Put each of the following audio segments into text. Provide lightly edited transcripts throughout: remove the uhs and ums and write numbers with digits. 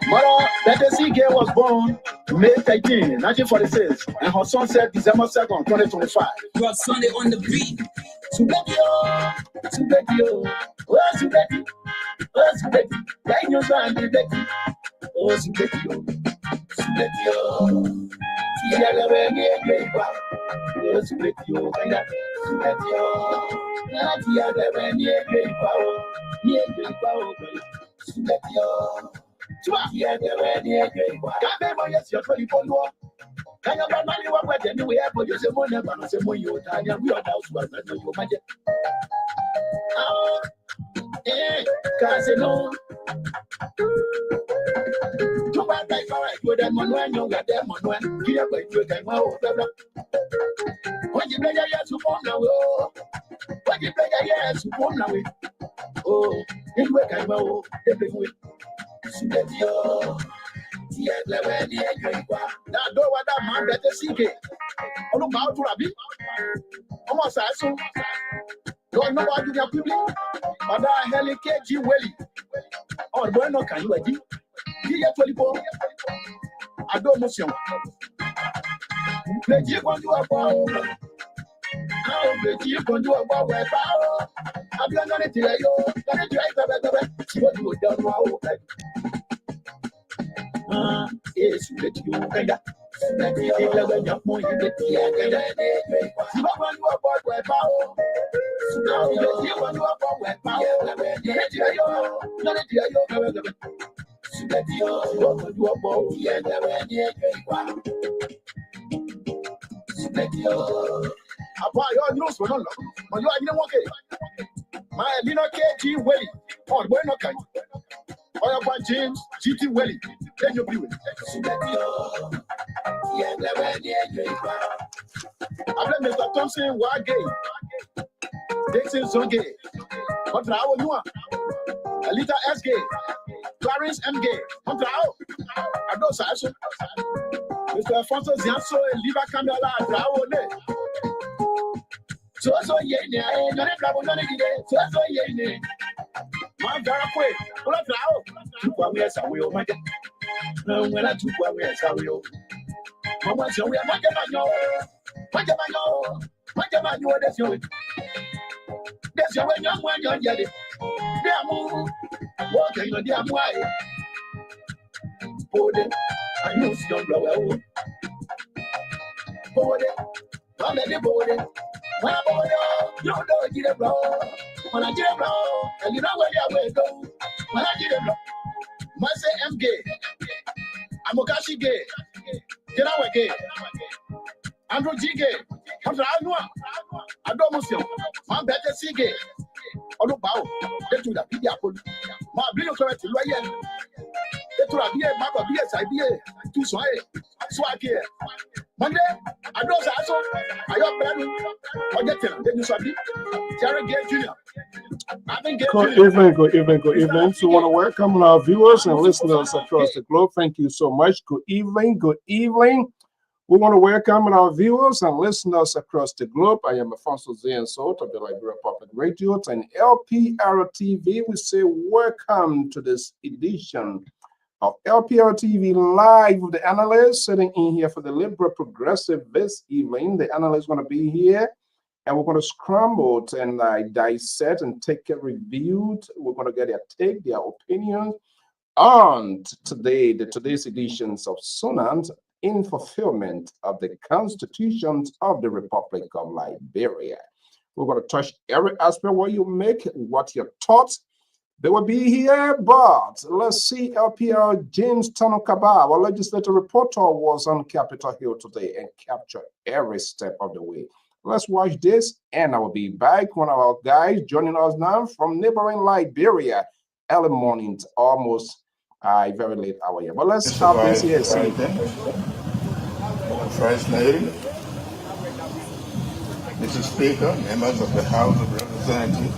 Mother Betty C.K. was born May 13, 1946, and her son said December 2nd, 2025. Rock Sunday on the beat. Subetio, oh Subeti, can you find the Betty? Oh Subetio, Tiaga Benny, oh Subetio, Tiaga Benny, Subetio. Yeah, yes, you're 24. Can you buy money? What way anyway? But you say money, but say money. You are we are now. You imagine. Cause no. To buy like power, you them money, you got them money. You have to get my own. When you play your yes, you won't know. When you play your yes, you won't know. Oh, you work at my own. Now, do what that man better see. Oh, look out to Rabbi. Almost as soon. Don't know what you have to be. But I hell KG Welly. Oh, boy, no, can you agree? Here, 24. I don't know. Let you go to a power. How did you go to a power? I'm going to tell you. Let me drive. See what you don't know. Yes, let you get that. Let you get when you're more you get the see what you are about where power. Now you want to about where power. Let you about your news for no long. But you are okay. My Lino KG Welly. Oh, we're not kind. Or about James GT Welly. Then you be with it. I blame Mr. Thompson, Wage, Dixon Zonge, Contrao Nua, Alita S. Gay, Clarence M. Gay, Contrao, Ado Sasso, Mr. Alfonso Zianso, and Liva Camela, Bravo. So, ye, none of Bravo, so, ye, my Garakwe, what a crowd, 2 hours I will make it. No, when I 2 hours I will. Mama, so we are not going to that's your way. That's your way, young one, young jelly. Damn, walking on damn way. Hold it, I know you don't blow out. Hold it, I'm let it hold it. When I hold it, you don't get it blow. When I get it blow, and you know where you go. When I get it blow, must say I'm gay. I'm Okashi gay. Get out again. Andrew G. Gay. What's I don't know. My better see gay. On the bow. They do that. My blue correct lawyer. They do a beer, Mama BS idea. Too so I care. Monday, I don't say so. I am planning. Or get them. Then you shall be. Jerry Gay Jr. Good evening. So, want to welcome our viewers and listeners across the globe. Thank you so much. Good evening. We want to welcome our viewers and listeners across the globe. I am Alfonso Zianso of the Liberia Public Radio and Lpr-Tv. We say welcome to this edition of Lpr-Tv Live with the analysts sitting in here for the Liberal Progressive this evening. The analysts are going to be here. And we're going to scramble and dissect and take a review. We're going to get their take, their opinions on today's editions of Sona in fulfillment of the constitutions of the Republic of Liberia. We're going to touch every aspect what you make, what your thoughts. They will be here, but let's see LPR James Tanokaba, our legislative reporter, was on Capitol Hill today and captured every step of the way. Let's watch this, and I will be back. One of our guys joining us now from neighboring Liberia, early morning, almost very late hour here. But let's have this here. First Lady, Mr. Speaker, members of the House of Representatives,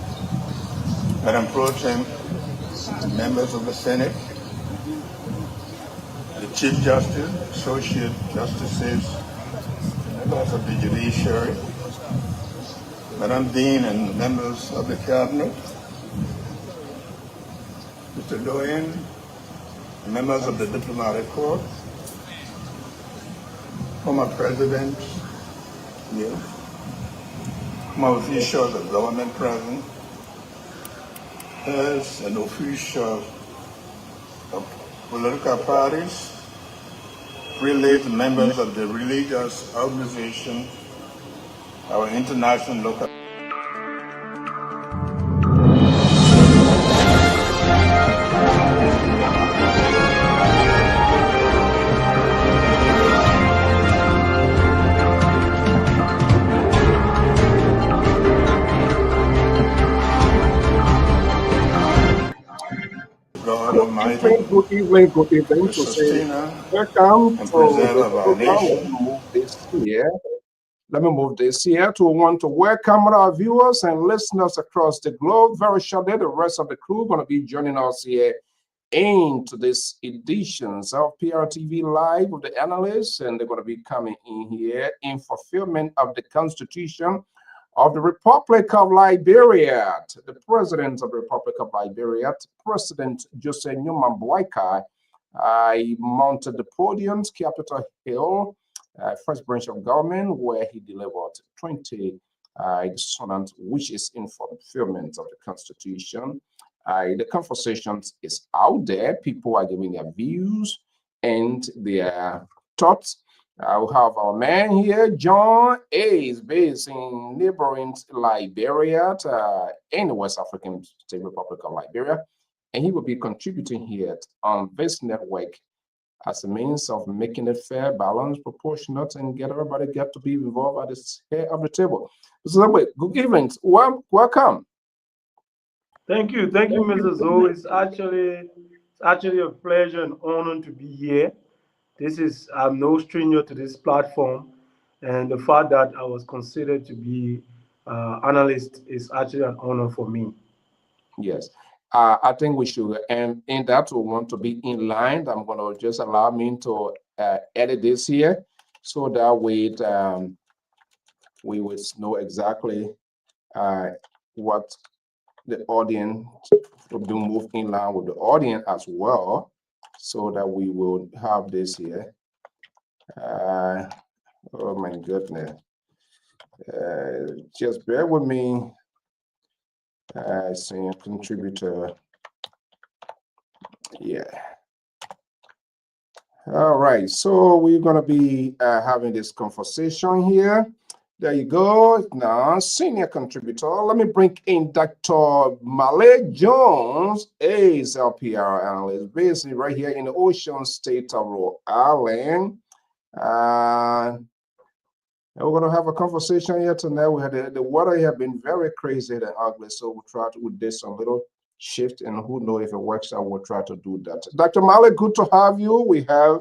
Madam Pro Tem, members of the Senate, the Chief Justice, Associate Justices, members of the Judiciary, Madam Dean and members of the Cabinet, Mr. Doyen, members of the diplomatic corps, former presidents, yes, former officials of government present, heads and officials of political parties, related members of the religious organization, our international local. God Almighty, Good evening, good evening. the To say sustainer welcome and to preserver the of our program. nation. Let me move this here. Let me move this here to want to welcome our viewers and listeners across the globe. Very shortly, the rest of the crew going to be joining us here into this editions of Lpr-Tv Live with the analysts, and they're going to be coming in here in fulfillment of the Constitution of the Republic of Liberia. The President of the Republic of Liberia, President Jose Newman Boyka, I mounted the podium, Capitol Hill, first branch of government, where he delivered 20 dissonant wishes in fulfillment of the Constitution. The conversations is out there. People are giving their views and their thoughts. We have our man here, John A. is based in neighboring Liberia in the West African State Republic of Liberia, and he will be contributing here on this network as a means of making it fair, balanced, proportionate, and get everybody get to be involved at this head of the table. So, good evening. Welcome. Thank you, Mrs. O. It's actually a pleasure and honor to be here. I'm no stranger to this platform, and the fact that I was considered to be analyst is actually an honor for me. Yes. I think we should, and in that we want to be in line. I'm going to just allow me to edit this here, so that way we would know exactly what the audience will do, move in line with the audience as well, so that we will have this here. Oh my goodness. Just bear with me. Senior contributor. Yeah. All right. So we're going to be having this conversation here. There you go. Now, senior contributor. Let me bring in Dr. Male Jones, is Lpr analyst, basically right here in the Ocean State of Rhode Island. We're going to have a conversation here tonight. We had the weather here been very crazy and ugly, so we'll try to do some little shift, and who knows if it works out, we'll try to do that. Dr. Male, good to have you. We have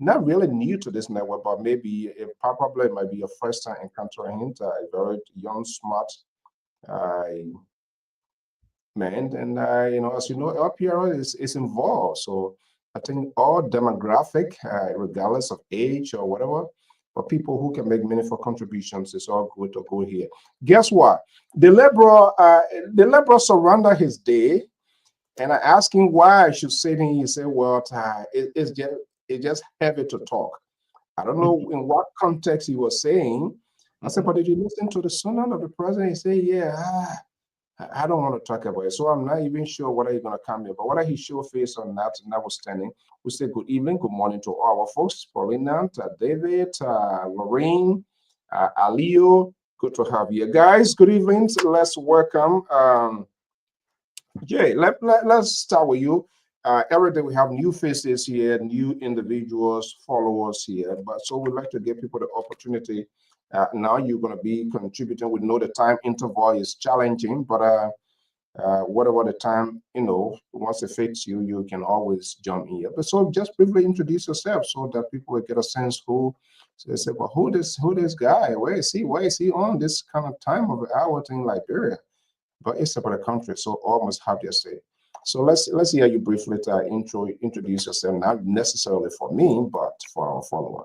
not really new to this network, but maybe probably it might be your first time encountering him. A very young, smart man, and as you know, LPR is involved. So I think all demographic, regardless of age or whatever, but people who can make meaningful contributions, is all good to go here. Guess what? The liberal surrender his day, and I asked him why I should say him. He said, "Well, it's just heavy to talk." I don't know in what context he was saying. I said, "But did you listen to the Sona of the president?" He said, "Yeah, I don't want to talk about it." So I'm not even sure whether he's going to come here, but whether he show face or not, notwithstanding, we say good evening, good morning to all our folks, Paulina, David, Lorraine, Alio. Good to have you guys. Good evening. Let's welcome Jay. Let's start with you. Every day we have new faces here, new individuals, followers here. But so we'd like to give people the opportunity. Now you're going to be contributing. We know the time interval is challenging, but whatever the time, once it fits you, you can always jump in here. But so just briefly introduce yourself so that people will get a sense who. So they say, well, who this guy? Where is he? Why is he on this kind of time of the hour in Liberia? But it's about a country, so all must have their say. So let's hear you briefly introduce yourself, not necessarily for me, but for our follower.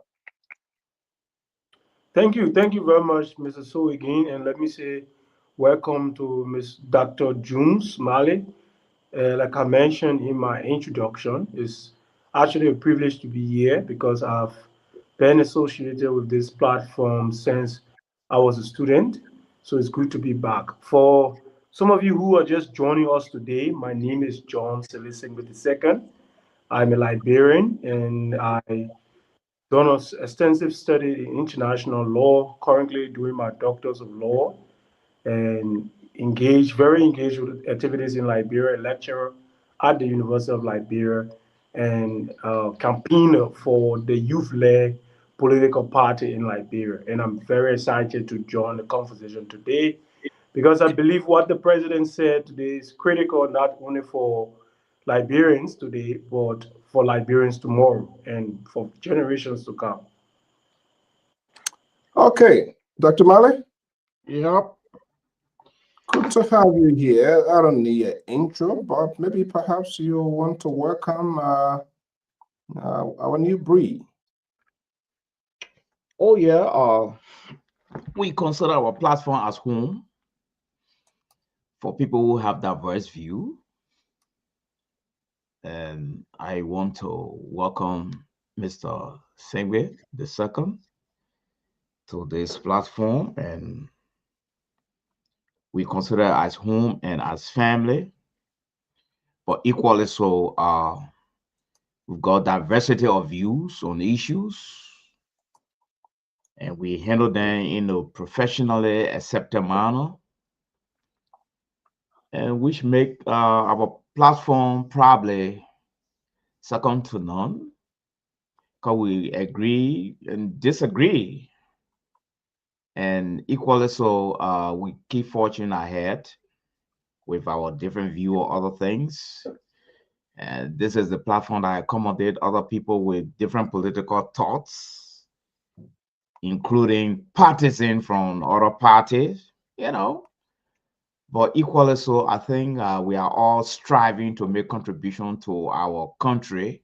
Thank you very much, Mr. So again, and let me say welcome to Miss Dr. Jones Male. Like I mentioned in my introduction, it's actually a privilege to be here because I've been associated with this platform since I was a student. So it's good to be back. For some of you who are just joining us today, my name is John Selising with the second. I'm a librarian and I done extensive study in international law, currently doing my doctors of law and very engaged with activities in Liberia, lecturer at the University of Liberia, and campaigner for the youth-led political party in Liberia. And I'm very excited to join the conversation today because I believe what the president said today is critical not only for Liberians today, but for Liberians tomorrow and for generations to come. Okay, Dr. Mali, Yep. good to have you here. I don't need an intro, but maybe perhaps you want to welcome our new breed. Oh yeah. We consider our platform as home for people who have diverse view, and I want to welcome Mr. Sengwe the second to this platform, and we consider as home and as family, but equally so. We've got diversity of views on issues, and we handle them in a professionally accepted manner, and which make our platform probably second to none, because we agree and disagree, and equally so, we keep forging ahead with our different view of other things. And this is the platform that accommodate other people with different political thoughts, including partisan from other parties, But equally so, I think we are all striving to make contribution to our country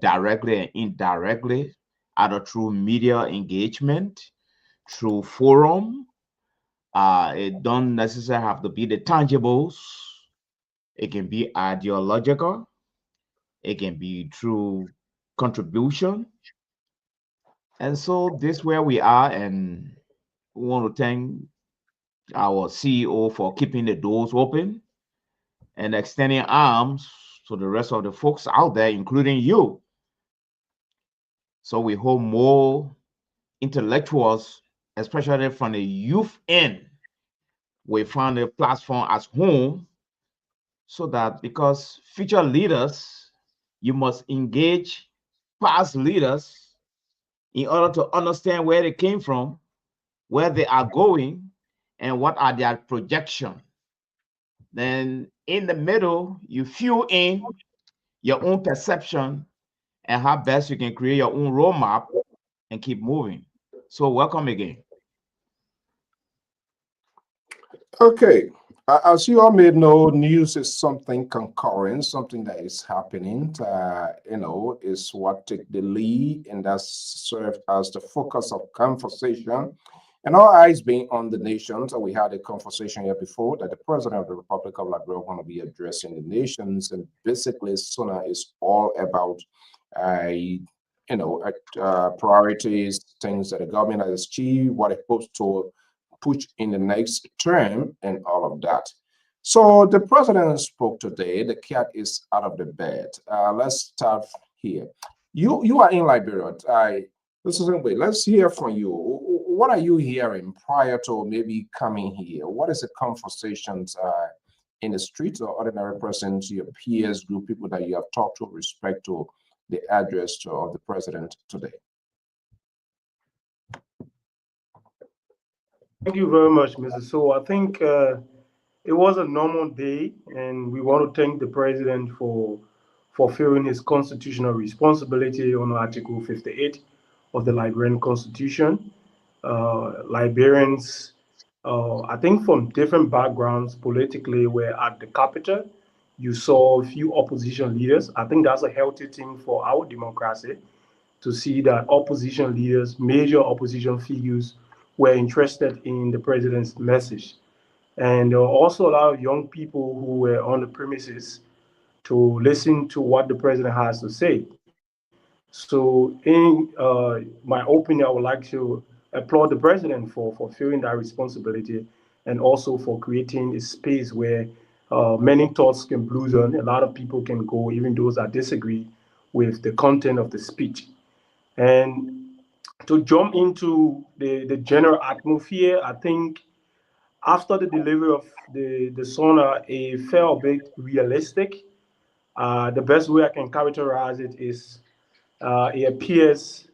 directly and indirectly, either through media engagement, through forum. It don't necessarily have to be the tangibles. It can be ideological. It can be through contribution. And so this where we are, and we want to thank our CEO for keeping the doors open and extending arms to the rest of the folks out there, including you. So we hope more intellectuals, especially from the youth end, will find a platform as home, so that because future leaders, you must engage past leaders in order to understand where they came from, where they are going, and what are their projections. Then in the middle, you fill in your own perception and how best you can create your own roadmap and keep moving. So welcome again. Okay, as you all may know, news is something concurrent, something that is happening. Is what take the lead, and that's served as the focus of conversation. And all eyes being on the nation. So we had a conversation here before that the president of the Republic of Liberia want to be addressing the nations, and basically, Sona is all about, priorities, things that the government has achieved, what it hopes to push in the next term, and all of that. So the president spoke today. The cat is out of the bed. Let's start here. You are in Liberia. Let's hear from you. What are you hearing prior to maybe coming here? What is the conversations in the streets or ordinary persons, your peers group, people that you have talked to with respect to the address of the president today? Thank you very much, Mrs. So I think it was a normal day, and we want to thank the president for fulfilling his constitutional responsibility on Article 58 of the Liberian Constitution. Liberians, I think from different backgrounds politically, were at the capital. You saw a few opposition leaders. I think that's a healthy thing for our democracy to see that opposition leaders, major opposition figures, were interested in the president's message. And there were also a lot of young people who were on the premises to listen to what the president has to say. So, in my opinion, I would like to applaud the president for feeling that responsibility and also for creating a space where many thoughts can blossom. A lot of people can go, even those that disagree with the content of the speech. And to jump into the general atmosphere, I think after the delivery of the Sona, it felt a bit realistic. The best way I can characterize it is it appears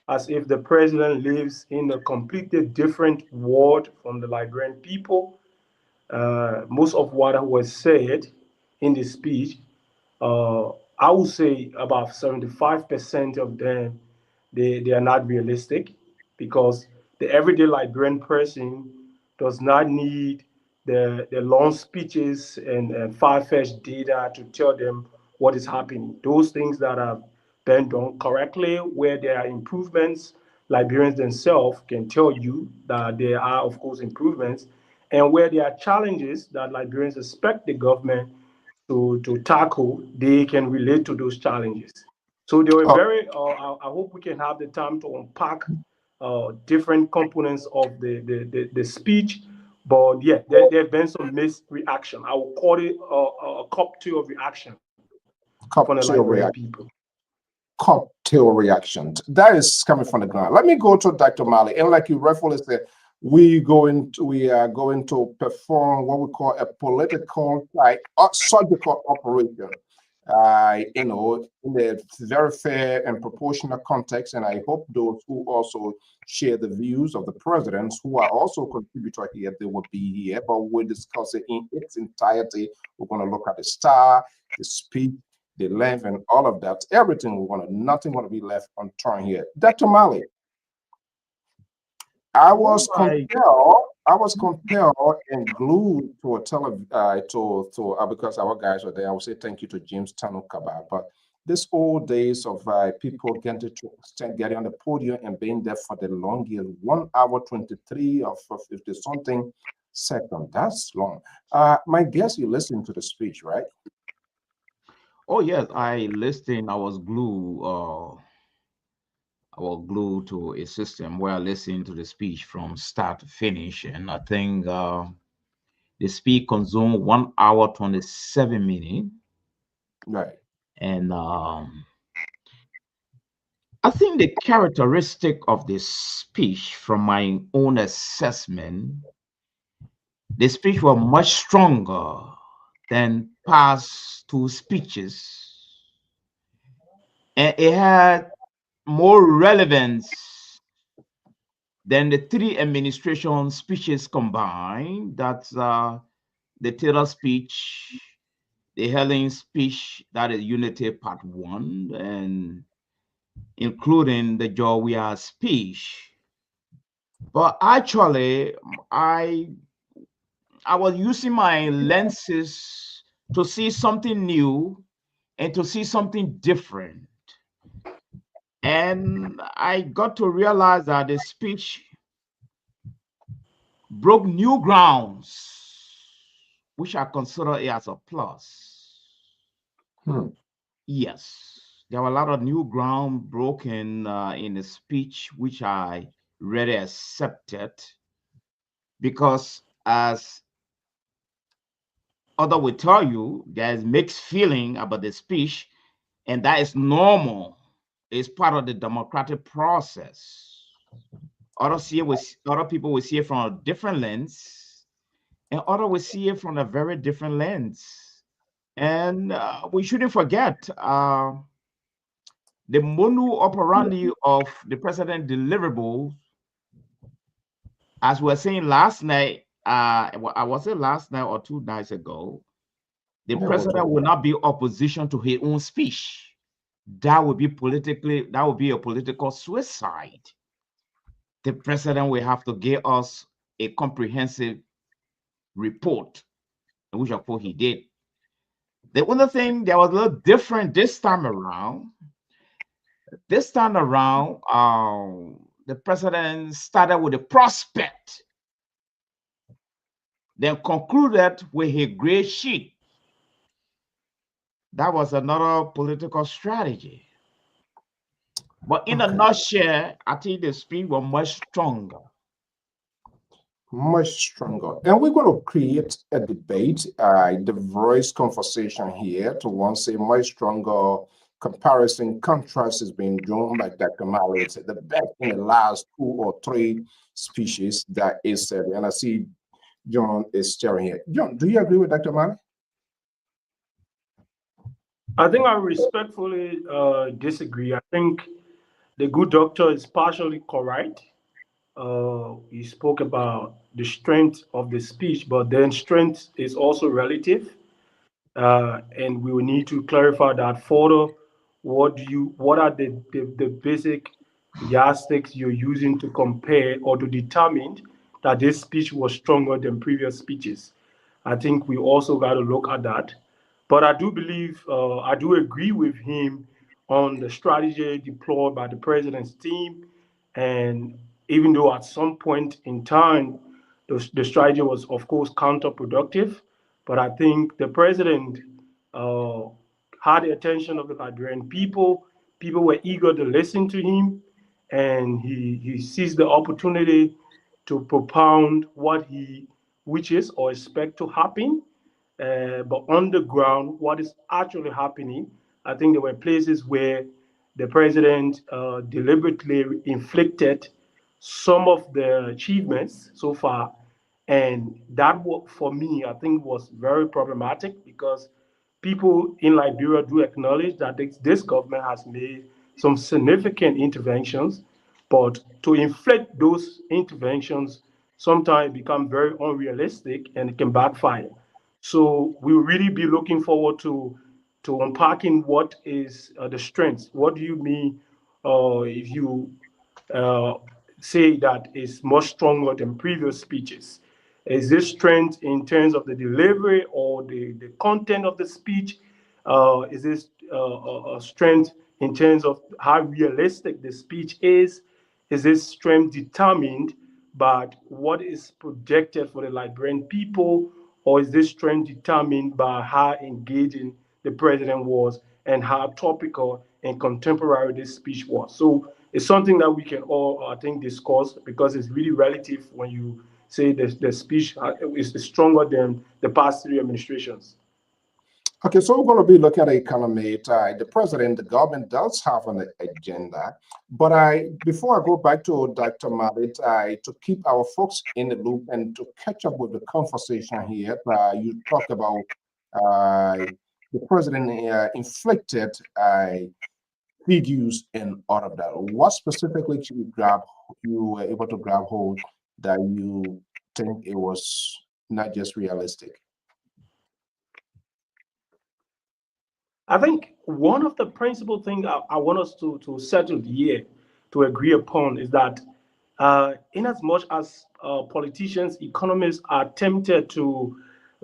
as if the president lives in a completely different world from the Liberian people. Most of what was said in the speech, uh, I would say about 75% of them, they are not realistic because the everyday Liberian person does not need the long speeches and far-fetched data to tell them what is happening. Those things that have been done correctly, where there are improvements, Liberians themselves can tell you that there are, of course, improvements, and where there are challenges that Liberians expect the government to tackle, they can relate to those challenges. So they were Oh, very, I hope we can have the time to unpack different components of the speech. But yeah, there have been some misreaction. I will call it a cocktail of reaction from the cocktail Liberian reaction. people. Cocktail reactions. That is coming from the ground. Let me go to Dr. Mali. And like you rightfully said, we are going to perform what we call a political surgical operation. In a very fair and proportional context. And I hope those who also share the views of the presidents who are also contributor here, they will be here, but we'll discuss it in its entirety. We're going to look at the star, the speech, the length, and all of that. Everything we want to, nothing want to be left unturned here. Dr. Mali, I Oh was my, compelled and glued to a because our guys were there. I would say thank you to James Tanukaba. But this old days of people getting on the podium and being there for the longest 1 hour 23 or 50 something second. That's long. My guess you listened to the speech, right? oh yes, I listened. I was glued to a system where I listened to the speech from start to finish, and I think the speech consumed 1 hour 27 minutes, Right. and I think the characteristic of this speech, from my own assessment, the speech was much stronger than past two speeches, and it had more relevance than the three administration speeches combined. That's the Taylor speech, the Helen speech, that is Unity Part 1, and including the Joria speech. But actually, I I was using my lenses to see something new and to see something different. And I got to realize that the speech broke new grounds, which I consider it as a plus. Hmm. Yes, there were a lot of new ground broken in the speech, which I really accepted because, as other will tell you, there's mixed feeling about the speech, and that is normal. It's part of the democratic process. Other people will see it from a different lens, and other will see it from a very different lens. And we shouldn't forget the modus operandi of the president deliverables, as we were saying last night. I was it last night or 2 nights ago. The Yeah, we'll talk president will about not be opposition to his own speech. That would be a political suicide. The president will have to give us a comprehensive report, which of course he did. The other thing that was a little different this time around, the president started with a prospect, then concluded with a gray sheet. that was another political strategy. But in a Okay. nutshell, I think the speech was much stronger. Much stronger. And we're going to create a debate, diverse conversation here to once a much stronger comparison contrast is being drawn by Dr. Mali. It's the best in the last 2 or 3 species that is said. And I see John is staring here. John, do you agree with Dr. Mali? I think I respectfully disagree. I think the good doctor is partially correct. He spoke about the strength of the speech, but then strength is also relative, and we will need to clarify that further. What are the basic yardsticks you're using to compare or to determine that this speech was stronger than previous speeches? I think we also got to look at that. But I do believe, I do agree with him on the strategy deployed by the president's team. And even though at some point in time, the strategy was, of course, counterproductive, but I think the president uh, had the attention of the Liberian people. People were eager to listen to him, and he seized the opportunity to propound what he wishes or expect to happen. But on the ground, what is actually happening, I think there were places where the president deliberately inflicted some of the achievements so far. And that, for me, I think was very problematic because people in Liberia do acknowledge that this government has made some significant interventions, but to inflate those interventions sometimes become very unrealistic and it can backfire. So we'll really be looking forward to unpacking what is the strengths. What do you mean if you uh, say that is much stronger than previous speeches? Is this strength in terms of the delivery or the content of the speech? Is this a strength in terms of how realistic the speech is? Is this strength determined by what is projected for the Liberian people, or is this strength determined by how engaging the president was and how topical and contemporary this speech was? So it's something that we can all, I think, discuss because it's really relative when you say the speech is stronger than the past 3 administrations. Okay, so we're going to be looking at the economy. The president, the government does have an agenda, but before I go back to Dr. Malit, to keep our folks in the loop and to catch up with the conversation here, you talk about the president inflicted figures and all of that. What specifically you were able to grab hold that you think it was not just realistic? I think one of the principal things I want us to settle here, to agree upon, is that in as much as politicians, economists are tempted to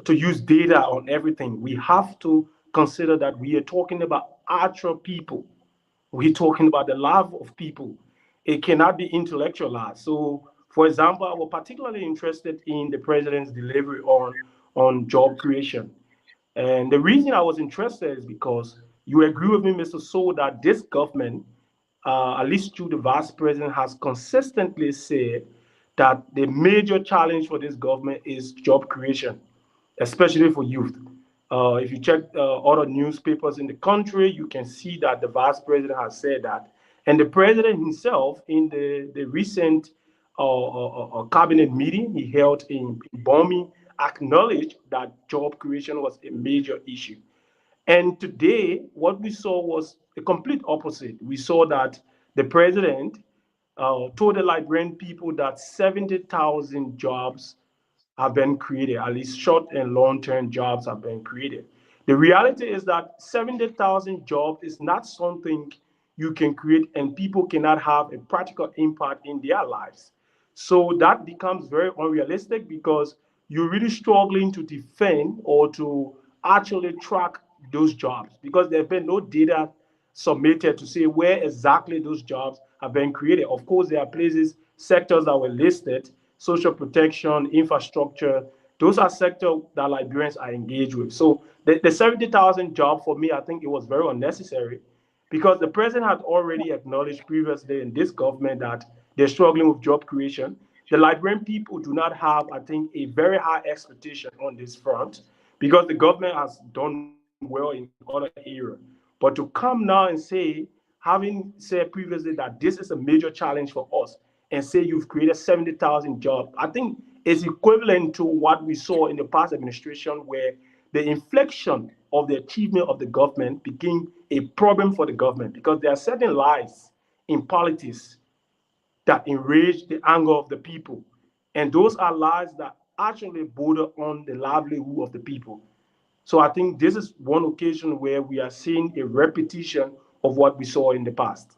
use data on everything, we have to consider that we are talking about actual people. We're talking about the life of people. It cannot be intellectualized. So, for example, I was particularly interested in the president's delivery on job creation. And the reason I was interested is because you agree with me, Mr. So, that this government, at least through the vice president, has consistently said that the major challenge for this government is job creation, especially for youth. If you check other newspapers in the country, you can see that the vice president has said that. And the president himself, in the recent cabinet meeting he held in Bomi, acknowledged that job creation was a major issue. And today, what we saw was the complete opposite. We saw that the president told the Liberian people that 70,000 jobs have been created, at least short and long-term jobs have been created. The reality is that 70,000 jobs is not something you can create and people cannot have a practical impact in their lives. So that becomes very unrealistic because you're really struggling to defend or to actually track those jobs because there's been no data submitted to say where exactly those jobs have been created. Of course, there are places, sectors that were listed, social protection, infrastructure. Those are sectors that Liberians are engaged with. So The 70,000 job for me, I think it was very unnecessary because the president had already acknowledged previously in this government that they're struggling with job creation. The Liberian people do not have, I think, a very high expectation on this front because the government has done well in other areas. But to come now and say, having said previously that this is a major challenge for us, and say you've created 70,000 jobs, I think is equivalent to what we saw in the past administration where the inflection of the achievement of the government became a problem for the government because there are certain lies in politics that enrage the anger of the people. And those are lies that actually border on the livelihood of the people. So I think this is one occasion where we are seeing a repetition of what we saw in the past.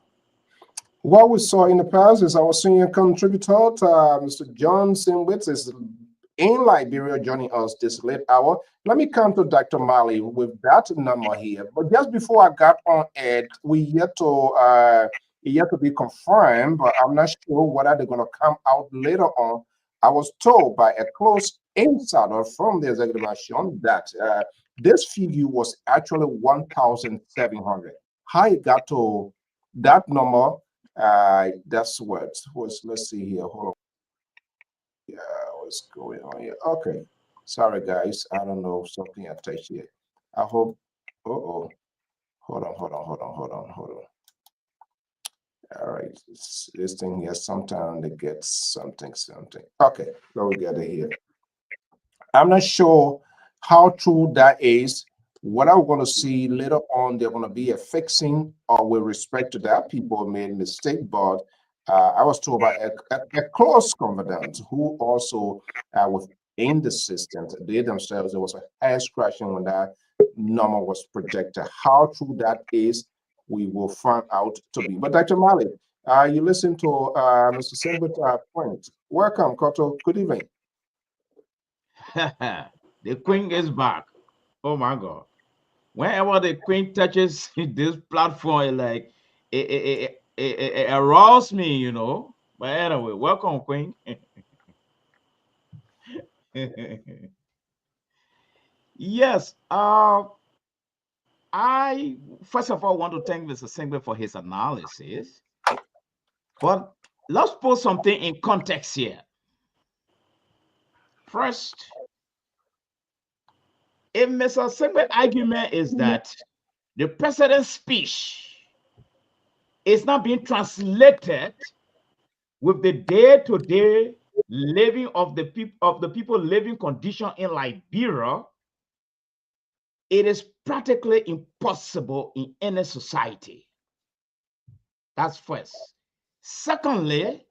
What we saw in the past is our senior contributor, Mr. John Sinwitz, is in Liberia joining us this late hour. Let me come to Dr. Mali with that number here. But just before I got on it, we yet to be confirmed, but I'm not sure whether they're going to come out later on. I was told by a close insider from the executive mansion that this figure was actually 1,700. How it got to that number? That's what was. Let's see here. Hold on. Yeah, what's going on here? Okay, sorry guys. I don't know something attached here. I hope. Oh, hold on. All right, this thing here. Sometimes they get something. Okay, so we get it here. I'm not sure how true that is. What I'm going to see later on, they're going to be a fixing or with respect to that. People made a mistake, but I was told by a close confidant who also within the system, they themselves, there was a hair scratching when that number was projected. How true that is, we will find out to be. But Dr. Mali, you listen to Mr. Singlet's point. Welcome, Koto. Good evening. The queen is back. Oh my God. Whenever the queen touches this platform, like it arouses me, you know. But anyway, welcome, queen. Yes. I first of all want to thank Mr. Singlet for his analysis. But let's put something in context here. First, if Mr. Singlet's argument is that the president's speech is not being translated with the day-to-day living of the people living condition in Liberia, it is practically impossible in any society. That's first. Secondly,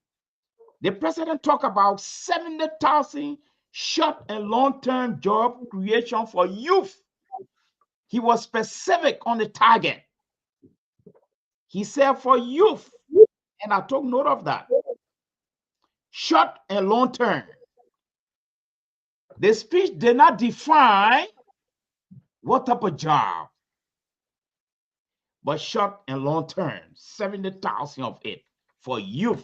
the president talked about 70,000 short and long-term job creation for youth. He was specific on the target. He said for youth, and I took note of that. Short and long term. The speech did not define what type of job, but short and long term, 70,000 of it for youth.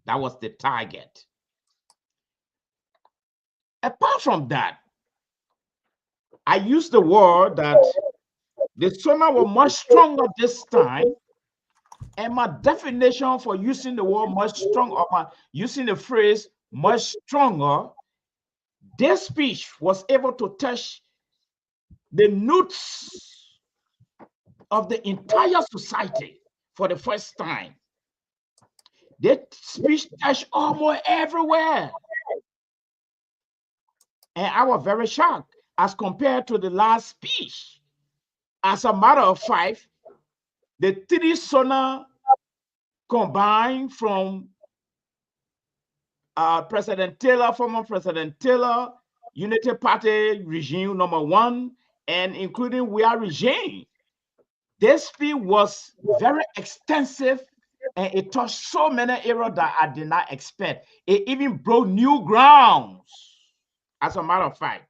That was the target. Apart from that, I used the word that the Sona were much stronger this time. And my definition for using the word much stronger, or using the phrase much stronger, this speech was able to touch the roots of the entire society for the first time. That speech touched almost everywhere. And I was very shocked as compared to the last speech. As a matter of fact, the three Sona combined from President Taylor, former President Taylor, Unity Party regime #1, and including we are regime. This speech was very extensive and it touched so many areas that I did not expect. It even broke new grounds. As a matter of fact,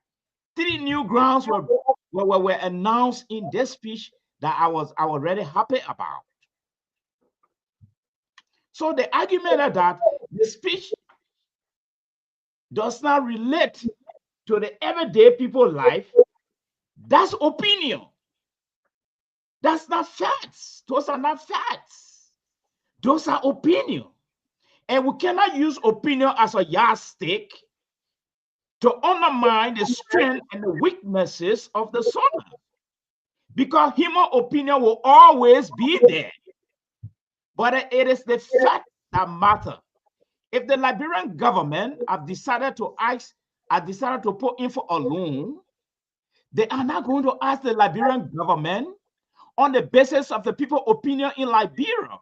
3 new grounds were announced in this speech that I was already happy about. So the argument is that the speech does not relate to the everyday people's life, That's opinion. That's not facts. Those are not facts. Those are opinion. And we cannot use opinion as a yardstick to undermine the strength and the weaknesses of the Sona. Because human opinion will always be there. But it is the fact that matter. If the Liberian government have decided to put in for a loan, they are not going to ask the Liberian government on the basis of the people's opinion in Liberia.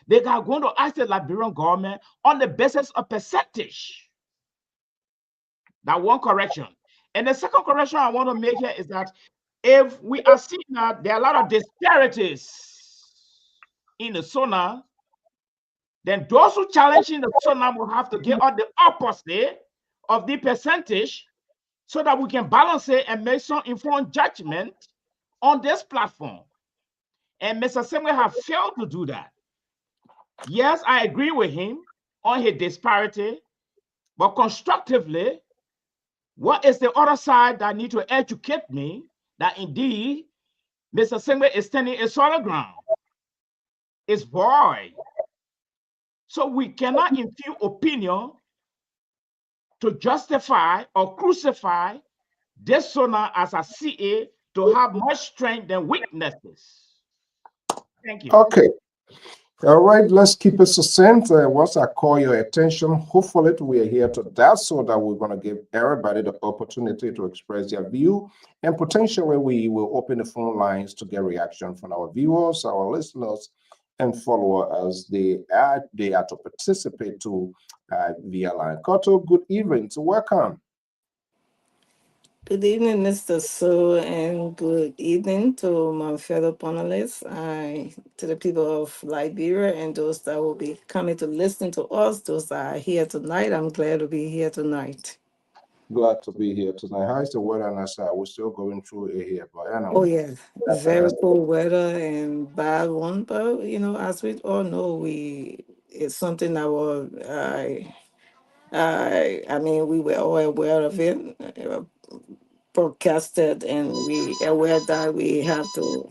They are going to ask the Liberian government on the basis of percentage. That one correction. And the second correction I want to make here is that if we are seeing that there are a lot of disparities in the Sona, then those who challenge in the Sona will have to get on the opposite of the percentage so that we can balance it and make some informed judgment on this platform. And Mr. Semwe have failed to do that. Yes, I agree with him on his disparity, but constructively, what is the other side that need to educate me that indeed Mr. Semwe is standing a solid ground? It's void. So we cannot infuse opinion to justify or crucify this Sona as a CA to have more strength than weaknesses. Thank you. Okay. All right, let's keep it succinct. Once I call your attention, hopefully we are here to that so that we're going to give everybody the opportunity to express their view. And potentially we will open the phone lines to get reaction from our viewers, our listeners, and followers. They are to participate to via line. Koto, good evening. So welcome. Good evening, Mr. So, and good evening to my fellow panelists, to the people of Liberia and those that will be coming to listen to us, those that are here tonight. I'm glad to be here tonight. Glad to be here tonight. How is the weather on our side? We're still going through it here, but anyway. Oh, yeah, very cold weather and bad one, but as we all know, it's something that I mean, we were all aware of it. Broadcasted, and we aware that we have to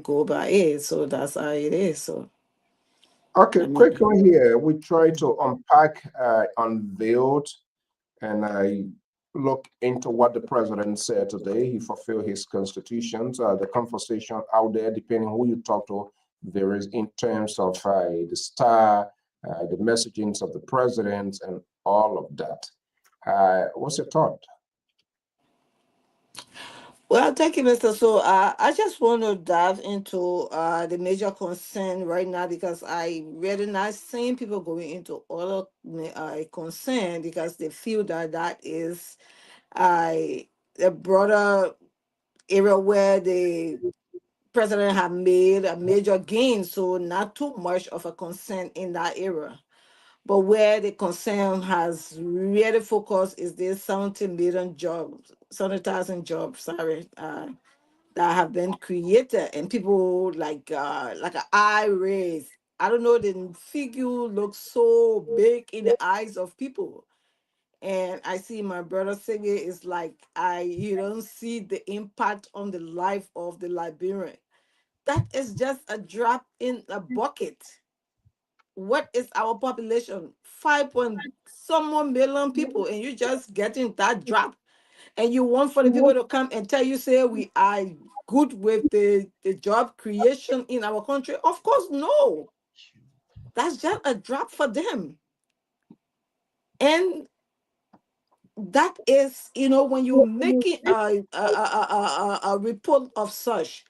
go by it. So that's how it is. So Okay, quickly here, we try to unpack, unveiled, and I look into what the president said today. He fulfilled his constitutions. The conversation out there, depending who you talk to, there is in terms of the star, the messagings of the president, and all of that. What's your thought? well, thank you, Mr. So I just want to dive into the major concern right now because I really not seeing people going into other concern because they feel that is a broader area where the president have made a major gain, so not too much of a concern in that area. But where the concern has really focused is this 70 million jobs, 70,000 jobs, sorry, that have been created, and people like an eye raise. I don't know, the figure looks so big in the eyes of people. And I see my brother saying it is like you don't see the impact on the life of the Liberian. That is just a drop in a bucket. What is our population? 5 point some more million people, and you just getting that drop. And you want for the people to come and tell you, say we are good with the job creation in our country? Of course, no. That's just a drop for them. And that is, when you make it a report of such,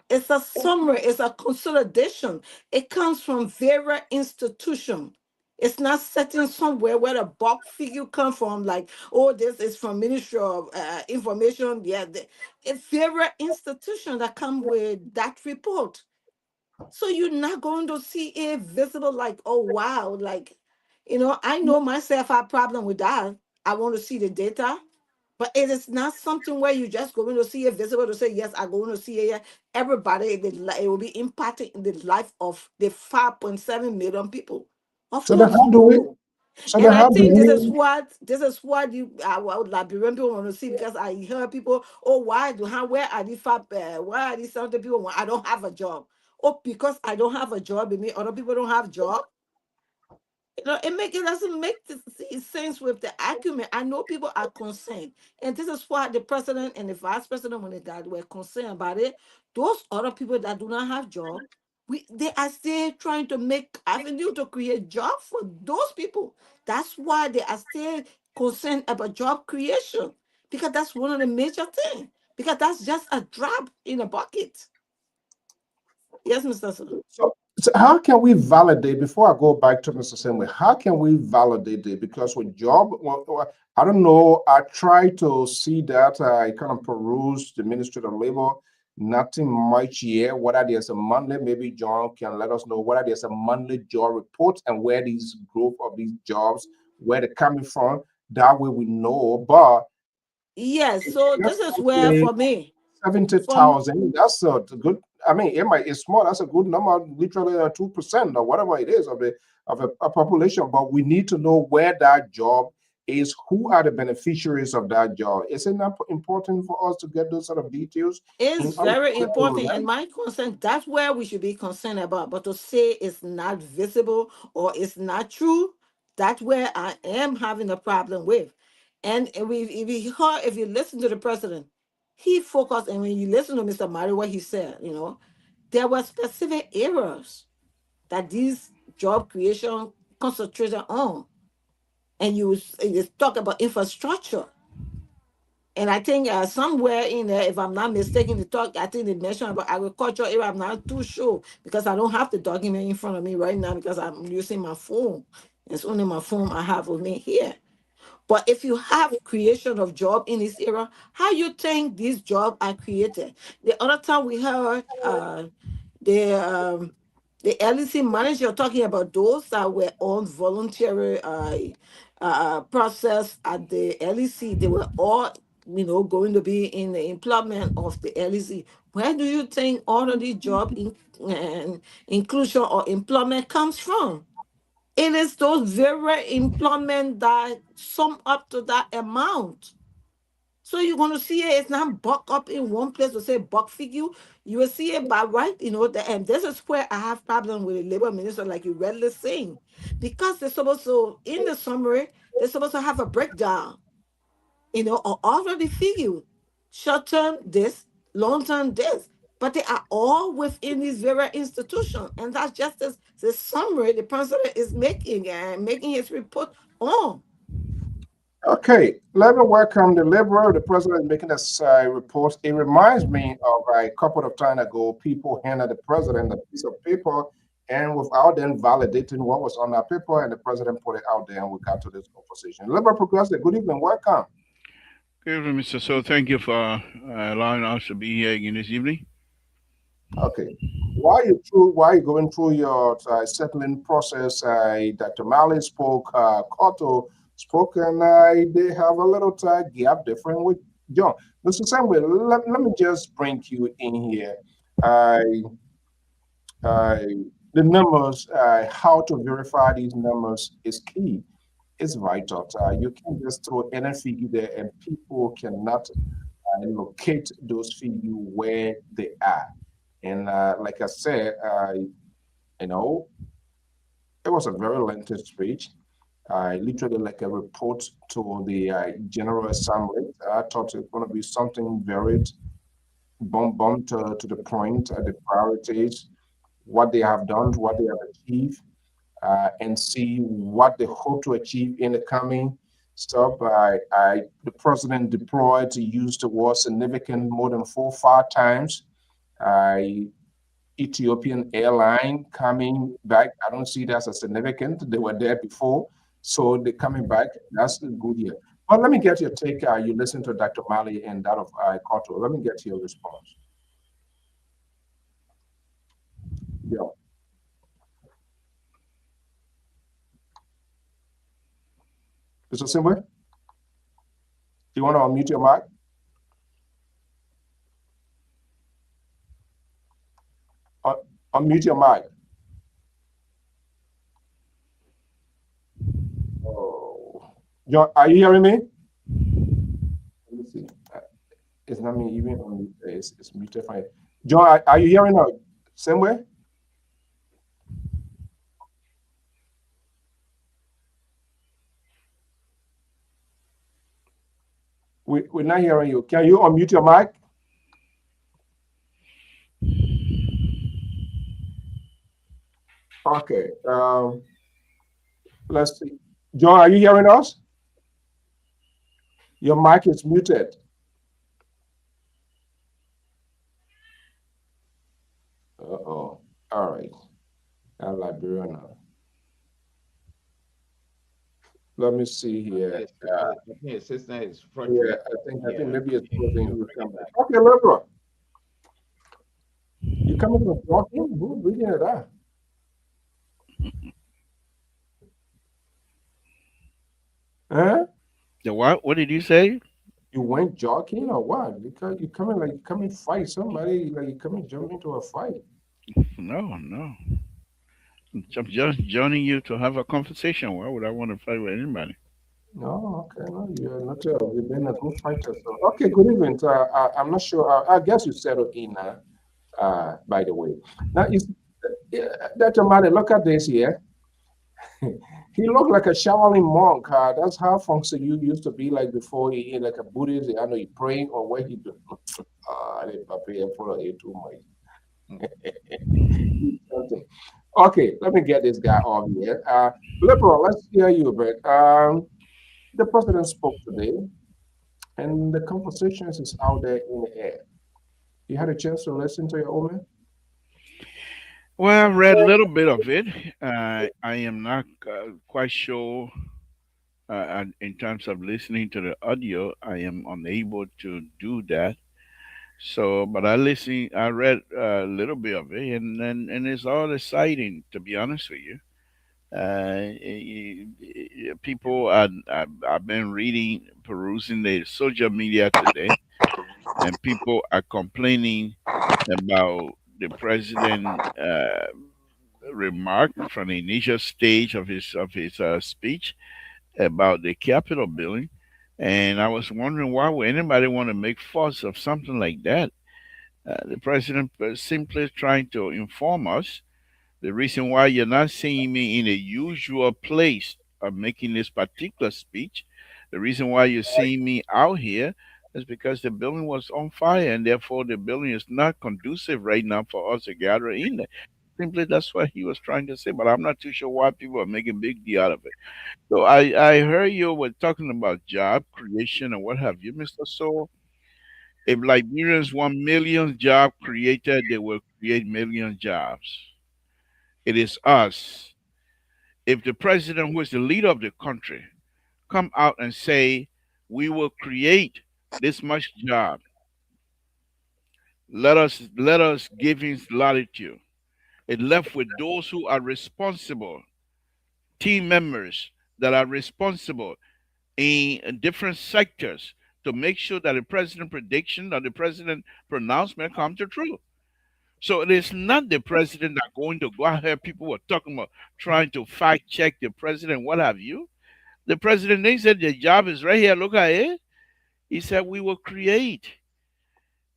it's a summary, it's a consolidation. It comes from various institutions. It's not sitting somewhere where the bulk figure come from, like, oh, this is from Ministry of Information. Yeah, it's various institutions that come with that report. So you're not going to see it visible, like, oh, wow. Like, I know myself I have problem with that. I want to see the data. But it is not something where you just going to see it visible to say, yes, I'm going to see it. Everybody, it will be impacted in the life of the 5.7 million people. Of So then course, no. So And there I have been think this is any. what you Liberian people want to see, because I hear people, oh, where are these why are these some people I don't have a job? Oh, because I don't have a job, it mean other people don't have job. It doesn't make sense with the argument. I know people are concerned, and this is why the president and the vice president, when they died, were concerned about it. Those other people that do not have job, they are still trying to make avenue to create job for those people. That's why they are still concerned about job creation, because that's one of the major things. Because that's just a drop in a bucket. Yes, Mr. Sir. So how can we validate, before I go back to Mr. Senway, how can we validate it? Because with job, I don't know, I try to see that, I kind of peruse the Ministry of Labor, nothing much here, whether there's a monthly, maybe John can let us know whether there's a monthly job report and where these growth of these jobs, where they're coming from, that way we know. But Yes, if so you're this is where saying for me, from 70,000, that's a good. I mean, it's small. That's a good number, literally 2% or whatever it is of a population. But we need to know where that job is. Who are the beneficiaries of that job? Isn't that important for us to get those sort of details is in order very to important, and my concern, that's where we should be concerned about. But to say it's not visible or it's not true, that's where I am having a problem with. And if you listen to the president, he focused, and when you listen to Mr. Mari, what he said, there were specific areas that these job creation concentrated on. And you talk about infrastructure. And I think somewhere in there, if I'm not mistaken, the talk, I think they mentioned about agriculture area. I'm not too sure because I don't have the document in front of me right now because I'm using my phone. It's only my phone I have with me here. But if you have creation of job in this area, how you think these jobs are created? The other time we heard the the LEC manager talking about those that were on voluntary process at the LEC. They were all going to be in the employment of the LEC. Where do you think all of these job inclusion or employment comes from? It is those very employment that sum up to that amount. So you're going to see it, it's not buck up in one place to say buck figure. You will see it by right, and this is where I have problem with the labor minister, like you readily saying, because they're supposed to, in the summary, they're supposed to have a breakdown, or already figure, short term this, long term this, but they are all within these very institutions, and that's just as the summary the president is making and making his report on. Okay, let me welcome the Liberal. The president is making a report. It reminds me of a couple of time ago, people handed the president a piece of paper, and without then validating what was on that paper, and the president put it out there, and we got to this conversation. Liberal Progressive, good evening, welcome. Good evening, Mr. So. Thank you for allowing us to be here again this evening. Okay. While you going through your settling process, Dr. Malley spoke, Cotto spoke, and they have a little gap different with John. Mr. Samuel, let me just bring you in here. I, I, the numbers, how to verify these numbers is key. It's vital. You can't just throw any figure there, and people cannot locate those figures where they are. And like I said, you know, it was a very lengthy speech. I literally like a report to the General Assembly. I thought it was going to be something very bomb to the point, the priorities, what they have done, what they have achieved, and see what they hope to achieve in the coming stuff. The president deployed to use the word significant more than 4 or 5 times. I Ethiopian airline coming back. I don't see that as significant. They were there before, so they're coming back. That's a good year. But let me get your take. You listen to Dr. Mali and that of Koto. Let me get your response. Yeah. Mr. Simwe, do you want to unmute your mic? Uh, Unmute your mic. John, are you hearing me? Let me see. It's not me even on it's muted fine. John, are you hearing now? Same way? We're not hearing you. Can you unmute your mic? Okay. Let's see. John, are you hearing us? Your mic is muted. Uh-oh. All right. I'm Liberian now. Let me see here. I think assistant is Yeah, frustrated. I think maybe it's closing. He'll come back. Okay, Libra. You coming from walking? Who's reading it out? Huh? The what? What did you say? You went jogging or what? You coming like you coming fight somebody, like you coming jump into a fight. No, no. I'm just joining you to have a conversation. Why would I want to fight with anybody? No, okay, no, you're not you've been a good fighter. So okay, good evening. I'm not sure. I guess you settled in now. By the way, now is that man? Look at this here. He looked like a Shaolin monk. That's how function you used to be like before he like a Buddhist. I know he praying or what he do. I didn't prepare for it too much. Something. Okay, let me get this guy off here. Liberal, let's hear you, but the president spoke today, and the conversations is out there in the air. You had a chance to listen to your old man? Well, I read a little bit of it. I am not quite sure in terms of listening to the audio. I am unable to do that. So, but I listened. I read a little bit of it, and it's all exciting. To be honest with you, people. I've been reading, perusing the social media today, and people are complaining about the president remark from the initial stage of his speech about the Capitol building, and I was wondering why would anybody want to make fuss of something like that? The president was simply trying to inform us the reason why you're not seeing me in the usual place of making this particular speech. The reason why you're seeing me out here is because the building was on fire, and therefore the building is not conducive right now for us to gather in there. Simply, that's what he was trying to say, but I'm not too sure why people are making a big deal out of it. So I heard you were talking about job creation and what have you, Mr. So. If Liberians want millions job created, they will create million jobs. It is us. If the president, who is the leader of the country, come out and say we will create this much job, let us give him latitude. It left with those who are responsible, team members that are responsible in different sectors to make sure that the president prediction or the president pronouncement come to true. So it is not the president that going to go out here. People were talking about trying to fact check the president, what have you. The president, they said the job is right here. Look at it. He said we will create.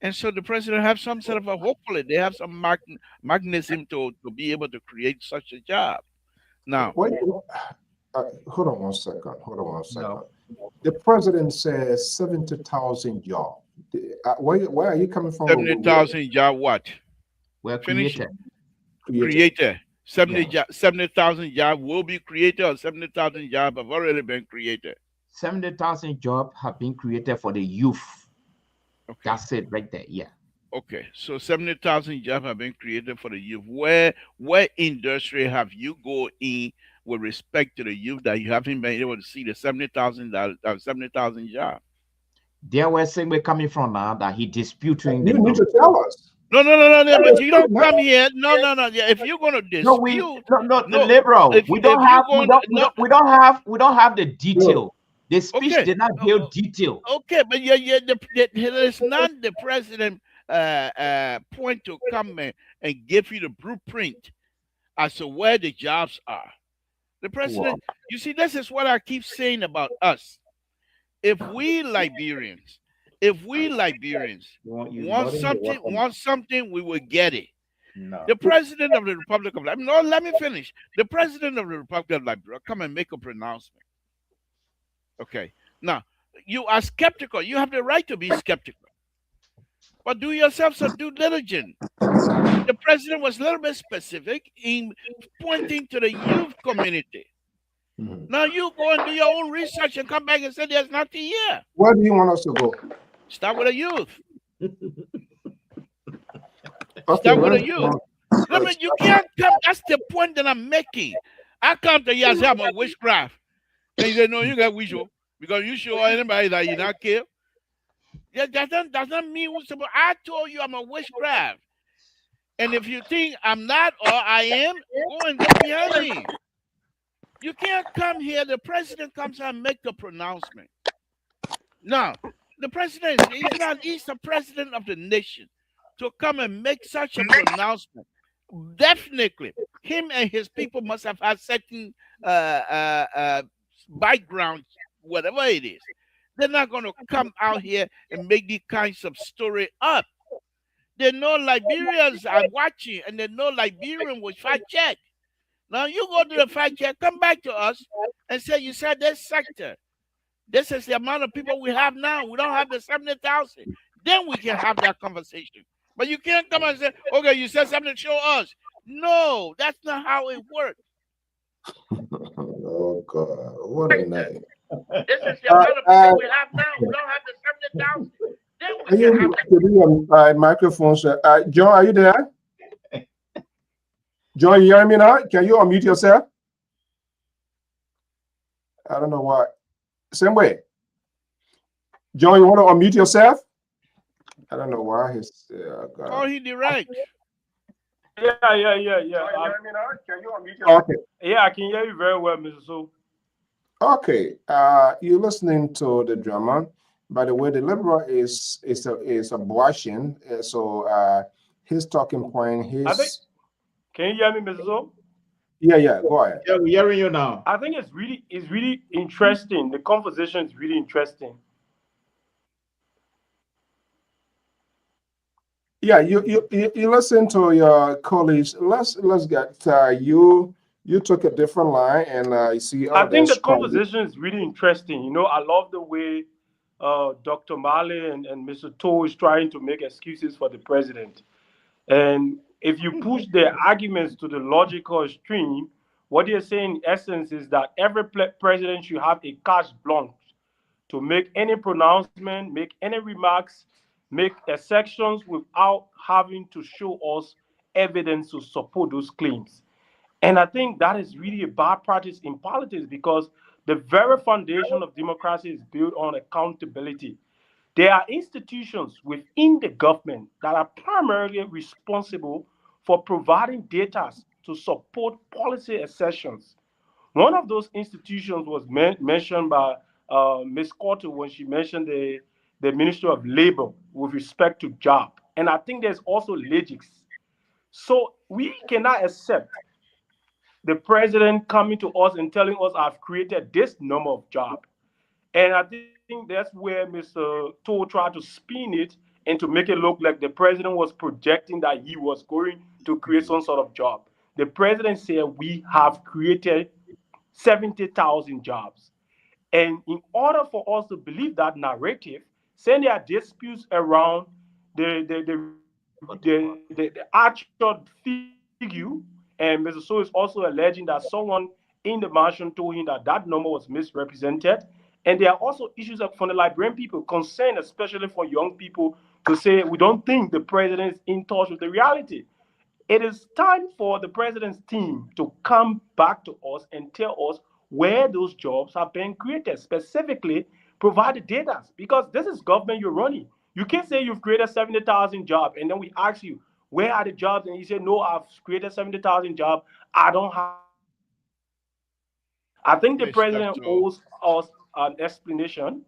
And so the president have some sort of a hopefully they have some magnetism to be able to create such a job. Now, Wait, hold on one second. Hold on one second. No. The president says 70,000 jobs. Where are you coming from? 70,000 job what? Were Finish created. created. 70 Yeah. 70,000 jobs will be created, or 70,000 jobs have already been created. 70,000 jobs have been created for the youth. Okay. That's it right there. Yeah. Okay. So 70,000 jobs have been created for the youth. Where industry have you go in with respect to the youth that you haven't been able to see the 70,000 jobs? There were saying we're coming from now that he disputing the You need to number. tell us. No, but you don't come here. No. Yeah, if you're gonna No, we dispute, no the no, liberal. if We if don't you have going no, we don't have the Look, detail. The speech okay, did not give detail. okay, but yeah, it's not the president point to come and give you the blueprint as to where the jobs are. The Wow. president, you see, this is what I keep saying about us. If we Liberians, if we Liberians You want nodding your something, weapon. we will get it. No. The president of the Republic of Liberia, no, let me finish. The president of the Republic of Liberia come and make a pronouncement. Okay. Now, you are skeptical. You have the right to be skeptical. But do yourself some due diligence. The president was a little bit specific in pointing to the youth community. Mhm. Now you go and do your own research and come back and say there's nothing here. Where do you want us to go? Start with the youth. Okay, Start with let's the youth. go. I mean, you can't come. That's the point that I'm making. I come to you and say I'm a witchcraft. And you say, no, you got witch because you show anybody that you not kill. That doesn't mean what's about. I told you I'm a witchcraft. And if you think I'm not or I am, go and look behind me. You can't come here. The president comes and make the pronouncement. Now, the president he's the president of the nation. To come and make such a pronouncement, definitely him and his people must have had certain background, whatever it is. They're not going to come out here and make these kinds of story up. They know Liberians are watching, and they know Liberian will fact check. Now you go to the fact check, come back to us and say you said this sector. This is the amount of people we have now. We don't have the 70,000. Then we can have that conversation. But you can't come and say, okay, you said something, show us. No, that's not how it works. Oh God, what a night. This is the amount of people we have now. We don't have the 70,000. Then we can have that. Could you microphone, sir? John, are you there? John, you hear me now? Can you unmute yourself? I don't know why. Same way. John, you want to unmute yourself? I don't know why he's. Call he direct. Yeah. Can you unmute yourself? Okay. Yeah, I can hear you very well, Mr. So. Okay. You're listening to the drama. By the way, the liberal is abortion. So his talking point, Can you hear me, Mr. So? Yeah, go ahead. Yeah, we're hearing you now. I think it's really interesting. The conversation is really interesting. Yeah, you listen to your colleagues. Let's get you took a different line, and you see. I think the conversation is really interesting. You know, I love the way Dr. Mali and Mr. To is trying to make excuses for the president. And if you push their arguments to the logical extreme, what they're saying in essence is that every president should have a carte blanche to make any pronouncement, make any remarks, make exceptions without having to show us evidence to support those claims. And I think that is really a bad practice in politics because the very foundation of democracy is built on accountability. There are institutions within the government that are primarily responsible for providing data to support policy assertions. One of those institutions was mentioned by Ms. Cotto when she mentioned the Ministry of Labor with respect to job. And I think there's also logics. So we cannot accept the president coming to us and telling us I've created this number of jobs. And I think that's where Mr. Toh tried to spin it and to make it look like the president was projecting that he was going to create some sort of job. The president said we have created 70,000 jobs. And in order for us to believe that narrative, saying there are disputes around the actual figure, and Mr. So is also alleging that someone in the mansion told him that that number was misrepresented. And there are also issues from the Liberian people, concerned especially for young people, to say we don't think the president is in touch with the reality. It is time for the president's team to come back to us and tell us where those jobs have been created, specifically provide the data, because this is government you're running. You can't say you've created 70,000 jobs and then we ask you, where are the jobs? And you say, no, I've created 70,000 jobs. I don't have the data. I think the president owes us an explanation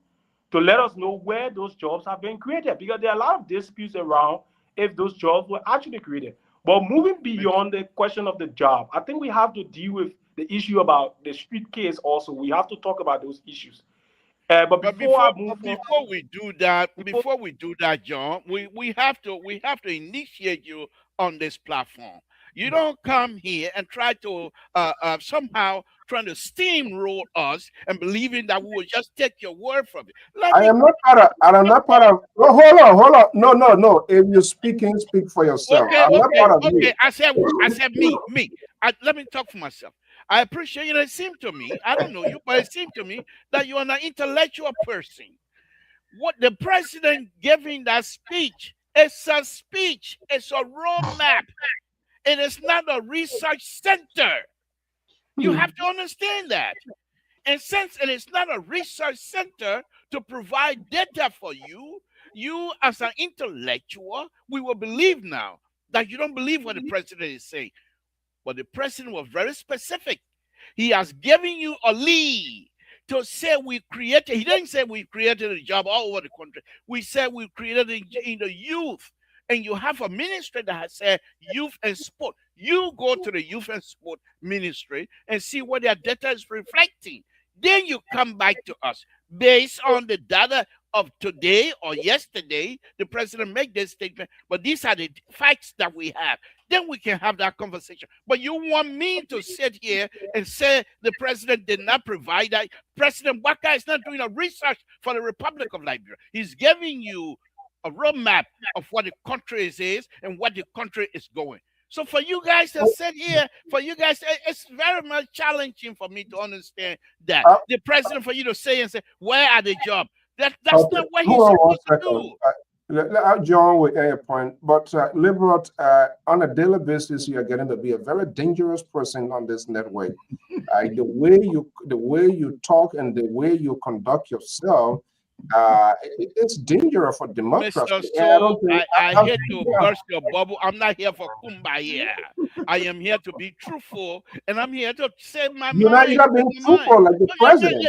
to let us know where those jobs have been created, because there are a lot of disputes around if those jobs were actually created. But moving beyond the question of the job, I think we have to deal with the issue about the street case also. We have to talk about those issues. But But before before I move on, before before we do that, John, we have to initiate you on this platform. You don't come here and try to somehow trying to steamroll us and believing that we will just take your word from it. Let I me am not part of. I am not part of. Oh, hold on. No, no, no. If you're speaking, speak for yourself. okay, I'm not okay, part of okay. you. I said me. Let me talk for myself. I appreciate it. It seemed to me, I don't know you, but it seemed to me that you are an intellectual person. What the president giving that speech, it's a speech, it's a roadmap. It is not a research center. You have to understand that. And since it is not a research center to provide data for you, you as an intellectual, we will believe now that you don't believe what the president is saying. But the president was very specific. He has given you a lead to say we created, he didn't say we created a job all over the country. We said we created it in the youth. And you have a ministry that has said youth and sport. You go to the youth and sport ministry and see what their data is reflecting. Then you come back to us based on the data of today or yesterday. The president make this statement, but these are the facts that we have. Then we can have that conversation. But you want me to sit here and say the president did not provide that? President Waka is not doing a research for the Republic of Liberia. He's giving you a roadmap of what the country is and what the country is going. So for you guys to sit here, for you guys, it's very much challenging for me to understand that Uh, the president for you to say and say, "Where are the jobs?" That's okay. not what he's Hold on one supposed to second. do. John will add a point, but Liberal, on a daily basis, you are getting to be a very dangerous person on this network. The way you talk and the way you conduct yourself, it's dangerous for democracy. Mr. And I So, don't think I I'm, hate to burst your bubble. I'm not here for kumbaya. I am here to be truthful, and I'm here to say my you're mind. not being Speak my mind. truthful like the president.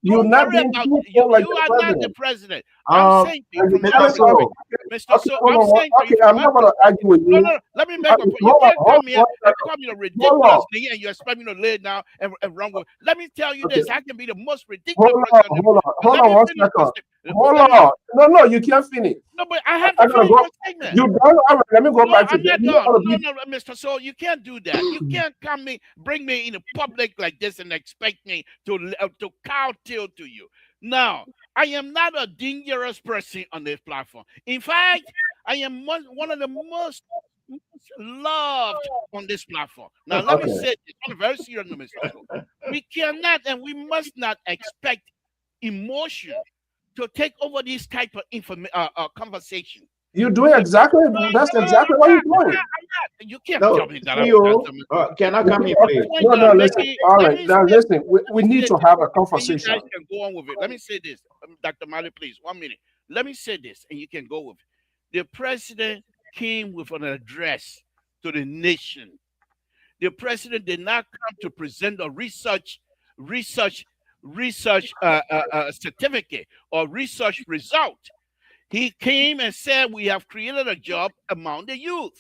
You're Don't not worry being about truthful like you. the Are not the president. president. I'm saying to you And from you're my Mr. telling perspective, So, Mr. okay, So. hold I'm on. saying to you Okay, from I'm my not going to argue perspective. with No, you. no, no. Let me make a point. You Hold on, can't come here one and second. call me a Hold ridiculous on. thing, and you expect me to lay it down and run with. Let me tell you Okay, this. I can be the most ridiculous hold person. hold Let on me one finish my second. statement. Hold Let me on. No, no, you can't finish. no, but I have I to gotta finish go. my segment. You done? All right, let me go No, back to I'm that. not You're not done. gonna No, be. no, no, Mr. So you can't do that. You can't bring me in the public like this and expect me to cowtail to you. Now, I am not a dangerous person on this platform. In fact, I am one of the most loved on this platform. Now, let me Okay. say this on a very serious note, Mr. So. We cannot and we must not expect emotion to take over this type of conversation. You're doing If you, exactly. no, That's no, exactly what you're doing. I'm not. You can't tell no, me that I'm CEO, just can I come Okay. in, Okay. please? the point No, that no. I'm Listen. making. All Let right. me Now say, listen. We let me need say to this, have a and you conversation. guys can go on with it. Let me say this, Dr. Mali, please, 1 minute. Let me say this, and you can go with it. The president came with an address to the nation. The president did not come to present a research, certificate or research result. He came and said, "We have created a job among the youth,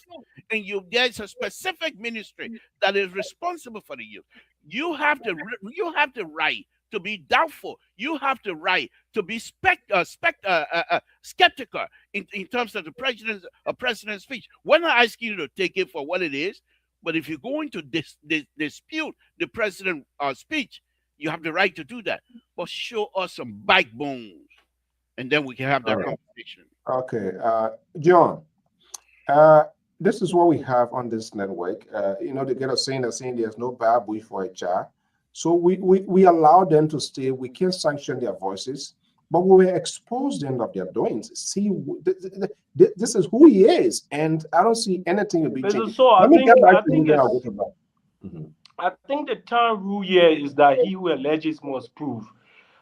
and there's a specific ministry that is responsible for the youth. You have the right to be doubtful. You have the right to be skeptical in terms of the president's speech. We're not asking you to take it for what it is, but if you're going to dispute the president's speech, you have the right to do that. But show us some backbone, and then we can have All that right. conversation." Okay. John. Uh, this is what we have on this network. They get a saying that saying there's no bad bush for a child. So we allow them to stay. We can't sanction their voices, but we will expose them of their doings. See, this is who he is, and I don't see anything to be Mr. changed. So Let me get back I to you, think then I'll it's go to back. Mhm. I think the term rule here is that he who alleges must prove.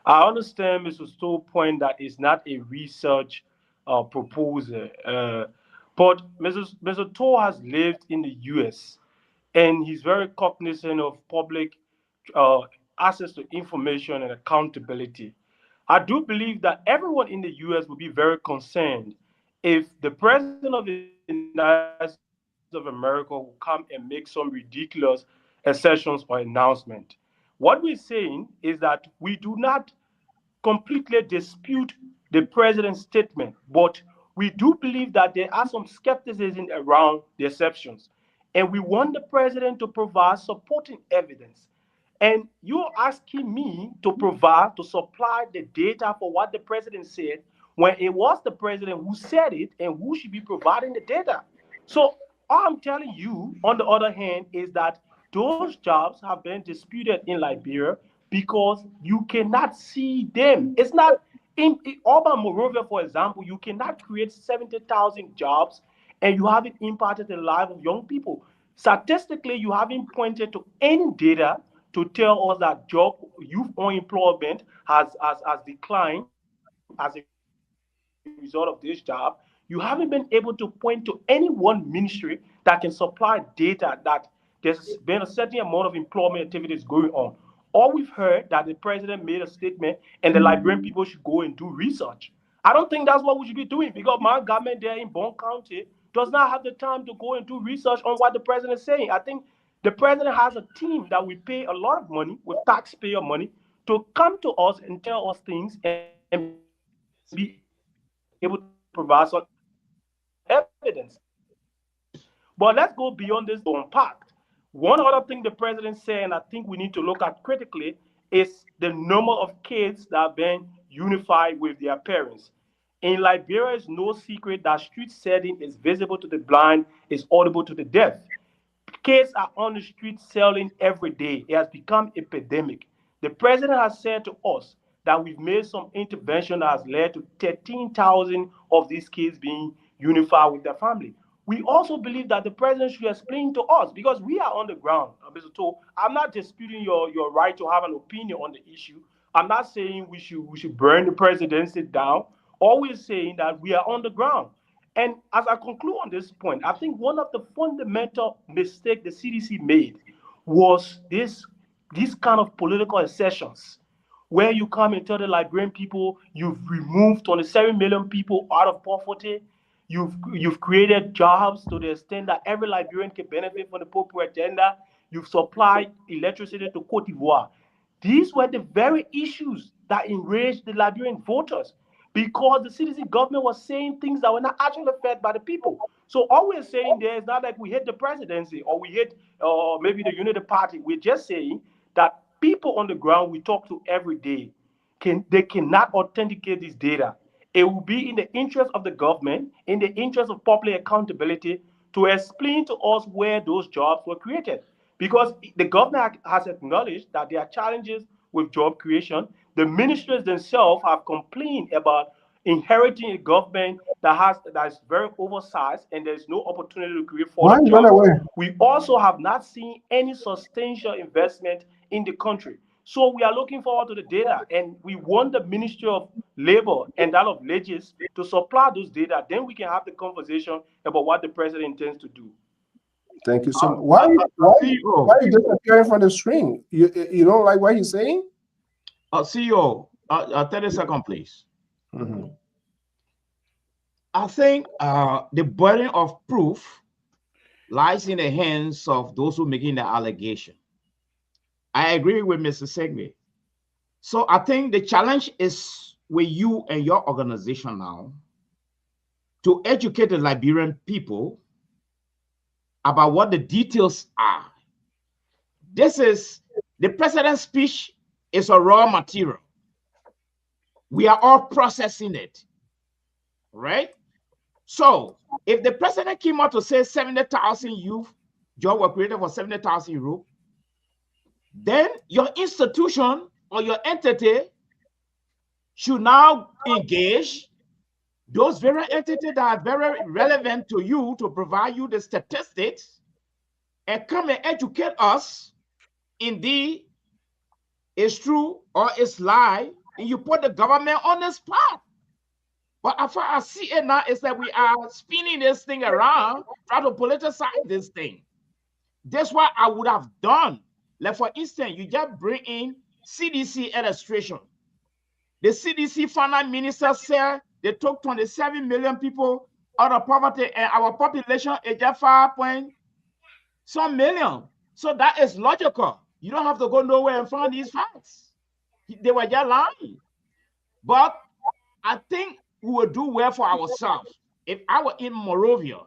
I understand Mr. Stowe's point that it's not a research proposal, but Mr. Stowe has lived in the U.S. and he's very cognizant of public uh, access to information and accountability. I do believe that everyone in the U.S. would be very concerned if the president of the United States of America will come and make some ridiculous assertions or announcement. What we're saying is that we do not completely dispute the president's statement, but we do believe that there are some skepticism around the exceptions. And we want the president to provide supporting evidence. And you're asking me to provide, to supply the data for what the president said when it was the president who said it and who should be providing the data. So all I'm telling you, on the other hand, is that those jobs have been disputed in Liberia because you cannot see them. It's not in Urban Monrovia, for example, you cannot create 70,000 jobs and you haven't impacted the life of young people. Statistically, you haven't pointed to any data to tell us that job youth unemployment has declined as a result of this job. You haven't been able to point to any one ministry that can supply data that there's been a certain amount of employment activities going on. All we've heard that the president made a statement and the Liberian people should go and do research. I don't think that's what we should be doing because my government there in Bond County does not have the time to go and do research on what the president is saying. I think the president has a team that we pay a lot of money with taxpayer money to come to us and tell us things and be able to provide some evidence. But let's go beyond this unpacked. One other thing the president said, and I think we need to look at critically, is the number of kids that have been unified with their parents. In Liberia, it's no secret that street setting is visible to the blind, is audible to the deaf. Kids are on the street selling every day. It has become epidemic. The president has said to us that we've made some intervention that has led to 13,000 of these kids being unified with their family. We also believe that the president should explain to us because we are on the ground. Mr. To, I'm not disputing your right to have an opinion on the issue. I'm not saying we should burn the presidency down. All we're saying that we are on the ground. And as I conclude on this point, I think one of the fundamental mistake the CDC made was this kind of political assertions where you come and tell the Liberian people you've removed 27 million people out of poverty, you've created jobs to the extent that every Liberian can benefit from the popular agenda, you've supplied electricity to Cote d'Ivoire. These were the very issues that enraged the Liberian voters because the CDC government was saying things that were not actually fed by the people. So all we're saying there is not like we hate the presidency or we hate maybe the Unity Party. We're just saying that people on the ground we talk to every day they cannot authenticate this data. It will be in the interest of the government, in the interest of public accountability, to explain to us where those jobs were created. Because the government has acknowledged that there are challenges with job creation. The ministries themselves have complained about inheriting a government that is very oversized and there's no opportunity to create Why further you run jobs. away? We also have not seen any substantial investment in the country. So we are looking forward to the data, and we want the Ministry of Labor and that of Legis to supply those data. Then we can have the conversation about what the president intends to do. Thank you so much. CEO, Why you disappearing from the screen? You don't like what he's saying? CEO, 30 seconds, please. Mm-hmm. I think the burden of proof lies in the hands of those who making the allegation. I agree with Mr. Segbe. So I think the challenge is with you and your organization now to educate the Liberian people about what the details are. This is the president's speech is a raw material. We are all processing it, right? So if the president came out to say 70,000 youth jobs were created for 70,000 euros, then your institution or your entity should now engage those very entities that are very relevant to you to provide you the statistics and come and educate us. Indeed, it's true or it's lie, and you put the government on the spot. But as far as I see it now, is that we are spinning this thing around, trying to politicize this thing. That's what I would have done. Like, for instance, you just bring in CDC illustration. The CDC finance minister said they took 27 million people out of poverty, and our population is just 5 point some million. So that is logical. You don't have to go nowhere and find these facts. They were just lying. But I think we will do well for ourselves. If I were in Moravia,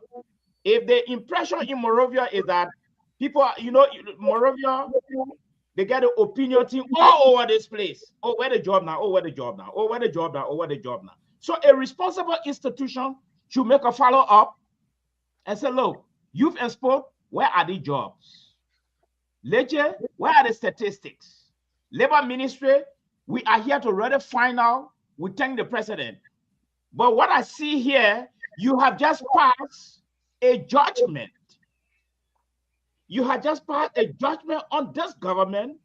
if the impression in Moravia is that people, Moravia, they get an opinion team all over this place. Oh, where the job now? Oh, where the job now? Oh, where the job now? Oh, where the job now? So a responsible institution should make a follow-up and say, look, youth and sport, where are the jobs? Ledger, where are the statistics? Labor Ministry, we are here to really find out. We thank the president. But what I see here, you have just passed a judgment. You have just passed a judgment on this government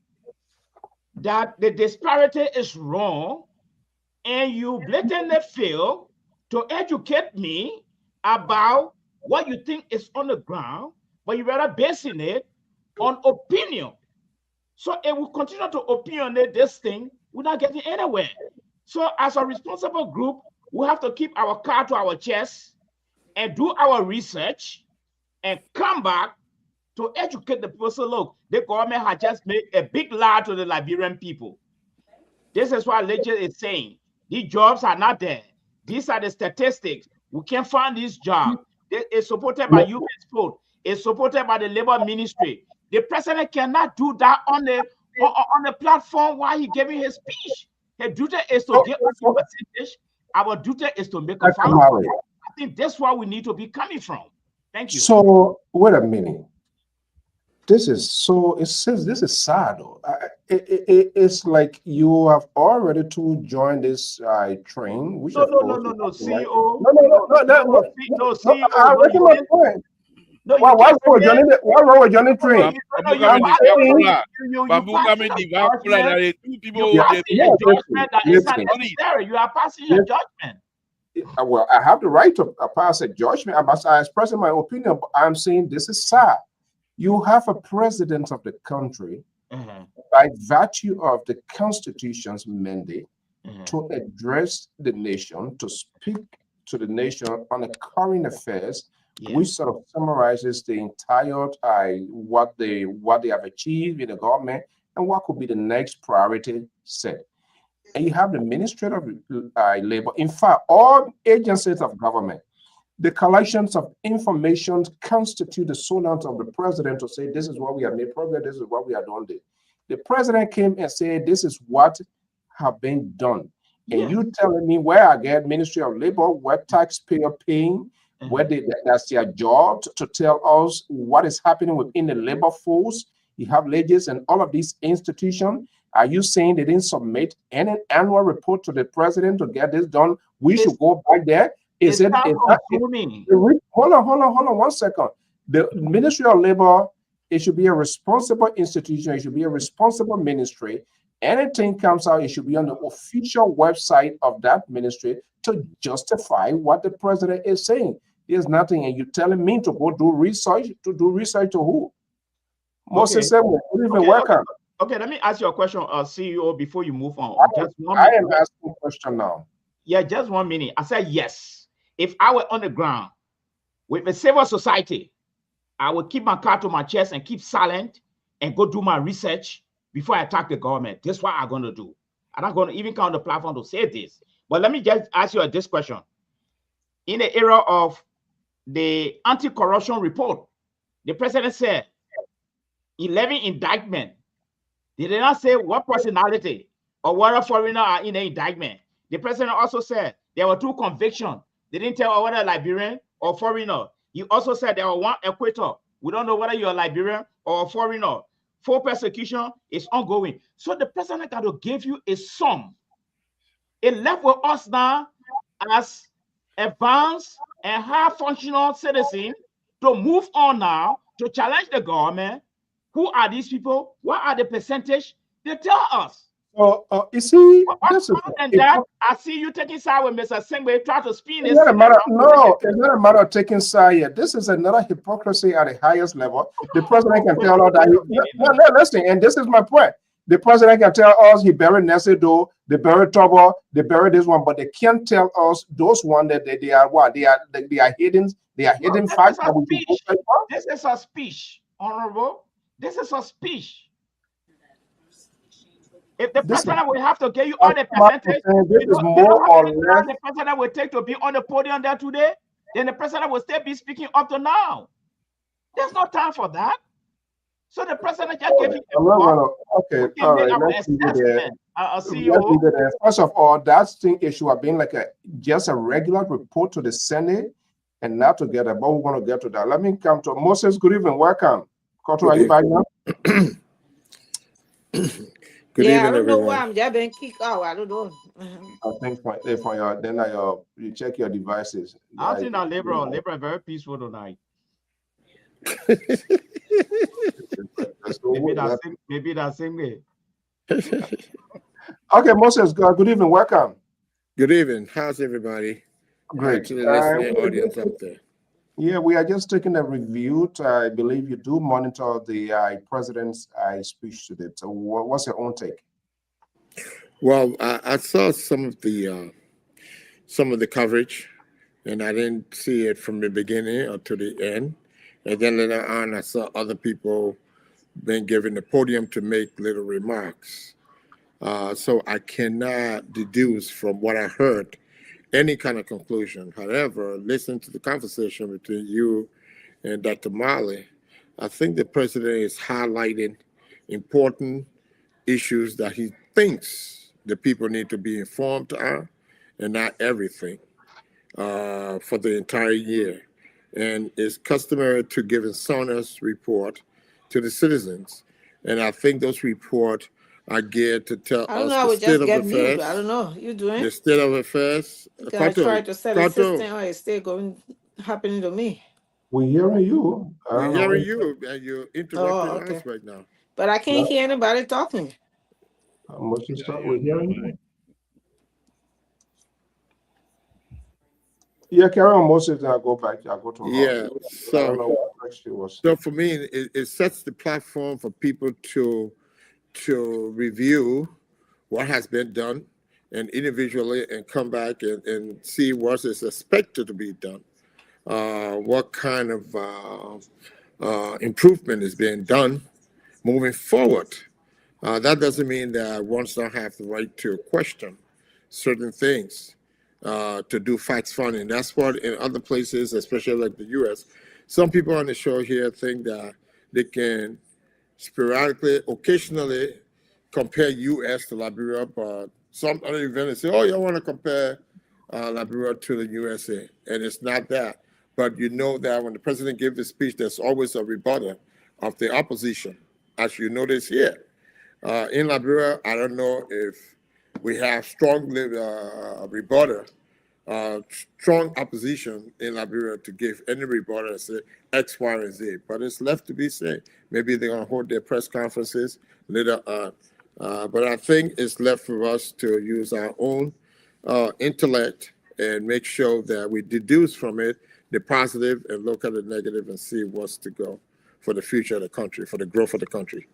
that the disparity is wrong, and you blatantly fail to educate me about what you think is on the ground, but you're rather basing it on opinion. So it will continue to opinionate this thing without getting anywhere. So as a responsible group, we have to keep our card to our chest and do our research and come back to educate the people. So look, the government has just made a big lie to the Liberian people. This is what Ledger is saying. These jobs are not there. These are the statistics. We can't find these jobs. It's supported by youth and sport. It's supported by the labor ministry. The president cannot do that on the platform while he giving his speech. His duty is to give us a percentage. Our duty is to make a follow-up. I think that's where we need to be coming from. Thank you. So wait a minute. This is so. It says this is sad. It's like you have already to join this train. Which no, CEO. No, CEO. I reckon my point. Why wrong with Johnny train? You are passing a judgment. Well, I have the right to pass a judgment. I'm expressing my opinion, but I'm saying this is sad. You have a president of the country, by virtue of the Constitution's mandate, to address the nation, to speak to the nation on the current affairs, which sort of summarizes the entire what they have achieved in the government and what could be the next priority set. And you have the Ministry of Labor. In fact, all agencies of government, the collections of information constitute the Sona of the president to say, this is what we have made progress, this is what we have done. The president came and said, this is what have been done. And you telling me where I get Ministry of Labor, where taxpayer paying, where that's their job to tell us what is happening within the labor force. You have legislation and all of these institutions. Are you saying they didn't submit any annual report to the president to get this done? We should go back there. Hold on 1 second. The Ministry of Labor, it should be a responsible institution. It should be a responsible ministry. Anything comes out, it should be on the official website of that ministry to justify what the president is saying. There's nothing, and you're telling me to go do research. To do research to who? Moses said, welcome. Okay, let me ask you a question, CEO, before you move on. I am asking a question now. Yeah, just 1 minute. I said yes. If I were on the ground with a civil society, I would keep my card to my chest and keep silent and go do my research before I attack the government. That's what I'm going to do. I'm not going to even come on the platform to say this. But let me just ask you this question. In the era of the anti-corruption report, the president said 11 indictment. They did not say what personality or what foreigner are in the indictment. The president also said there were 2 convictions. They didn't tell whether Liberian or foreigner. He also said there were 1 acquittal. We don't know whether you're a Liberian or a foreigner. 4 persecution is ongoing. So the president got to give you a sum. It left with us now as advanced and high functional citizens to move on now to challenge the government. Who are these people? What are the percentage? They tell us. You see, I see you taking side with Mr. Singbe, try to spin this. It's not a matter of taking side here. This is another hypocrisy at the highest level. The president can tell us that. Listen, and this is my point. The president can tell us he buried Nesido, they buried Tobo, they buried this one, but they can't tell us those ones that they are what they are hidden. They are hidden facts. This is a speech, Honorable. This is a speech. If the This is president will have to give you I all the come up percentage, saying this you is know more how or many less. times the president will take to be on the podium there today, then the president will still be speaking up to now. There's no time for that. So the president just gave you I'm a not box. gonna. Okay, We can all make right. our Let's leave it there. assessment. A Let's CEO. leave it there. First of all, that thing issue have been like just a regular report to the Senate, and not together. But we're gonna get to that. Let me come to Moses. Good evening. Welcome. Koto, are you back now? Good Yeah, I evening, don't know why everyone. I'm just being kicked out. I don't know. I think for your then you check your devices. I think that Lpr is very peaceful tonight. Maybe that same way. Okay, Moses. Good evening. Welcome. Good evening. How's everybody? Great. To the listening audience out there. Yeah, we are just taking a review. I believe you do monitor the president's speech today. So, what's your own take? Well, I saw some of the coverage, and I didn't see it from the beginning or to the end. And then later on, I saw other people being given the podium to make little remarks. So I cannot deduce from what I heard any kind of conclusion. However, listening to the conversation between you and Dr. Marley, I think the president is highlighting important issues that he thinks the people need to be informed on, and not everything for the entire year. And it's customary to give a Sona's report to the citizens. And I think those reports are geared to tell I don't us know. I the would state just of get mute. I affairs. don't know. You doing? The state of affairs. I try to set a Kato, system or it's still going happening to me. We're hearing you. we're hearing you, and you're interrupting us right now. But I can't hear anybody talking. Moses, we're hearing you. Yeah, carry on, Moses, and I'll go back. I'll go to her. Yeah, I don't know what she was. so for me, it sets the platform for people to review what has been done and individually and come back and see what is expected to be done. What kind of improvement is being done moving forward. That doesn't mean that one don't have the right to question certain things, to do facts finding. That's what in other places, especially like the U.S., some people on the show here think that they can sporadically, occasionally compare U.S. to Liberia, but some other events say, oh, you want to compare Liberia to the USA, and it's not that. But you know that when the president gives a speech, there's always a rebuttal of the opposition, as you notice here. In Liberia, I don't know if we have strong rebuttal, strong opposition in Liberia to give any rebuttal and say X, Y, and Z. But it's left to be said. Maybe they're going to hold their press conferences later on. But I think it's left for us to use our own intellect and make sure that we deduce from it the positive and look at the negative and see what's to go for the future of the country, for the growth of the country.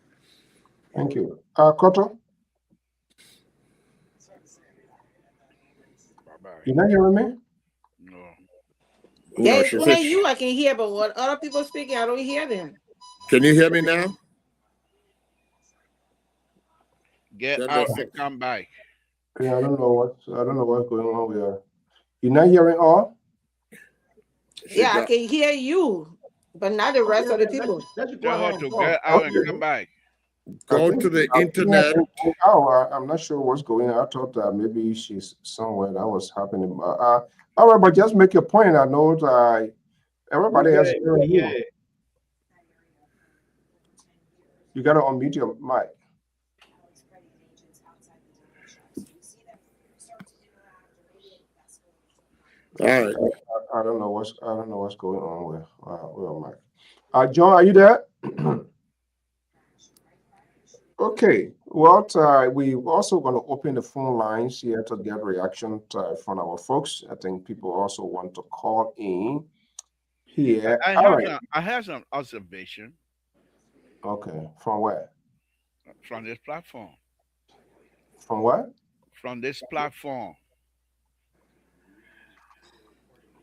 Thank you. Koto? You not hearing me? No. Yeah, it's only you I can hear, but what other people speaking, I don't hear them. Can you hear me now? Get out and come back. Yeah, I don't know what's going on with you not hearing all? Yeah, I can hear you, but not the rest of the people. Tell her to get out and come back. Go to the internet. I'm not sure what's going on. I thought maybe she's somewhere that was happening. All right, but just make your point. I know that everybody has hearing you. You got to unmute your mic. All right. I don't know what's going on with Mike. John, are you there? Okay. Well, we also going to open the phone lines here to get reaction from our folks. I think people also want to call in here. I have some observation. Okay. From where? From this platform. From what? From this platform.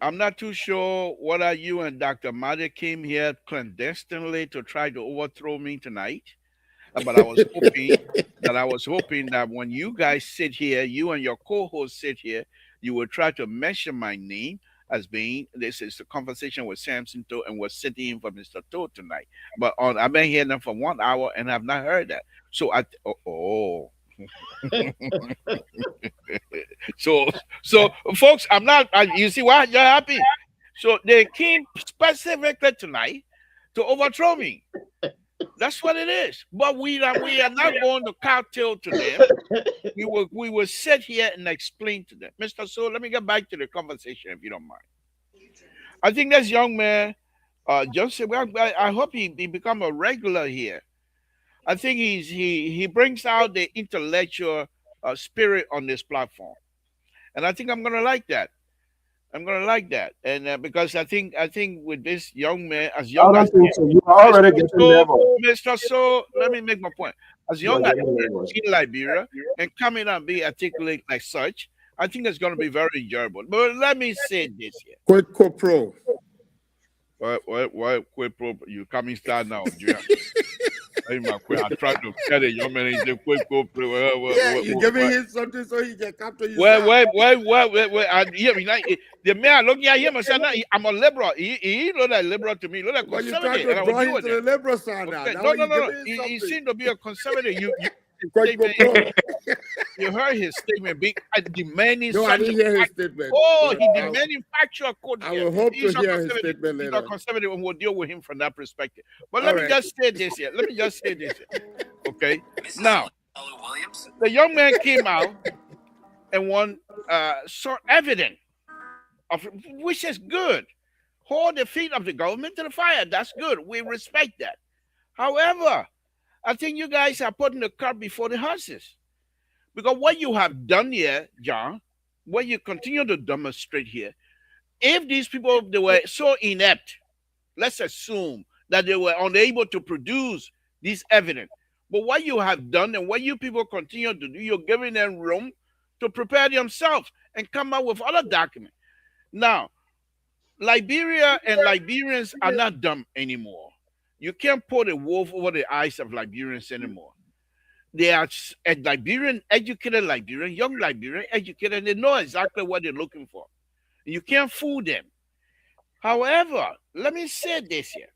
I'm not too sure whether you and Dr. Madi came here clandestinely to try to overthrow me tonight. But I was hoping that when you guys sit here, you and your co-host sit here, you will try to mention my name as being this is the conversation with Samson Toe, and we're sitting in for Mr. Toe tonight. But I've been hearing them for 1 hour and I've not heard that. So so folks, I'm not. You see why you're happy? So they came specifically tonight to overthrow me. That's what it is. But we are not going to kowtow to them. We will sit here and explain to them. Mr. So let me get back to the conversation if you don't mind. I think this young man, Joseph, I hope he become a regular here. I think he brings out the intellectual spirit on this platform. And I think I'm gonna like that. I'm gonna like that, and because I think with this young man, as I young don't as think so. You're already getting nervous. Mr. So, let me make my point. As You're young as getting nervous. in Liberia and coming and be articulate like such, I think it's going to be very enjoyable. But let me say this here. Quid pro. What quid pro? You coming start now, Julian? I tried to tell the young man he's a quid pro. Yeah, you give him something so he can capture you. Wait. The man looking at him and saying, I'm a liberal. He looked like liberal to me. Look like conservative. But you trying to draw him to the liberal side now. Okay. Now No. He seemed to be a conservative. You heard his statement being demanding. No, I didn't hear his statement. Oh, he demanding factual code. I will hope to hear his statement later. He's a conservative, and we'll deal with him from that perspective. But let me just say this here. Okay. Now, the young man came out and saw evidence of which is good. Hold the feet of the government to the fire. That's good. We respect that. However, I think you guys are putting the cart before the horses. Because what you have done here, John, what you continue to demonstrate here, if these people, they were so inept, let's assume that they were unable to produce this evidence. But what you have done and what you people continue to do, you're giving them room to prepare themselves and come up with other documents. Now, Liberia and Liberians are not dumb anymore. You can't put a wolf over the eyes of Liberians anymore. They are a educated Liberian, young Liberian, educated, and they know exactly what they're looking for. You can't fool them. However, let me say this here.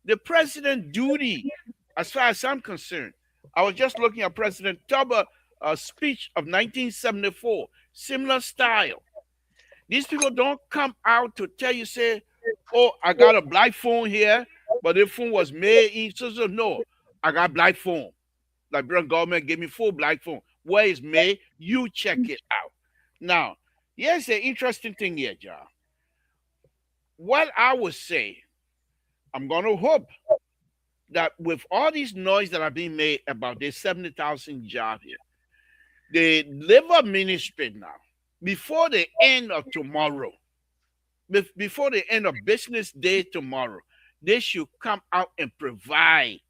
The president's duty, as far as I'm concerned, I was just looking at President Tuber's speech of 1974, similar style. These people don't come out to tell you, say, oh, I got a black phone here, but the phone was made in so no, I got black phone. Liberian government gave me full black phone. Where is made? You check it out. Now, here's the interesting thing here, John. What I would say, I'm going to hope that with all these noise that are being made about this 70,000 job here, the labor ministry now, before the end of tomorrow, before the end of business day tomorrow, they should come out and provide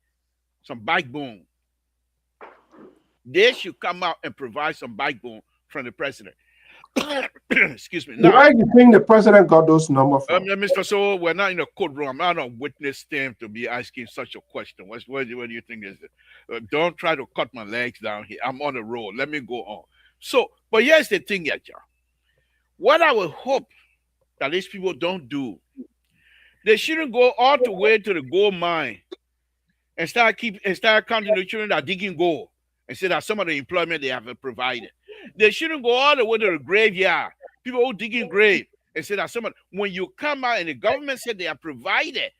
some backbone. They should come out and provide some backbone from the president. Excuse me. Now, why do you think the president got those numbers from? Mr. So, we're not in a courtroom. I'm not on witness stand to be asking such a question. What do you think is it? Don't try to cut my legs down here. I'm on the road. Let me go on. So, but here's the thing, John. What I would hope that these people don't do, they shouldn't go all the way to the gold mine and start counting the children that are digging gold and say that some of the employment they have provided. They shouldn't go all the way to the graveyard, people who digging grave, and say that when you come out and the government said they are provided,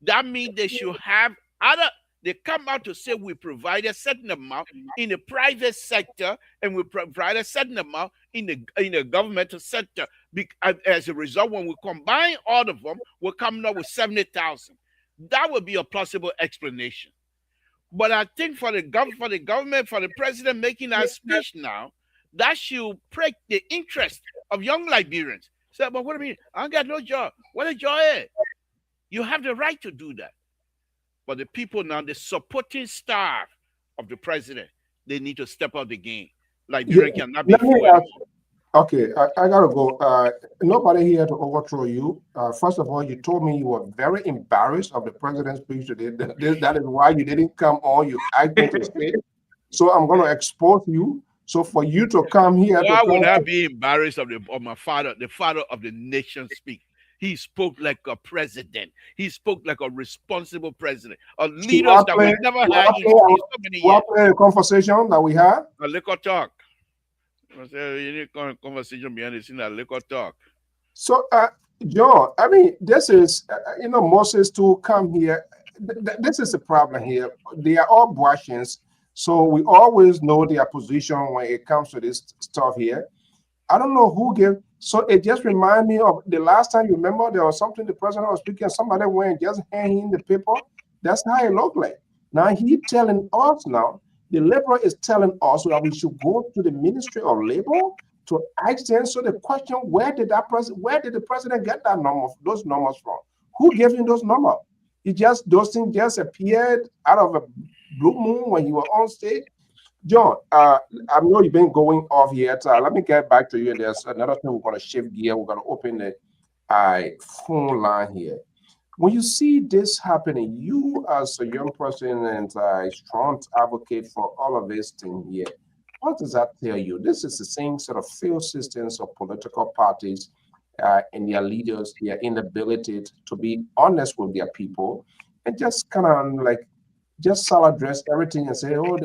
that means they should have they come out to say we provide a certain amount in the private sector and we provide a certain amount in the governmental sector. As a result, when we combine all of them, we're coming up with 70,000. That would be a plausible explanation. But I think for the government, for the president making that speech now, that should break the interest of young Liberians. Say, but what do you mean? I ain't got no job. What a job is? You have the right to do that. But the people now, the supporting staff of the president, they need to step up the game. Liberia cannot be fooled. Okay, I gotta go. Nobody here to overthrow you. First of all, you told me you were very embarrassed of the president's speech today. That is why you didn't come on. You asked me to stay. So I'm gonna expose you. So for you to come here to Why try would I to be embarrassed of my father, the father of the nation speak? He spoke like a president. He spoke like a responsible president. A should leaders that we never had in so many years. a conversation that we had? A liquor talk. I say, you need conversation behind the scene, a liquor talk. So, John, I mean, this is, Moses to come here. This is a problem here. They are all Boasians, so we always know their position when it comes to this stuff here. I don't know who gave. So it just reminds me of the last time you remember there was something the president was speaking. Somebody went and just hand him the paper. That's how it looked like. Now he telling us now. The liberal is telling us that we should go to the Ministry of Labor to ask them. So the question: Where did the president get those numbers from? Who gave him those numbers? Those things just appeared out of a blue moon when you were on stage. John, I know you've been going off here. Let me get back to you. There's another thing we're going to shift gear. We're going to open the phone line here. When you see this happening, you as a young person and a strong advocate for all of this thing here, what does that tell you? This is the same sort of failed systems of political parties and their leaders, their inability to be honest with their people and just kind of like just salad dress everything and say, oh,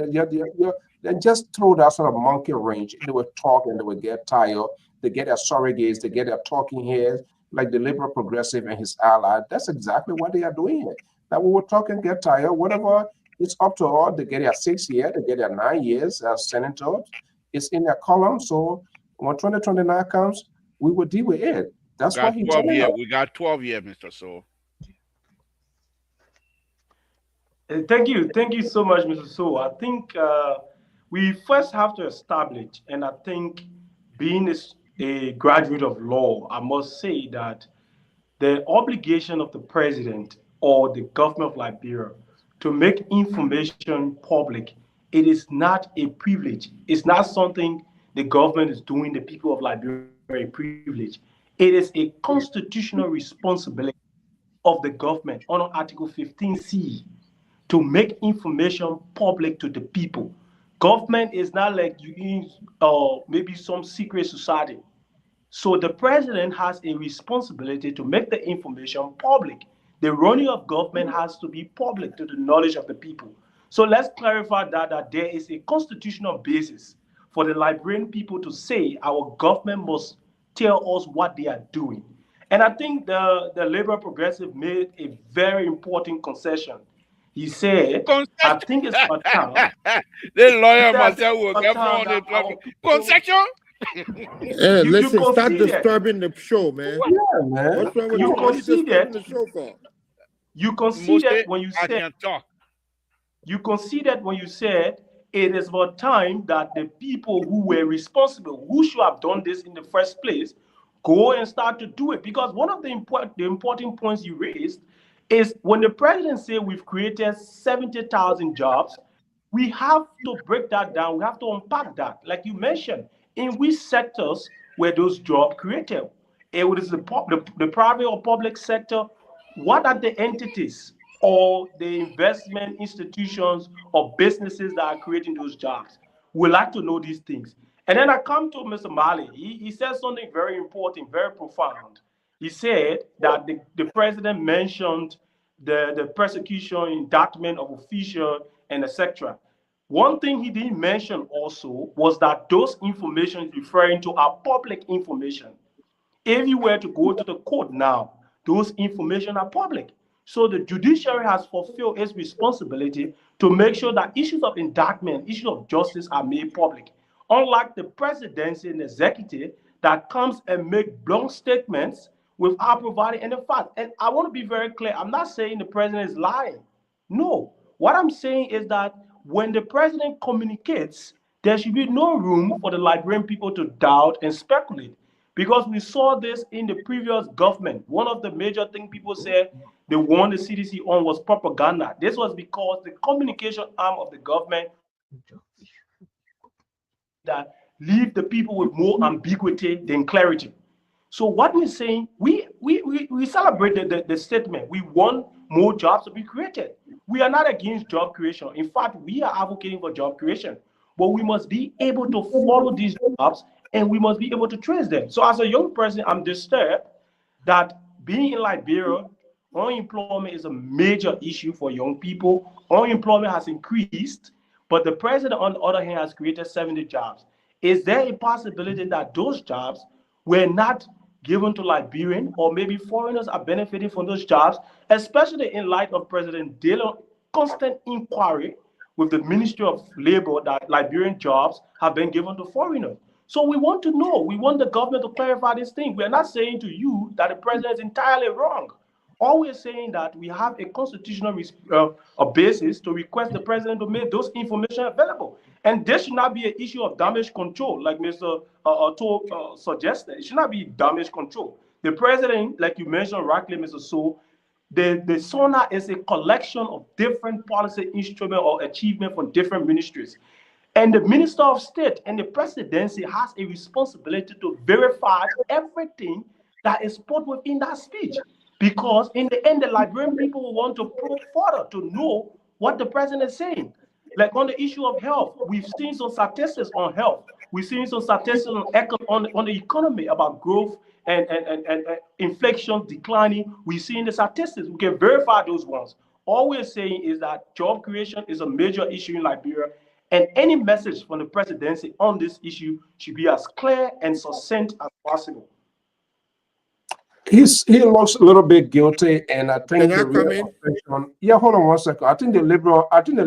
then just throw that sort of monkey range. They will talk and they will get tired. They get their surrogates, they get their talking heads, like the liberal progressive and his ally. That's exactly what they are doing here. That we will talk and get tired. Whatever it's up to all, they get their 6 years, they get their 9 years as senators. It's in their column. So when 2029 comes, we will deal with it. That's what he's telling us. We got 12 years, Mr. So. Thank you so much, Mr. So. I think we first have to establish, and I think being a graduate of law, I must say that the obligation of the president or the government of Liberia to make information public, it is not a privilege. It's not something the government is doing the people of Liberia a privilege. It is a constitutional responsibility of the government under Article 15C to make information public to the people. Government is not like you in maybe some secret society. So the president has a responsibility to make the information public. The running of government has to be public to the knowledge of the people. So let's clarify that there is a constitutional basis for the Liberian people to say our government must tell us what they are doing. And I think the Labour Progressive made a very important concession. He said, I Concession. think it's about time. The lawyer I must think have it's will about get time from the that our people, concession. Hey, you listen, stop conceded, disturbing the show, man. Yeah, man. What's wrong with you you? What are you disturbing conceded, the show for? you conceded Mostly, when you I said can talk. You conceded when you said it is about time that the people who were responsible, who should have done this in the first place, go and start to do it. Because one of the important points you raised is when the president said we've created 70,000 jobs, we have to break that down. We have to unpack that. Like you mentioned, in which sectors were those jobs created? It was the private or public sector. What are the entities or the investment institutions or businesses that are creating those jobs? We like to know these things. And then I come to Mr. Mali. He said something very important, very profound. He said that the president mentioned the persecution, indictment of official, and etc. One thing he didn't mention also was that those information referring to are public information. If you were to go to the court now, those information are public. So the judiciary has fulfilled its responsibility to make sure that issues of indictment, issues of justice are made public. Unlike the presidency and executive that comes and make blunt statements without providing any fact. And I want to be very clear. I'm not saying the president is lying. No. What I'm saying is that when the president communicates, there should be no room for the Liberian people to doubt and speculate. Because we saw this in the previous government. One of the major things people said they won the CDC on was propaganda. This was because the communication arm of the government that leave the people with more ambiguity than clarity. So what we're saying, we celebrate the statement. We want more jobs to be created. We are not against job creation. In fact, we are advocating for job creation. But we must be able to follow these jobs and we must be able to trace them. So as a young person, I'm disturbed that being in Liberia, unemployment is a major issue for young people. Unemployment has increased, but the president, on the other hand, has created 70 jobs. Is there a possibility that those jobs were not given to Liberian, or maybe foreigners are benefiting from those jobs, especially in light of President Dillon's constant inquiry with the Ministry of Labor that Liberian jobs have been given to foreigners? So we want to know, we want the government to clarify this thing. We're not saying to you that the president is entirely wrong. All we're saying that we have a constitutional a basis to request the president to make those information available. And this should not be an issue of damage control, like Mr. Suggested. It should not be damage control. The president, like you mentioned rightly, Mr. So, the Sona is a collection of different policy instruments or achievements from different ministries. And the Minister of State and the presidency has a responsibility to verify everything that is put within that speech. Because in the end, the Liberian people will want to probe further to know what the president is saying. Like on the issue of health, we've seen some statistics on health. We've seen some statistics on the economy about growth and inflation declining. We've seen the statistics. We can verify those ones. All we're saying is that job creation is a major issue in Liberia, and any message from the presidency on this issue should be as clear and succinct as possible. He looks a little bit guilty, and I think Can I come in? Yeah, hold on 1 second. I think the liberal looking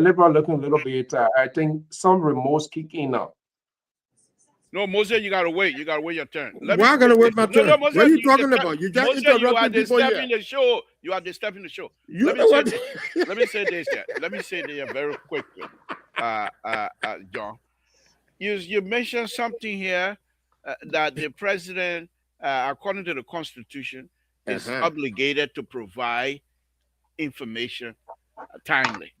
a little bit. I think some remorse kick in now. No, Moses, you gotta wait. You gotta wait your turn. Why I gotta wait my turn? No, Moses, what are you talking about? You just Moses, you are interrupting people disturbing here. the show. You are disturbing the show. You know what? Let me say this here. Let me say this very quickly, John. You mentioned something here that the president, according to the Constitution, is obligated to provide information timely.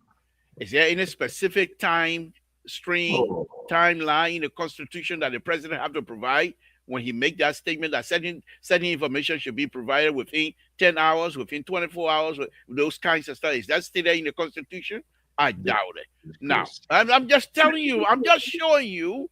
Is there any specific time stream, timeline in the Constitution that the president have to provide when he make that statement that certain information should be provided within 10 hours, within 24 hours, those kinds of stuff? Is that stated in the Constitution? I doubt it. Now, I'm just telling you, I'm just showing you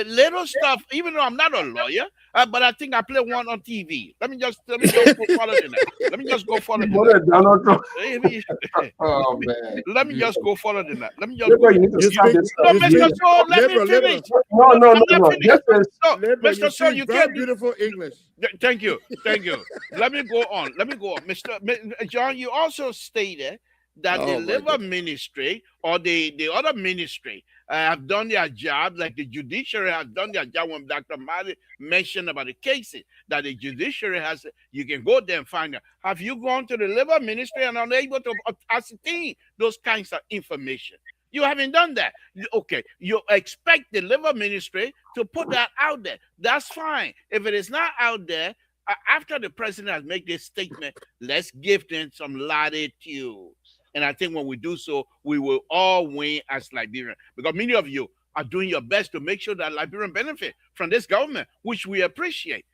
little stuff, even though I'm not a lawyer, but I think I play one on TV. Let me just go further than that. Let me just go further than that. Oh, man. Let me just go further than that. Let me just go. You need to stop this. No, Mr. So, let me finish. No. Mr. So, you can't. Beautiful English. Thank you. Let me go on. Mr. John, you also stated that the labor ministry or the other ministry have done their job, like the judiciary has done their job. When Dr. Mali mentioned about the cases that the judiciary has, you can go there and find out. Have you gone to the labor ministry and unable to ascertain those kinds of information? You haven't done that. Okay, you expect the labor ministry to put that out there. That's fine. If it is not out there, after the president has made this statement, let's give them some latitude. And I think when we do so, we will all win as Liberians, because many of you are doing your best to make sure that Liberians benefit from this government, which we appreciate,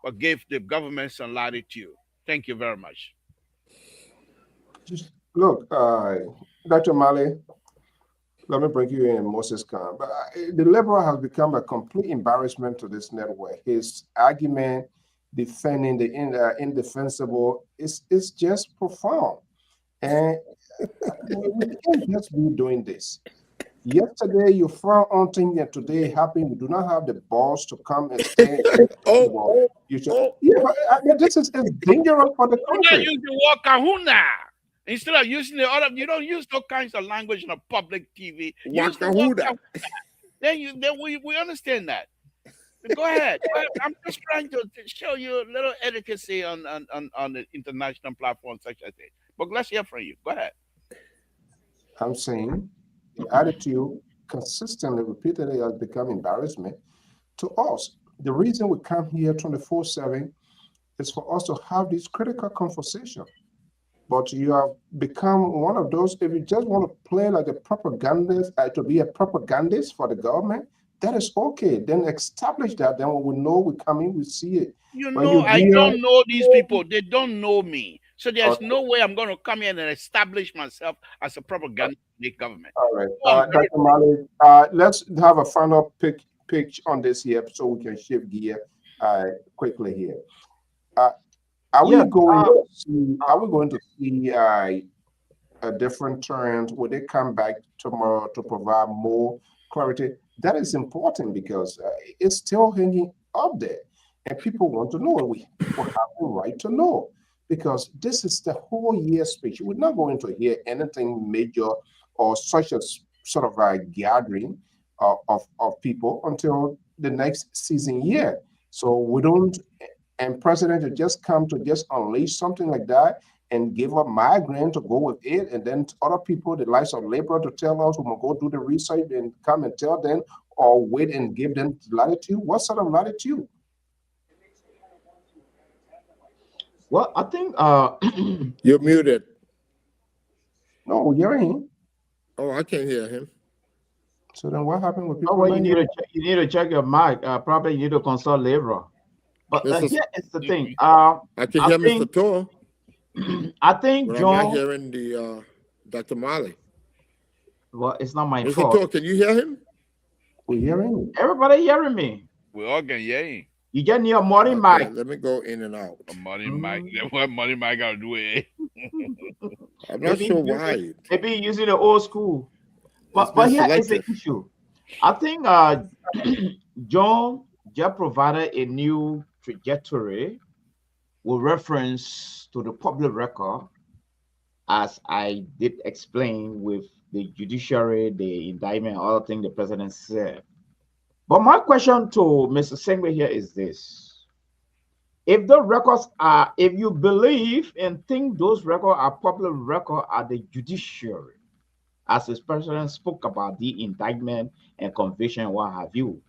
but give the government some latitude. Thank you very much. Just look, Dr. Mali, let me bring you in, Moses Khan. But the Liberal has become a complete embarrassment to this network. His argument defending the indefensible is just profound. And we can't just be doing this. Yesterday you found on things that today happened. You do not have the balls to come and say, this is dangerous for the country. You use the word kahuna instead of using the other. You don't use those kinds of language in a public TV. Then we understand that. Go ahead. I'm just trying to show you a little etiquette on the international platform such as this. But let's hear from you. Go ahead. I'm saying the attitude consistently, repeatedly has become embarrassment to us. The reason we come here 24/7 is for us to have this critical conversation. But you have become one of those, if you just want to play like a propagandist, to be a propagandist for the government, that is okay. Then establish that. Then when we know we're coming, we see it. You When know, you I hear, don't know these people. They don't know me. So there's okay, no way I'm going to come here and establish myself as a propaganda government. all right, No, I'm very Dr. Mali, let's have a final pitch on this here so we can shift gear quickly here. Are we Yeah. going to see? Are we going to see a different trend? Will they come back tomorrow to provide more clarity? That is important because it's still hanging up there, and people want to know, and people have the right to know because this is the whole year speech. We're not going to hear anything major or such a sort of a gathering of people until the next season year. So we don't, and president to just come to just unleash something like that and give up migraine to go with it, and then other people, the likes of labor, to tell us we must go do the research and come and tell them, or wait and give them latitude. What sort of latitude? Well, I think You're muted. No, we're hearing him. Oh, I can't hear him. So then what happened with people? well, you need to check your mic. Probably you need to consult labor. But here is the thing. I can hear Mr. Tor. I think but John. I'm not hearing the Dr. Mali. Well, it's not my Mr. fault. Tor, can you hear him? We're hearing him. Everybody hearing me? We all can hear. You just need a money mic. Let me go in and out. A money mic. What money mic got to do with it? I'm not sure why. Maybe using the old school. But here is the issue. I think John just provided a new trajectory with reference to the public record, as I did explain with the judiciary, the indictment, all the things the president said. But my question to Mr. Sengwe here is this. If the records are, if you believe and think those records are public record at the judiciary, as the president spoke about the indictment and conviction, what have you,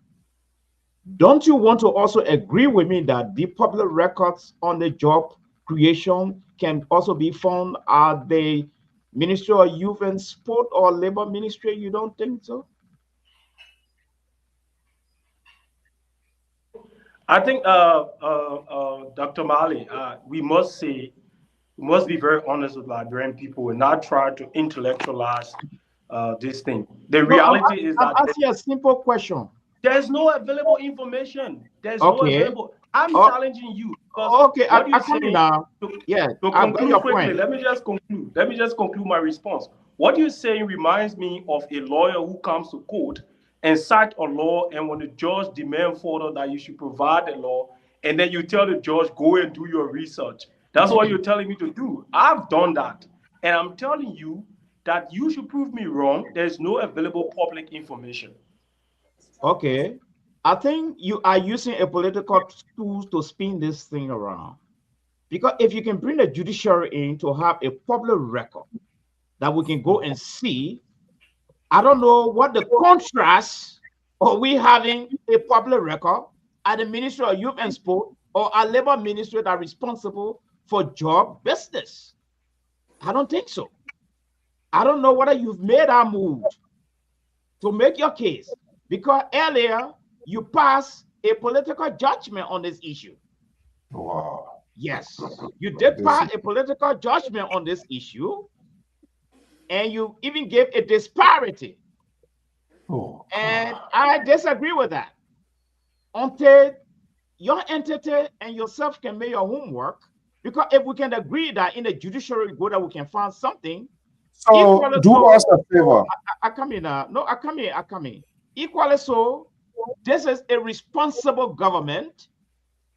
don't you want to also agree with me that the public records on the job creation can also be found at the Ministry of Youth and Sport or Labor Ministry? You don't think so? I think, Dr. Mali, we must be very honest with Liberian people and not try to intellectualize this thing. The reality is that I'm asking a simple question. There's no available information. There's no available. I'm challenging you. Okay, I come now. Yeah, to conclude quickly, let me just conclude. Let me just conclude my response. What you're saying reminds me of a lawyer who comes to court and cite a law, and when the judge demands further that you should provide the law, and then you tell the judge, go and do your research. That's what you're telling me to do. I've done that. And I'm telling you that you should prove me wrong. There's no available public information. Okay. I think you are using a political tool to spin this thing around. Because if you can bring the judiciary in to have a public record that we can go and see, I don't know what the contrast are we having a public record at the Ministry of Youth and Sport or a labor ministry that are responsible for job business. I don't think so. I don't know whether you've made a move to make your case, because earlier you passed a political judgment on this issue. Wow. Yes, you did pass a political judgment on this issue, and you even gave a disparity. Oh, and I disagree with that. Until your entity and yourself can make your homework, because if we can agree that in the judiciary go that we can find something. So do us a favor. I come in now. No, I come in. Equally so, this is a responsible government,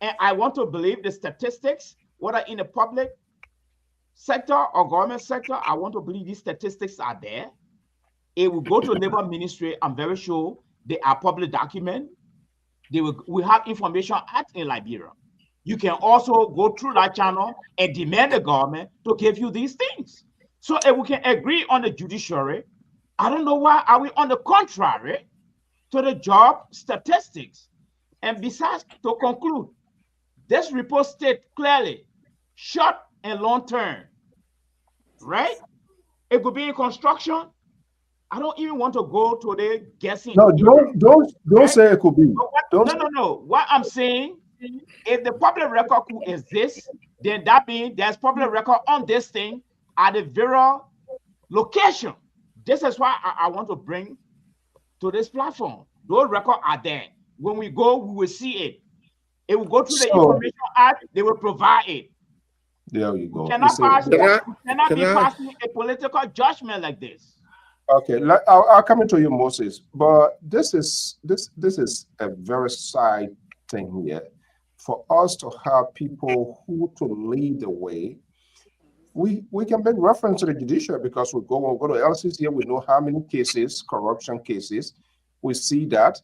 and I want to believe the statistics, whether in the public sector or government sector, I want to believe these statistics are there. It will go to labor ministry. I'm very sure they are public document. We have information in Liberia. You can also go through that channel and demand the government to give you these things. So if we can agree on the judiciary, I don't know why are we on the contrary to the job statistics. And besides, to conclude, this report states clearly short and long term, right? It could be in construction, I don't even want to go to the guessing. No, don't say it could be. No. What I'm saying, if the public record could exist, then that means there's public record on this thing at the very location. This is why I want to bring to this platform. Those records are there. When we go, we will see it. It will go through the Information Act. They will provide it. There you go. We cannot be passing a political judgment like this. Okay, I'll come into you, Moses. But this is a very side thing here. For us to have people who to lead the way, we can make reference to the judiciary because we go to LCC here. We know how many cases, corruption cases, we see that.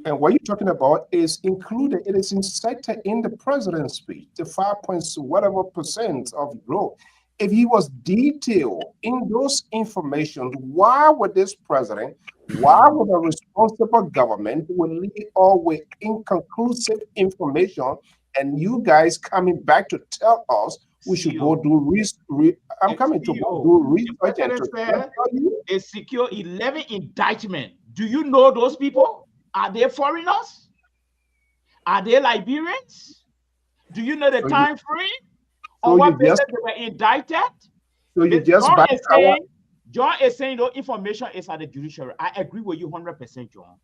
And what you're talking about is included, it is inserted in the president's speech, the 5% of growth. If he was detailed in those information, why would this president, why would a responsible government will lead all with inconclusive information and you guys coming back to tell us we should go do research and a secure 11 indictment. Do you know those people? Are they foreigners? Are they Liberians? Do you know the time frame? On what basis they were indicted? So you just John is saying no information is at the judiciary. I agree with you 100%, John.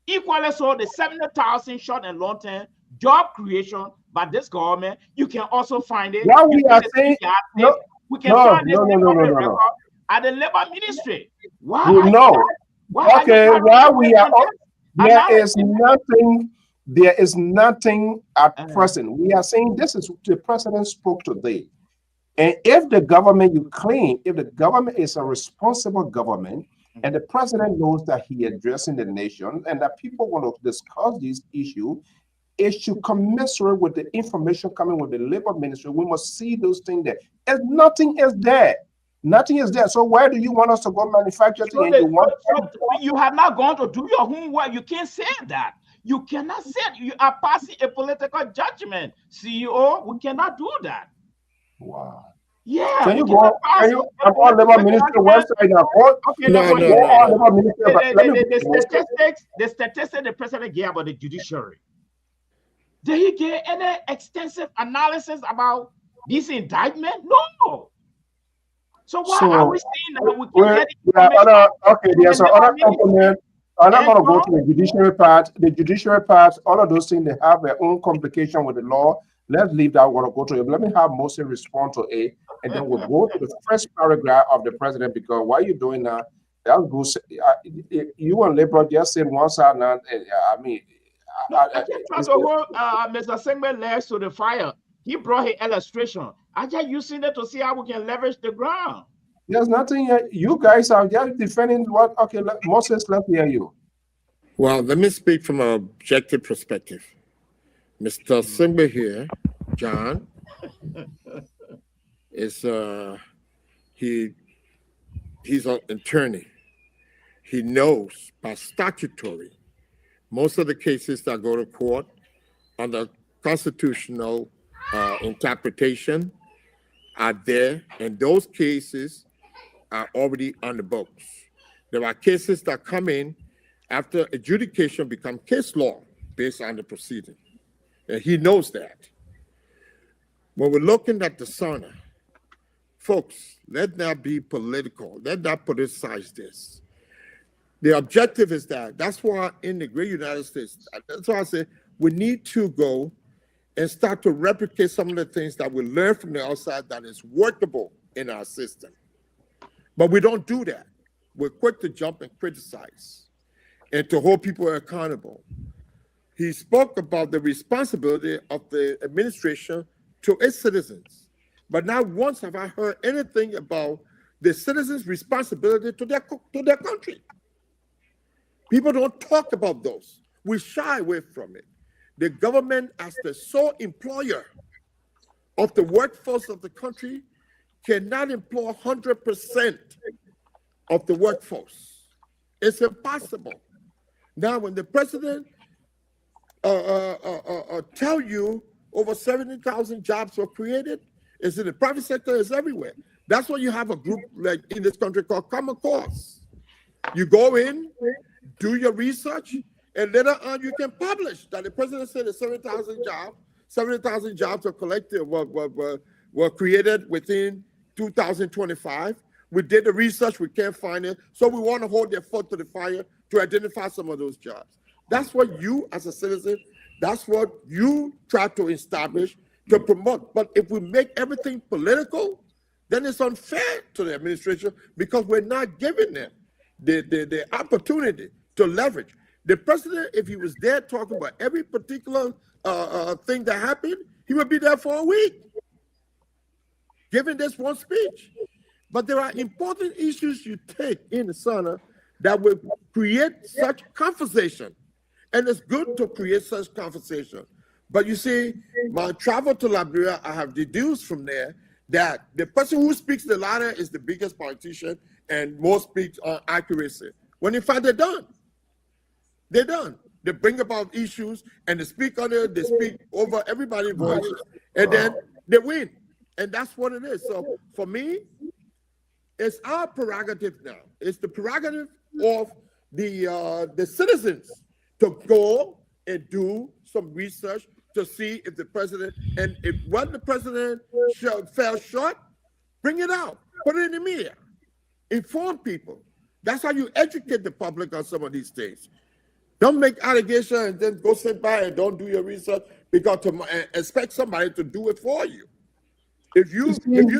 Equally so, the 70,000 short and long term job creation by this government, you can also find it. What we are saying, we can find this record at the Labor Ministry. Why? There is nothing at present. We are saying this is the president spoke today. And if the government you claim, if the government is a responsible government, and the president knows that he is addressing the nation and that people want to discuss this issue, it should commensurate with the information coming with the Labor Ministry. We must see those things there. And nothing is there. Nothing is there. So why do you want us to go manufacture things? You have not gone to do your homework. You can't say that. You cannot say it. You are passing a political judgment, CEO. We cannot do that. Wow. Yeah. Can you go on Labor Ministry website now? The statistics the president gave about the judiciary. Did he give any extensive analysis about this indictment? No. So why are we saying that we can get information? There's another component. I'm not going to go to the judiciary part. The judiciary part, all of those things, they have their own complication with the law. Let's leave that. We're going to go to it. Let me have Moses respond to it, and then we'll go to the first paragraph of the president, because why you doing that? You and Labor just said one side now. I mean, I just transfer Mr. Sengbe legs to the fire. He brought his illustration. I just using it to see how we can leverage the ground. There's nothing here. You guys are just defending what? Okay, Moses, let's hear you. Well, let me speak from an objective perspective. Mr. Sengbe here, John, is he's an attorney. He knows by statutory most of the cases that go to court under constitutional interpretation are there, and those cases are already on the books. There are cases that come in after adjudication become case law based on the proceeding. And he knows that. When we're looking at the Sona, folks, let not be political. Let not politicize this. The objective is that's why in the great United States, that's why I say we need to go and start to replicate some of the things that we learn from the outside that is workable in our system. But we don't do that. We're quick to jump and criticize and to hold people accountable. He spoke about the responsibility of the administration to its citizens. But not once have I heard anything about the citizens' responsibility to their country. People don't talk about those. We shy away from it. The government, as the sole employer of the workforce of the country, cannot employ 100% of the workforce. It's impossible. Now, when the president tell you over 70,000 jobs were created, it's in the private sector, it's everywhere. That's why you have a group like in this country called Common Cause. You go in, do your research, and later on you can publish that the president said that 70,000 jobs are collected were created within 2025. We did the research, we can't find it, so we want to hold their foot to the fire to identify some of those jobs. That's what you, as a citizen, that's what you try to establish, to promote. But if we make everything political, then it's unfair to the administration because we're not giving them the opportunity to leverage. The president, if he was there talking about every particular thing that happened, he would be there for a week, giving this one speech. But there are important issues you take in the Sona that will create such conversation. And it's good to create such conversation. But you see, my travel to Liberia, I have deduced from there that the person who speaks the louder is the biggest politician and most speaks on accuracy. When in fact they're done. They're done. They bring about issues and they speak on it, they speak over everybody's voices, and then they win. And that's what it is. So for me, it's our prerogative now. It's the prerogative of the citizens to go and do some research to see if the president, and if when the president fell short, bring it out, put it in the media, inform people. That's how you educate the public on some of these things. Don't make allegations and then go sit by and don't do your research because expect somebody to do it for you. If you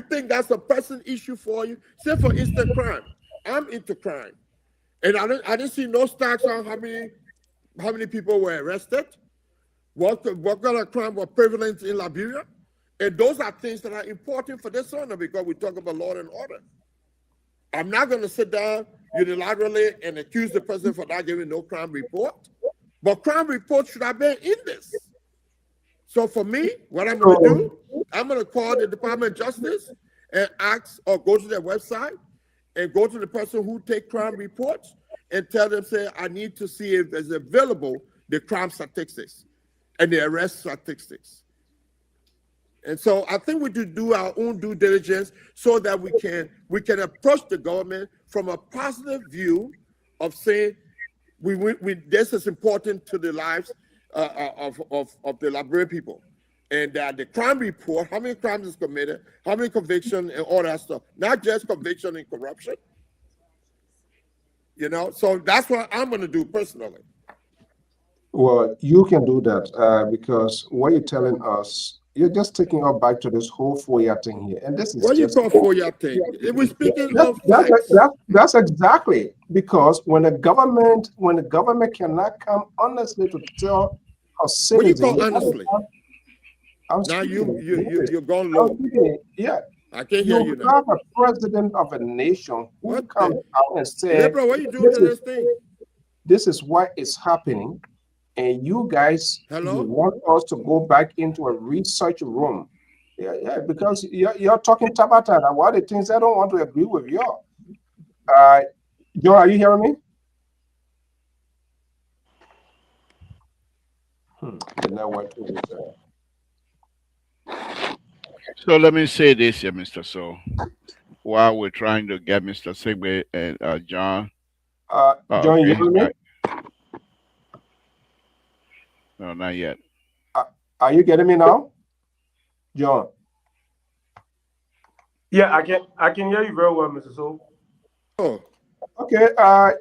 think that's a pressing issue for you, say for instance crime. I'm into crime, and I didn't see no stats on how many people were arrested, what kind of crime was prevalent in Liberia, and those are things that are important for this honor because we talk about law and order. I'm not going to sit down unilaterally and accuse the president for not giving no crime report, but crime reports should have been in this. So for me, what I'm going to do, I'm going to call the Department of Justice and ask, or go to their website and go to the person who take crime reports and tell them, say, I need to see if there's available the crime statistics and the arrest statistics. And so I think we should do our own due diligence so that we can approach the government from a positive view of saying this is important to the lives of the Liberian people, and that the crime report, how many crimes is committed, how many convictions, and all that stuff, not just conviction and corruption. So that's what I'm going to do personally. Well, you can do that because what you're telling us, you're just taking us back to this whole FOIA thing here, and this is what just you call FOIA thing. We're speaking of facts. That's exactly because when the government cannot come honestly to tell a citizen. What do you call honestly? Now you're going low. Yeah. I can't hear you now. You have a president of a nation who comes out and says, Lpr, what are you doing to this thing? This is what is happening. And you guys you want us to go back into a research room. Yeah, because you're talking tabata about the things I don't want to agree with you. Joe, are you hearing me? So let me say this here, Mr. So, while we're trying to get Mr. Sigbe and John. John, you hear me? No, not yet. Are you getting me now, John? Yeah, I can hear you very well, Mr. So. Oh, okay.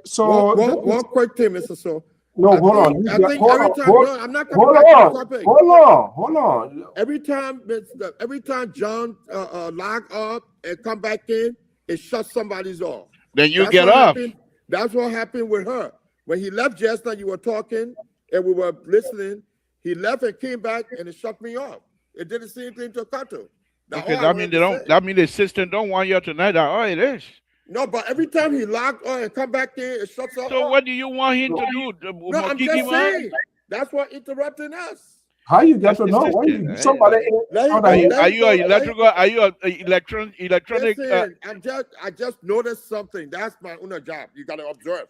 So one quick thing, Mr. So. No, hold on. I'm not coming back to the topic. Hold on. Every time John log up and come back in, it shuts somebody's off. Then you get off. That's what happened with her. When he left just now, you were talking and we were listening. He left and came back and it shut me off. It didn't see anything to cut to. Okay, that means that means the system don't want you tonight. Oh, it is. No, but every time he logged on and come back in, it shuts off. So what do you want him to do? No, I'm just saying. That's what interrupting us. How you get to know? Why you somebody? Are you electrical? Are you electronic? Listen, I just noticed something. That's my own job. You gotta observe.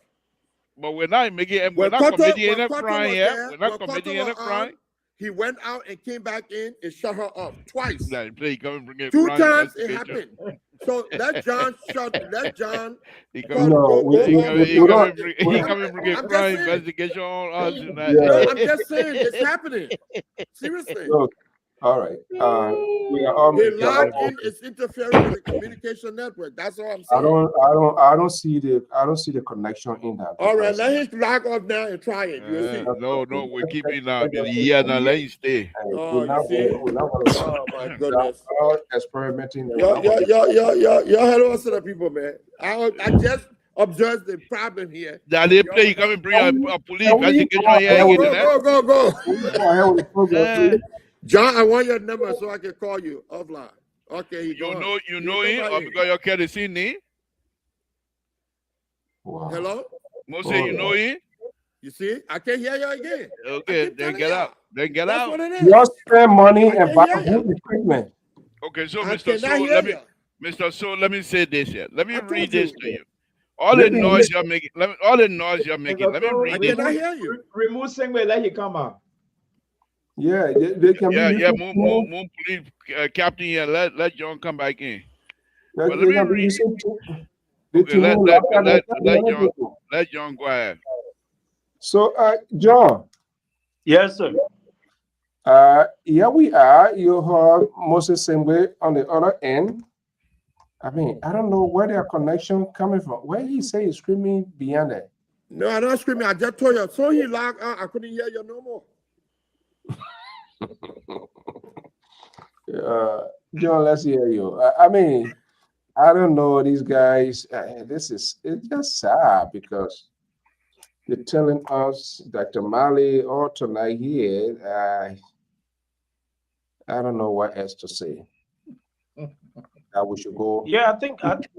But we're not making. We're not committing any crime here. We're not committing any crime. He went out and came back in and shut her off twice. Two times it happened. So let John shut. Let John He go come, No, go off we he mute. come don't. and bring, We, he come and bring a I'm just crime saying. investigation on us tonight. No, yeah, I'm just saying it's happening. Seriously. look, all right. We are all He making our logged in. It's interfering with the communication network. That's all I'm saying. I don't see the connection in that. All right, Because let him log off now and try it. You'll see. No, we're keeping out. Yeah, now let him stay. Oh, you see? we're not going to Oh my goodness. start experimenting. Yo, hello to the people, man. I just observed the problem here. Now they play, you come and bring a police Can we investigation go here ahead again with tonight. Go. go ahead with the program, Uh, please? John, I want your number so I can call you offline. Okay, he you gone. know You him, come or back in. because you're kerosene name? Wow. Hello? Most say you know him. You see? I can't hear you again. I Okay, keep then telling get y'all. out. Then get That's out. what it is. You spend money I and can't buy hear good you. equipment. Okay, so I Mr. cannot So hear you. Mr. So let me say this here. Let me I read told this you. to you. All the Maybe noise you're making, all the noise you're making. Let me I read this. cannot hear you. Remove Singway, let him come out. yeah, they can be Yeah, listening move police captain here. Let John come back in. But let they me can be read. listening to the Okay, let Timon let and let the let other John people. let John go ahead. So John, Yes, sir. here we are. You have Moses Sembe on the other end. I mean, I don't know where their connection coming from. Where he say he's screaming beyond that. No, I'm not screaming. I just told you. So he logged out. I couldn't hear you no more. John, let's hear you. I mean, I don't know these guys. It's just sad because they're telling us Dr. Mali or tonight here. I don't know what else to say. That we should go. Yeah, I think, Mr.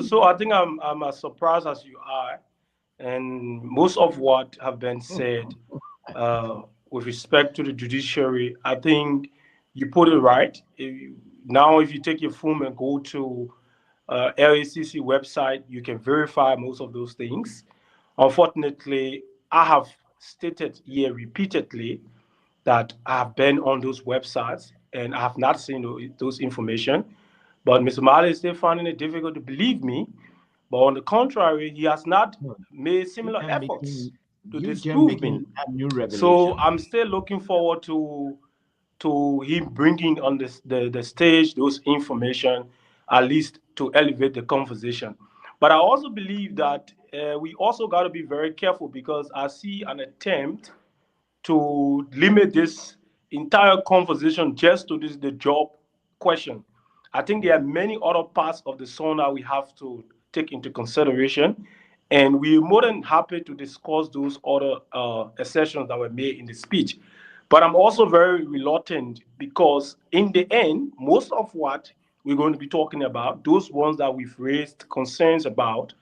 So, I think I'm as surprised as you are, and most of what have been said with respect to the judiciary, I think you put it right. If you take your phone and go to LACC website, you can verify most of those things. Unfortunately, I have stated here repeatedly that I have been on those websites and I have not seen those information. But Mr. Mali is still finding it difficult to believe me. But on the contrary, he has not made similar efforts to You just disprove me. making a new revelation. So I'm still looking forward to him bringing on the stage those information, at least to elevate the conversation. But I also believe that we also got to be very careful because I see an attempt to limit this entire conversation just to the job question. I think there are many other parts of the Sona we have to take into consideration, and we're more than happy to discuss those other assertions that were made in the speech. But I'm also very reluctant because, in the end, most of what we're going to be talking about, those ones that we've raised concerns about,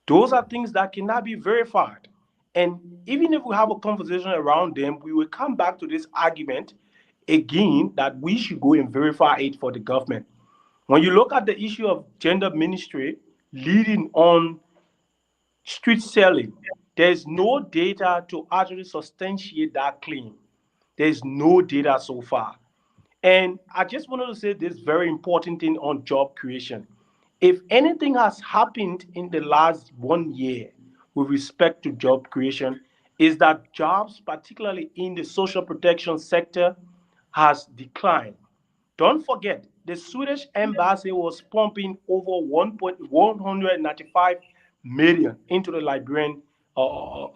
those are things that cannot be verified. And even if we have a conversation around them, we will come back to this argument again that we should go and verify it for the government. When you look at the issue of gender ministry leading on street selling, there's no data to actually substantiate that claim. There's no data so far. And I just wanted to say this very important thing on job creation. If anything has happened in the last 1 year with respect to job creation, is that jobs, particularly in the social protection sector, has declined. Don't forget, the Swedish embassy was pumping over 1.195 million into the Liberian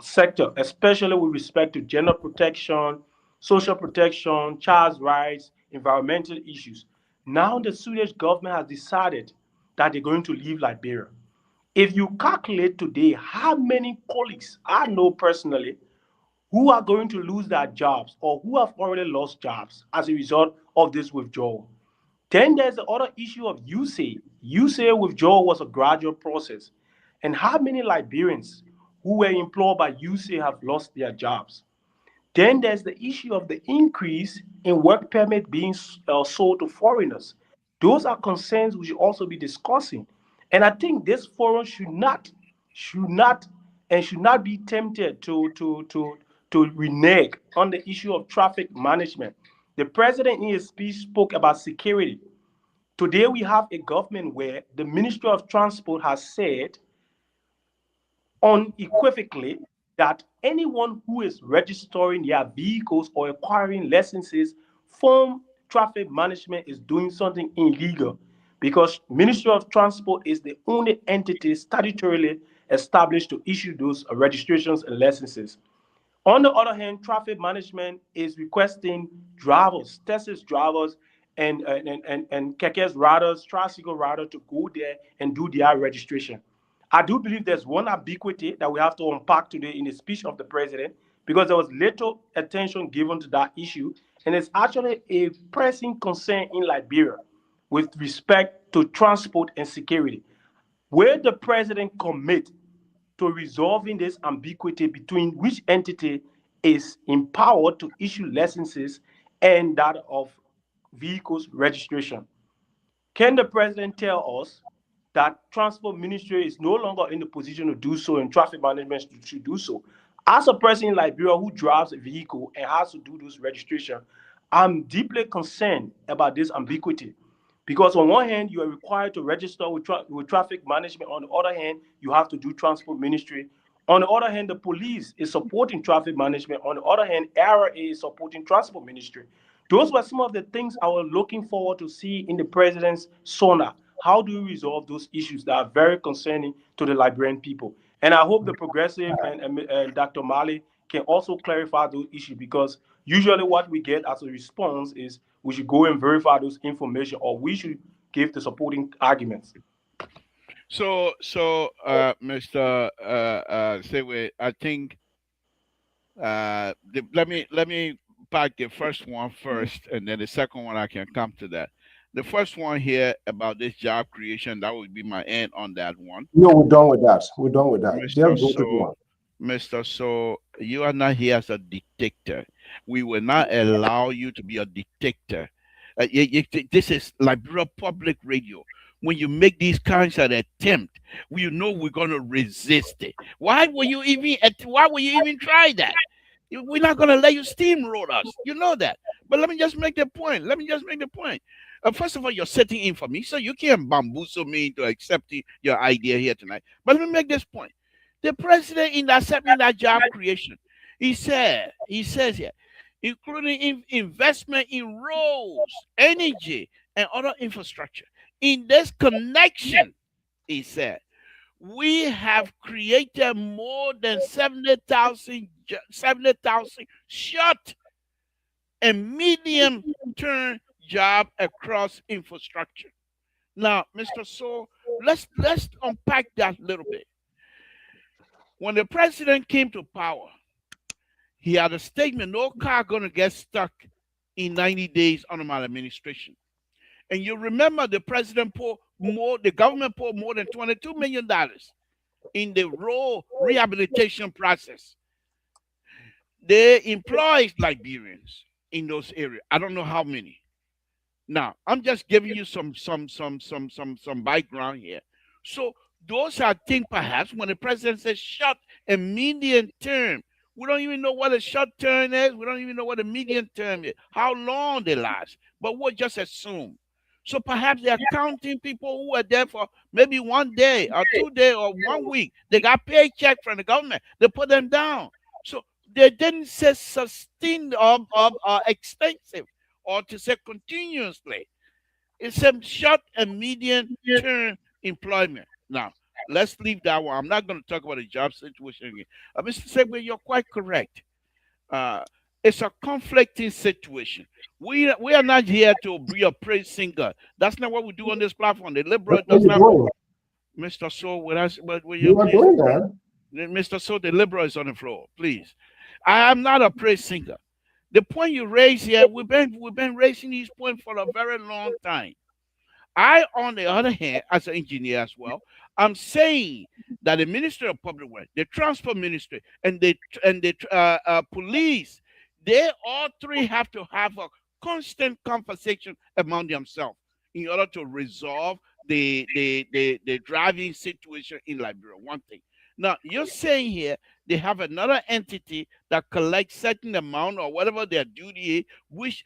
sector, especially with respect to gender protection, social protection, child's rights, environmental issues. Now the Swedish government has decided that they're going to leave Liberia. If you calculate today how many colleagues I know personally who are going to lose their jobs or who have already lost jobs as a result of this withdrawal. Then there's the other issue of USAID. USAID withdrawal was a gradual process. And how many Liberians who were employed by USAID have lost their jobs? Then there's the issue of the increase in work permit being sold to foreigners. Those are concerns we should also be discussing. And I think this forum should not, should not be tempted to renege on the issue of traffic management. The president in his speech spoke about security. Today we have a government where the Ministry of Transport has said unequivocally that anyone who is registering their vehicles or acquiring licenses from traffic management is doing something illegal, because Ministry of Transport is the only entity statutorily established to issue those registrations and licenses. On the other hand, traffic management is requesting drivers, Texas drivers, and kekes riders, tricycle riders to go there and do their registration. I do believe there's one ambiguity that we have to unpack today in the speech of the president, because there was little attention given to that issue, and it's actually a pressing concern in Liberia with respect to transport and security. Will the president commit to resolving this ambiguity between which entity is empowered to issue licenses and that of vehicles registration? Can the president tell us that transport ministry is no longer in the position to do so and traffic management should do so? As a person in Liberia who drives a vehicle and has to do those registration, I'm deeply concerned about this ambiguity. Because on one hand, you are required to register with traffic management. On the other hand, you have to do transport ministry. On the other hand, the police is supporting traffic management. On the other hand, ARA is supporting transport ministry. Those were some of the things I was looking forward to see in the president's Sona. How do we resolve those issues that are very concerning to the Liberian people? And I hope the progressive and Dr. Mali can also clarify those issues, because usually what we get as a response is we should go and verify those information, or we should give the supporting arguments. Mr. Sewe, I think let me pack the first one first, and then the second one I can come to that. The first one here about this job creation, that would be my end on that one. No, we're done with that. We're done with that. Mr. Just go to the So, one. Mr. So, you are not here as a dictator. We will not allow you to be a dictator. This is Liberia Public Radio. When you make these kinds of attempt, we know we're going to resist it. Why will you even try that? We're not going to let you steamroll us. You know that. But let me just make the point. First of all, you're setting in for me, so you can't bamboozle me into accepting your idea here tonight. But let me make this point. The president, in accepting that job creation, he says here, including investment in roads, energy, and other infrastructure. In this connection, he said, we have created more than 70,000 short and medium-term jobs across infrastructure. Now, Mr. So, let's unpack that a little bit. When the president came to power, he had a statement: no car gonna get stuck in 90 days under my administration. And you remember the government poured more than $22 million in the road rehabilitation process. They employed Liberians in those areas. I don't know how many. Now, I'm just giving you some background here. So those are things, perhaps, when the president says short and medium term. We don't even know what a short term is. We don't even know what a medium term is, how long they last. But we'll just assume. So perhaps they're counting people who are there for maybe 1 day or 2 days or 1 week. They got paycheck from the government. They put them down. So they didn't say sustained or extensive or to say continuously. It's a short and medium term employment. Now, let's leave that one. I'm not going to talk about the job situation again. Mr. Segway, you're quite correct. It's a conflicting situation. We are not here to be a praise singer. That's not what we do on this platform. The liberal does not. Mr. So, will you are doing that. Mr. So, the liberal is on the floor, please. I am not a praise singer. The point you raise here, we've been raising these points for a very long time. I, on the other hand, as an engineer as well, I'm saying that the Ministry of Public Works, the Transport Ministry, and the police, they all three have to have a constant conversation among themselves in order to resolve the driving situation in Liberia. One thing. Now, you're saying here they have another entity that collects certain amount or whatever their duty is,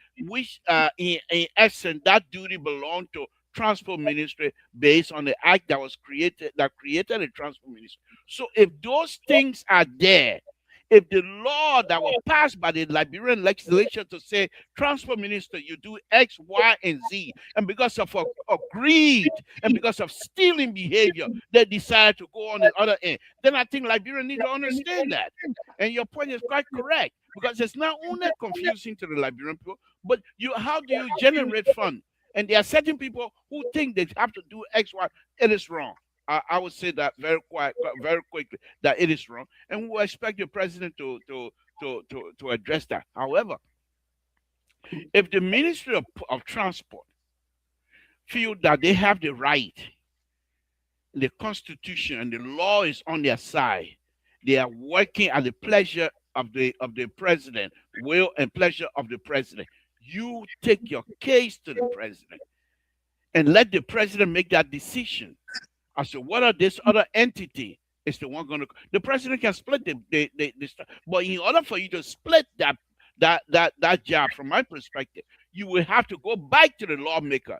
in essence that duty belonged to transport ministry based on the act that was created that created the transport ministry. So if those things are there, if the law that was passed by the Liberian legislature to say transport minister, you do X, Y, and Z, and because of a greed and because of stealing behavior, they decided to go on the other end, then I think Liberia need to understand that. And your point is quite correct because it's not only confusing to the Liberian people, but how do you generate fund? And there are certain people who think they have to do X, Y. It is wrong. I would say that very quickly that it is wrong, and we will expect the president to address that. However, if the Ministry of Transport feel that they have the right, the Constitution and the law is on their side, they are working at the pleasure of the president, will and pleasure of the president. You take your case to the president and let the president make that decision as to whether this other entity is the one going to. The president can split the stuff, but in order for you to split that job, from my perspective, you will have to go back to the lawmaker.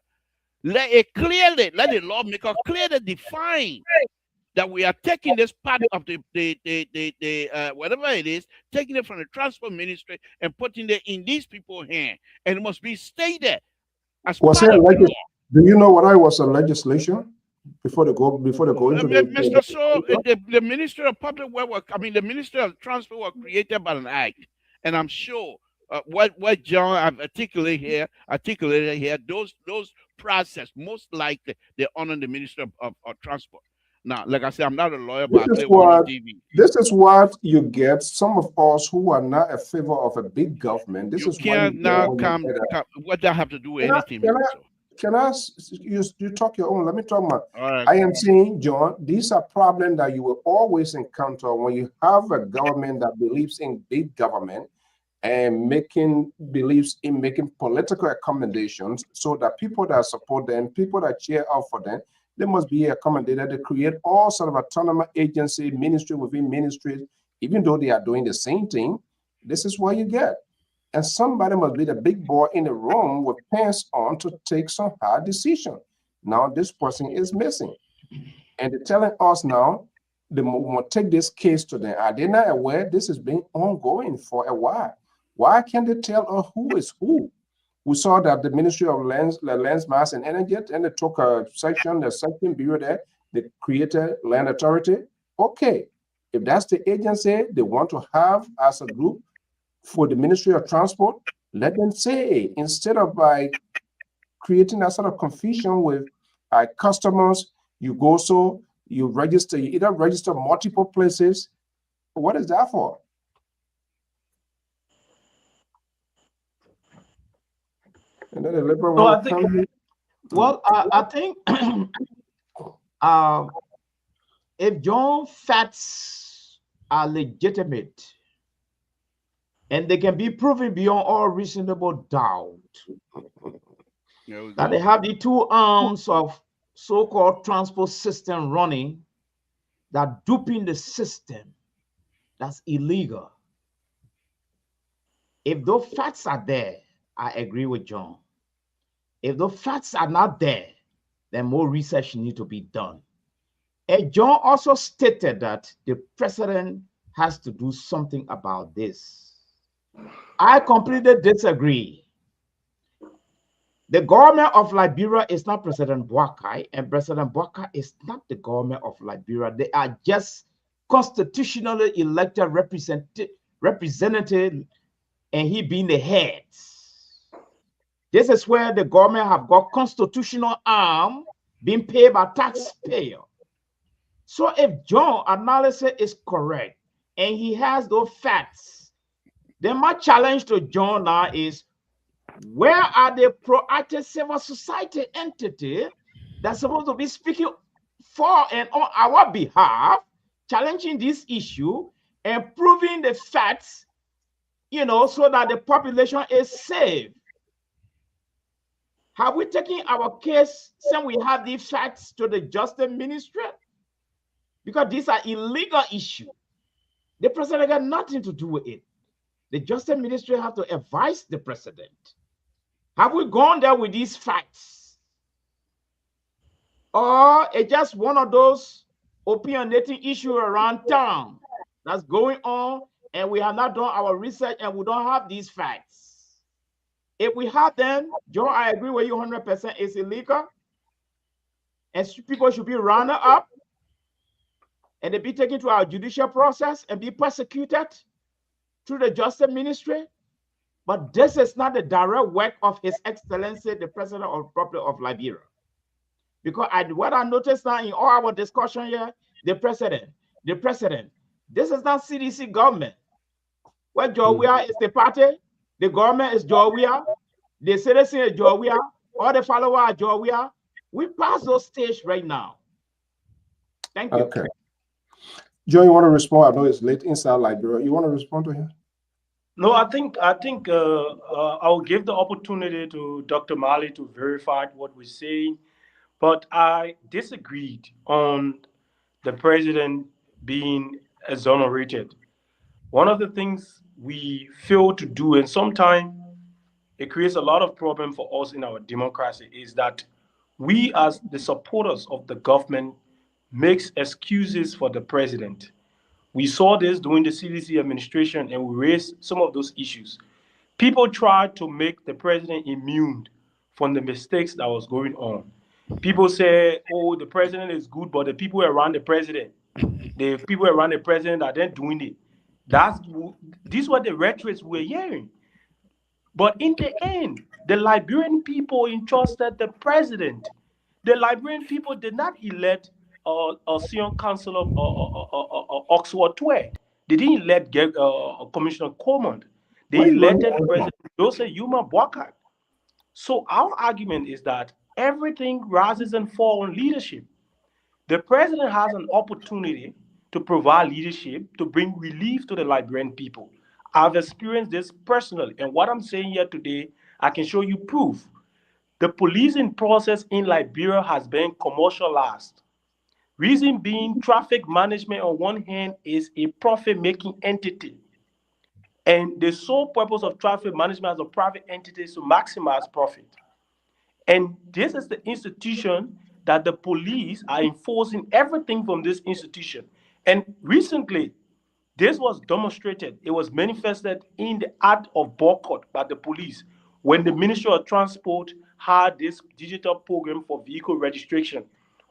Let the lawmaker clearly define that we are taking this part of the whatever it is, taking it from the transport ministry and putting it in these people's hands, and it must be stated as Was part there of the law. do you know what I was a legislation before they go into Mr. So the Ministry of Public Works, the Ministry of Transport was created by an act, and I'm sure what John have articulated here, those process most likely they honor the Ministry of Transport. Now, like I said, I'm not a lawyer, but I play one on TV. This is what you get. Some of us who are not in favor of a big government. This You is can't now come. What that have to do with anything, Mr. So? Can I, you talk your own? Let me talk about. All right. I am saying, John, these are problems that you will always encounter when you have a government that believes in big government and believes in making political accommodations so that people that support them, people that cheer out for them, they must be accommodated. They create all sort of autonomous agency, ministry within ministries, even though they are doing the same thing. This is what you get. And somebody must be the big boy in the room with pants on to take some hard decision. Now this person is missing. And they're telling us now they will take this case to them. Are they not aware this has been ongoing for a while? Why can't they tell us who is who? We saw that the Ministry of Lands, Mass, and Energy, and they took the section bureau there, they created Land Authority. Okay, if that's the agency they want to have as a group for the Ministry of Transport, let them say, instead of by creating that sort of confusion with customers, you either register multiple places. What is that for? And then the liberal so I think if John facts are legitimate and they can be proven beyond all reasonable doubt that they have the two arms of so-called transport system running that duping the system, that's illegal. If those facts are there, I agree with John. If the facts are not there, then more research needs to be done. And John also stated that the president has to do something about this. I completely disagree. The government of Liberia is not President Boakai, and President Boakai is not the government of Liberia. They are just constitutionally elected representative, and he being the head. This is where the government have got constitutional arm being paid by taxpayer. So if John's analysis is correct and he has those facts, then my challenge to John now is, where are the proactive civil society entity that's supposed to be speaking for and on our behalf, challenging this issue and proving the facts, so that the population is safe? Have we taken our case since we have the facts to the Justice Ministry? because these are illegal issues. The president got nothing to do with it. The Justice Ministry have to advise the president. Have we gone there with these facts? Or it's just one of those opinionating issues around town that's going on, and we have not done our research and we don't have these facts? If we have them, Joe, I agree with you 100%, it's illegal. And people should be rounded up and they be taken to our judicial process and be persecuted through the Justice Ministry. But this is not the direct work of His Excellency, the President of the Republic of Liberia. Because what I noticed now in all our discussion here, the president, this is not CDC government. Where Georgia is the party, the government is Georgia, the citizen is Georgia, all the followers are Georgia. We pass those stage right now. Thank you. Okay. Joe, you want to respond? I know it's late inside Liberia. You want to respond to him? No, I think I'll give the opportunity to Dr. Mali to verify what we're saying, but I disagreed on the president being exonerated. One of the things we fail to do, and sometimes it creates a lot of problem for us in our democracy, is that we as the supporters of the government makes excuses for the president. We saw this during the CDC administration and we raised some of those issues. People tried to make the president immune from the mistakes that was going on. People say, oh, the president is good, but the people around the president are then doing it. These were the rhetoric we're hearing. But in the end, the Liberian people entrusted the president. The Liberian people did not elect a senior councillor Oxford Tway. They didn't elect Commissioner Coleman. They elected President Joseph Yuma Boakai. So our argument is that everything rises and falls on leadership. The president has an opportunity to provide leadership to bring relief to the Liberian people. I've experienced this personally, and what I'm saying here today, I can show you proof. The policing process in Liberia has been commercialized. Reason being, traffic management on one hand is a profit-making entity. And the sole purpose of traffic management as a private entity is to maximize profit. And this is the institution that the police are enforcing everything from this institution. And recently, this was demonstrated. It was manifested in the act of boycott by the police when the Ministry of Transport had this digital program for vehicle registration.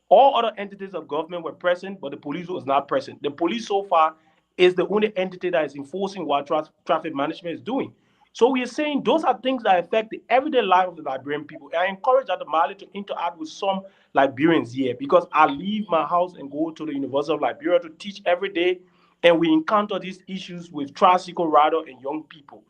All other entities of government were present, but the police was not present. The police so far is the only entity that is enforcing what traffic management is doing. So we are saying those are things that affect the everyday life of the Liberian people. I encourage Dr. Mali to interact with some Liberians here because I leave my house and go to the University of Liberia to teach every day, and we encounter these issues with tricycle riders and young people.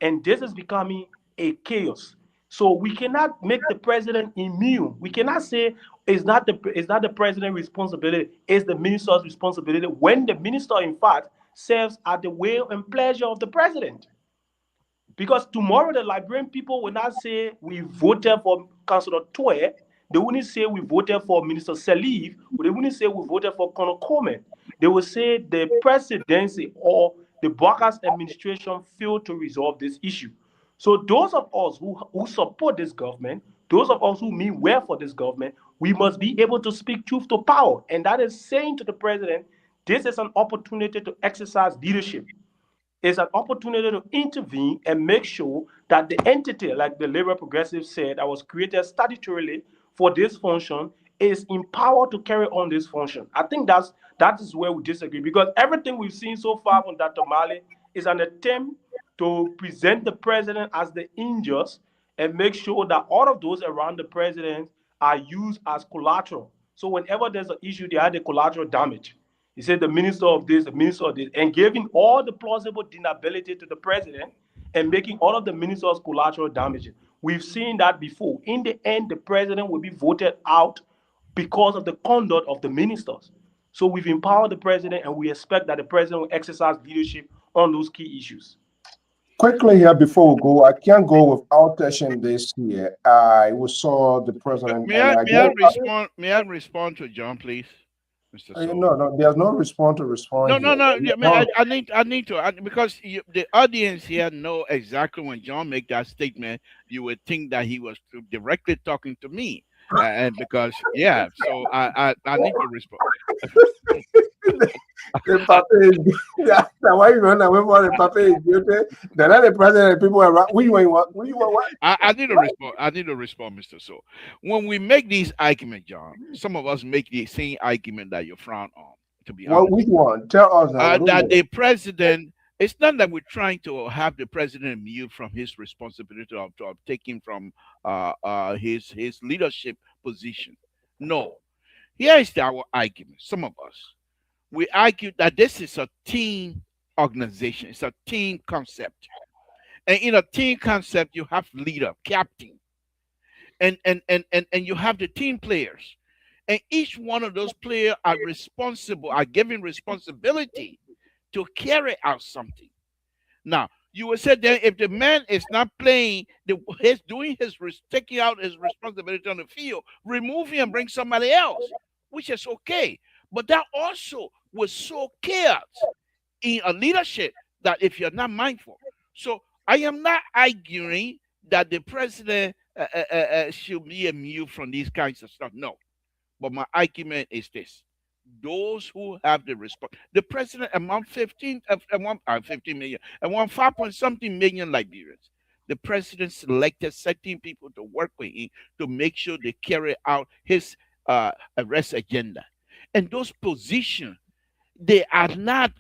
And this is becoming a chaos. So we cannot make the president immune. We cannot say it's not the president's responsibility, it's the minister's responsibility when the minister, in fact, serves at the will and pleasure of the president. Because tomorrow the Liberian people will not say we voted for Councillor Toye. They wouldn't say we voted for Minister Salif. They wouldn't say we voted for Colonel Coleman. They will say the presidency or the Barker's administration failed to resolve this issue. So those of us who support this government, those of us who mean well for this government, we must be able to speak truth to power. And that is saying to the president, this is an opportunity to exercise leadership. It's an opportunity to intervene and make sure that the entity, like the Labour Progressive said, that was created statutorily for this function, is empowered to carry on this function. I think that is where we disagree, because everything we've seen so far from Dr. Mali is an attempt to present the president as the injust and make sure that all of those around the president are used as collateral. So whenever there's an issue, they have the collateral damage. He said the minister of this, the minister of this, and giving all the plausible deniability to the president and making all of the ministers collateral damage. We've seen that before. In the end, the president will be voted out because of the conduct of the ministers. So we've empowered the president, and we expect that the president will exercise leadership on those key issues. Quickly here before we go, I can't go without touching this here. We saw the president. May I respond to John, please? Mr. No, there's no response to No, respond no, here. no. I mean, I need to because the audience here know exactly when John make that statement, you would think that he was directly talking to me, and because yeah, so I need to respond. The papa is yeah, why you run away from the papa is guilty? They're not the president, people are around. We want what? We want what? I need to respond. I need to respond, Mr. So when we make these arguments, John, some of us make the same argument that you frown on. To be What honest. which one? Tell us now. That the president, it's not that we're trying to have the president immune from his responsibility of taking from his leadership position. No. Here is our argument. Some of us, we argue that this is a team organization. It's a team concept. And in a team concept, you have leader, captain, and you have the team players. And each one of those players are responsible, are given responsibility to carry out something. Now, you would say that if the man is not playing, he's doing taking out his responsibility on the field, remove him and bring somebody else, which is okay. But that also will sow chaos in a leadership that if you're not mindful. So I am not arguing that the president should be immune from these kinds of stuff. No. But my argument is this: those who have the response, the president among 15 million, among 5 point something million Liberians, the president selected certain people to work with him to make sure they carry out his arrest agenda. And those positions, they are not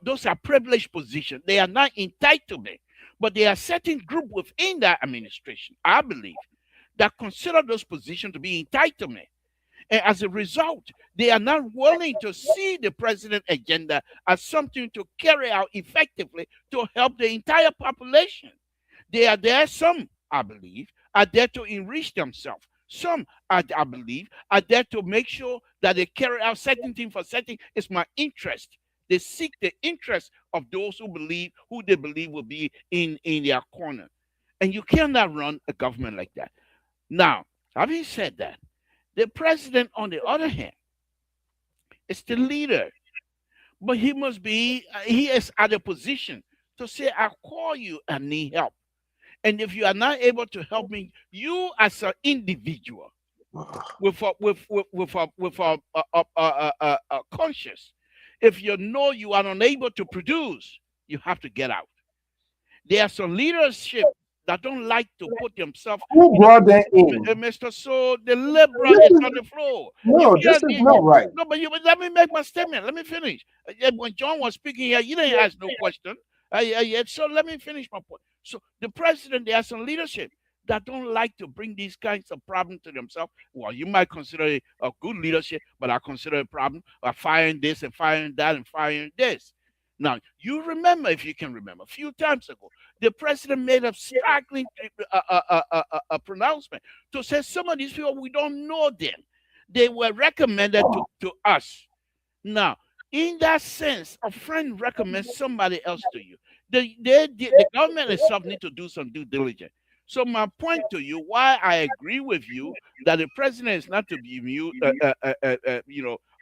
those are privileged positions. They are not entitlement, but there are certain group within that administration, I believe, that consider those positions to be entitlement. And as a result, they are not willing to see the president's agenda as something to carry out effectively to help the entire population. They are there, some, I believe, are there to enrich themselves. Some, I believe, are there to make sure that they carry out certain things for certain. It's my interest. They seek the interest of those who they believe will be in their corner. And you cannot run a government like that. Now, having said that, the president, on the other hand, is the leader, but he is at a position to say, I call you and need help. And if you are not able to help me, you as an individual with a conscience, if you know you are unable to produce, you have to get out. There are some leadership that don't like to put themselves. Who brought them in? Mr. So the liberal is on the floor. No, this is not right. No, but let me make my statement. Let me finish. When John was speaking here, you didn't ask no question. So let me finish my point. So the president, there are some leadership that don't like to bring these kinds of problems to themselves. Well, you might consider it a good leadership, but I consider it a problem of firing this and firing that and firing this. Now, you remember, if you can remember, a few times ago, the president made a striking pronouncement to say some of these people, we don't know them. They were recommended to us. Now, in that sense, a friend recommends somebody else to you. The government itself need to do some due diligence. So my point to you, why I agree with you that the president is not to be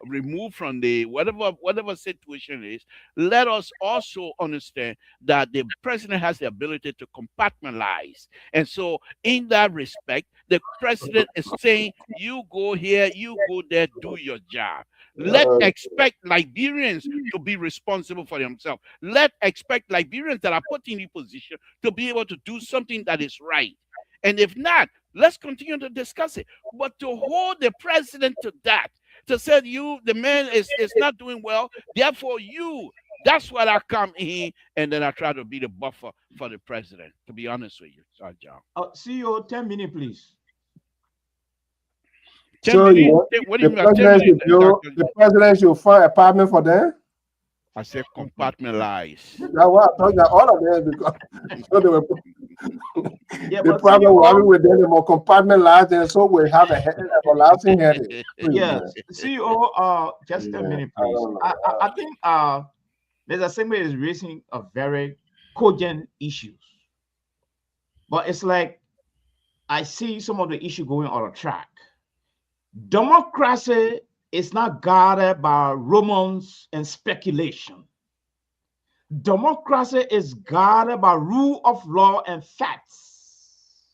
removed from the whatever situation it is. Let us also understand that the president has the ability to compartmentalize, and so in that respect, the president is saying, "You go here, you go there, do your job." Let expect Liberians to be responsible for themselves. Let expect Liberians that are put in the position to be able to do something that is right. And if not, let's continue to discuss it. But to hold the president to that, to say the man is not doing well, therefore that's what I come in and then I try to be the buffer for the president, to be honest with you. Sorry, John. CEO, 10 minutes, please. So what do you mean by 10 minutes? The president should find an apartment for them? I said compartmentalize. That's why I thought that all of them, because so they were, the problem was with them, they were compartmentalized, and so we have a everlasting headache. Yes, CEO, just 10 minutes, please. I think there's assembly is raising a very cogent issues, but it's like I see some of the issue going on a track. Democracy is not guarded by rumors and speculation. Democracy is guarded by rule of law and facts,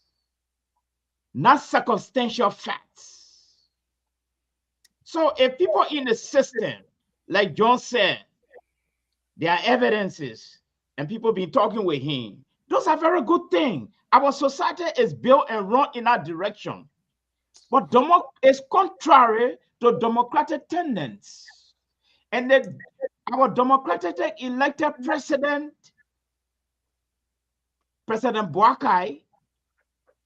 not circumstantial facts. So if people in the system, like John said, there are evidences and people been talking with him, those are very good things. Our society is built and run in that direction. But it's contrary to democratic tenets. And our democratically elected President Boakai,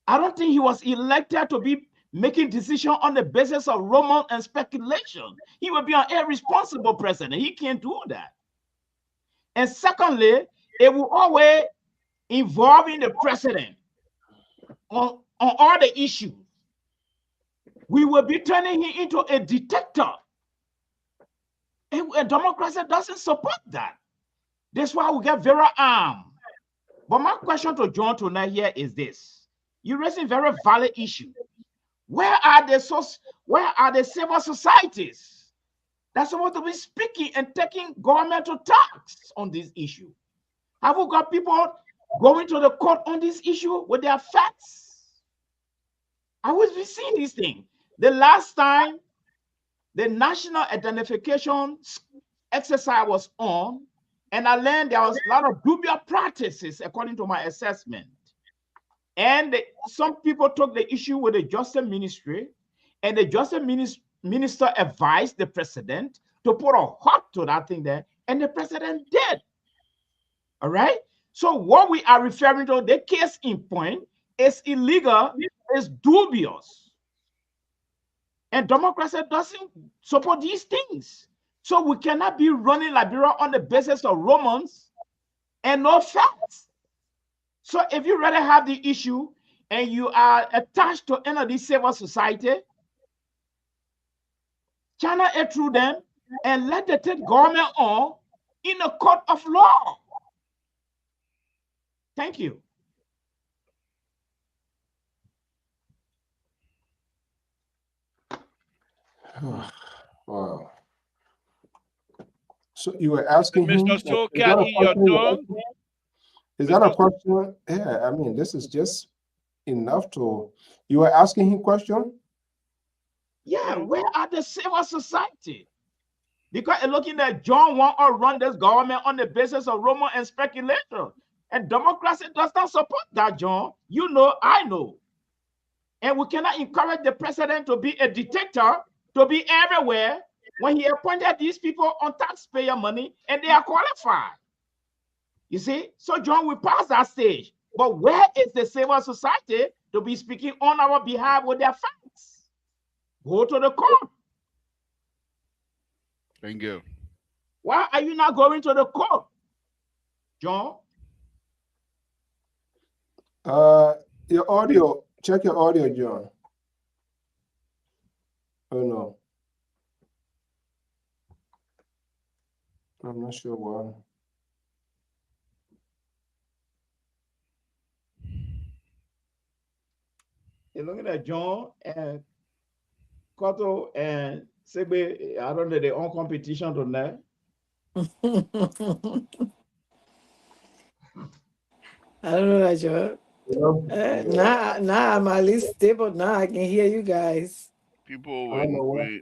I don't think he was elected to be making decisions on the basis of rumor and speculation. He would be an irresponsible president. He can't do that. And secondly, it will always involve the president on all the issues. We will be turning him into a dictator. And democracy doesn't support that. That's why we get very armed. But my question to John tonight here is this. You're raising very valid issue. Where are the civil societies that's supposed to be speaking and taking governmental tax on this issue? Have we got people going to the court on this issue with their facts? I was seeing these things. The last time the national identification exercise was on, and I learned there was a lot of dubious practices according to my assessment. And some people took the issue with the Justice Ministry, and the Justice Minister advised the president to put a halt to that thing there, and the president did. All right? So what we are referring to, the case in point, is illegal, is dubious. And democracy doesn't support these things. So we cannot be running Liberia on the basis of rumors and no facts. So if you rather have the issue and you are attached to any of these civil society, channel it through them and let the take government on in a court of law. Thank you. Wow. So you were asking him, Mr. So can eat your tongue? Is that a question? Yeah, I mean, this is just enough to, you were asking him question? Yeah, where are the civil society? Because looking at John want to run this government on the basis of rumor and speculation. And democracy does not support that, John. You know, I know. And we cannot encourage the president to be a dictator, to be everywhere, when he appointed these people on taxpayer money and they are qualified. You see? So, John, we passed that stage. But where is the civil society to be speaking on our behalf with their facts? Go to the court. Thank you. Why are you not going to the court, John? Your audio, check your audio, John. Oh, no. I'm not sure why. You're looking at John and Koto and Sebe, I don't know, their own competition tonight. I don't know that, John. Now I'm at least stable. Now I can hear you guys. People you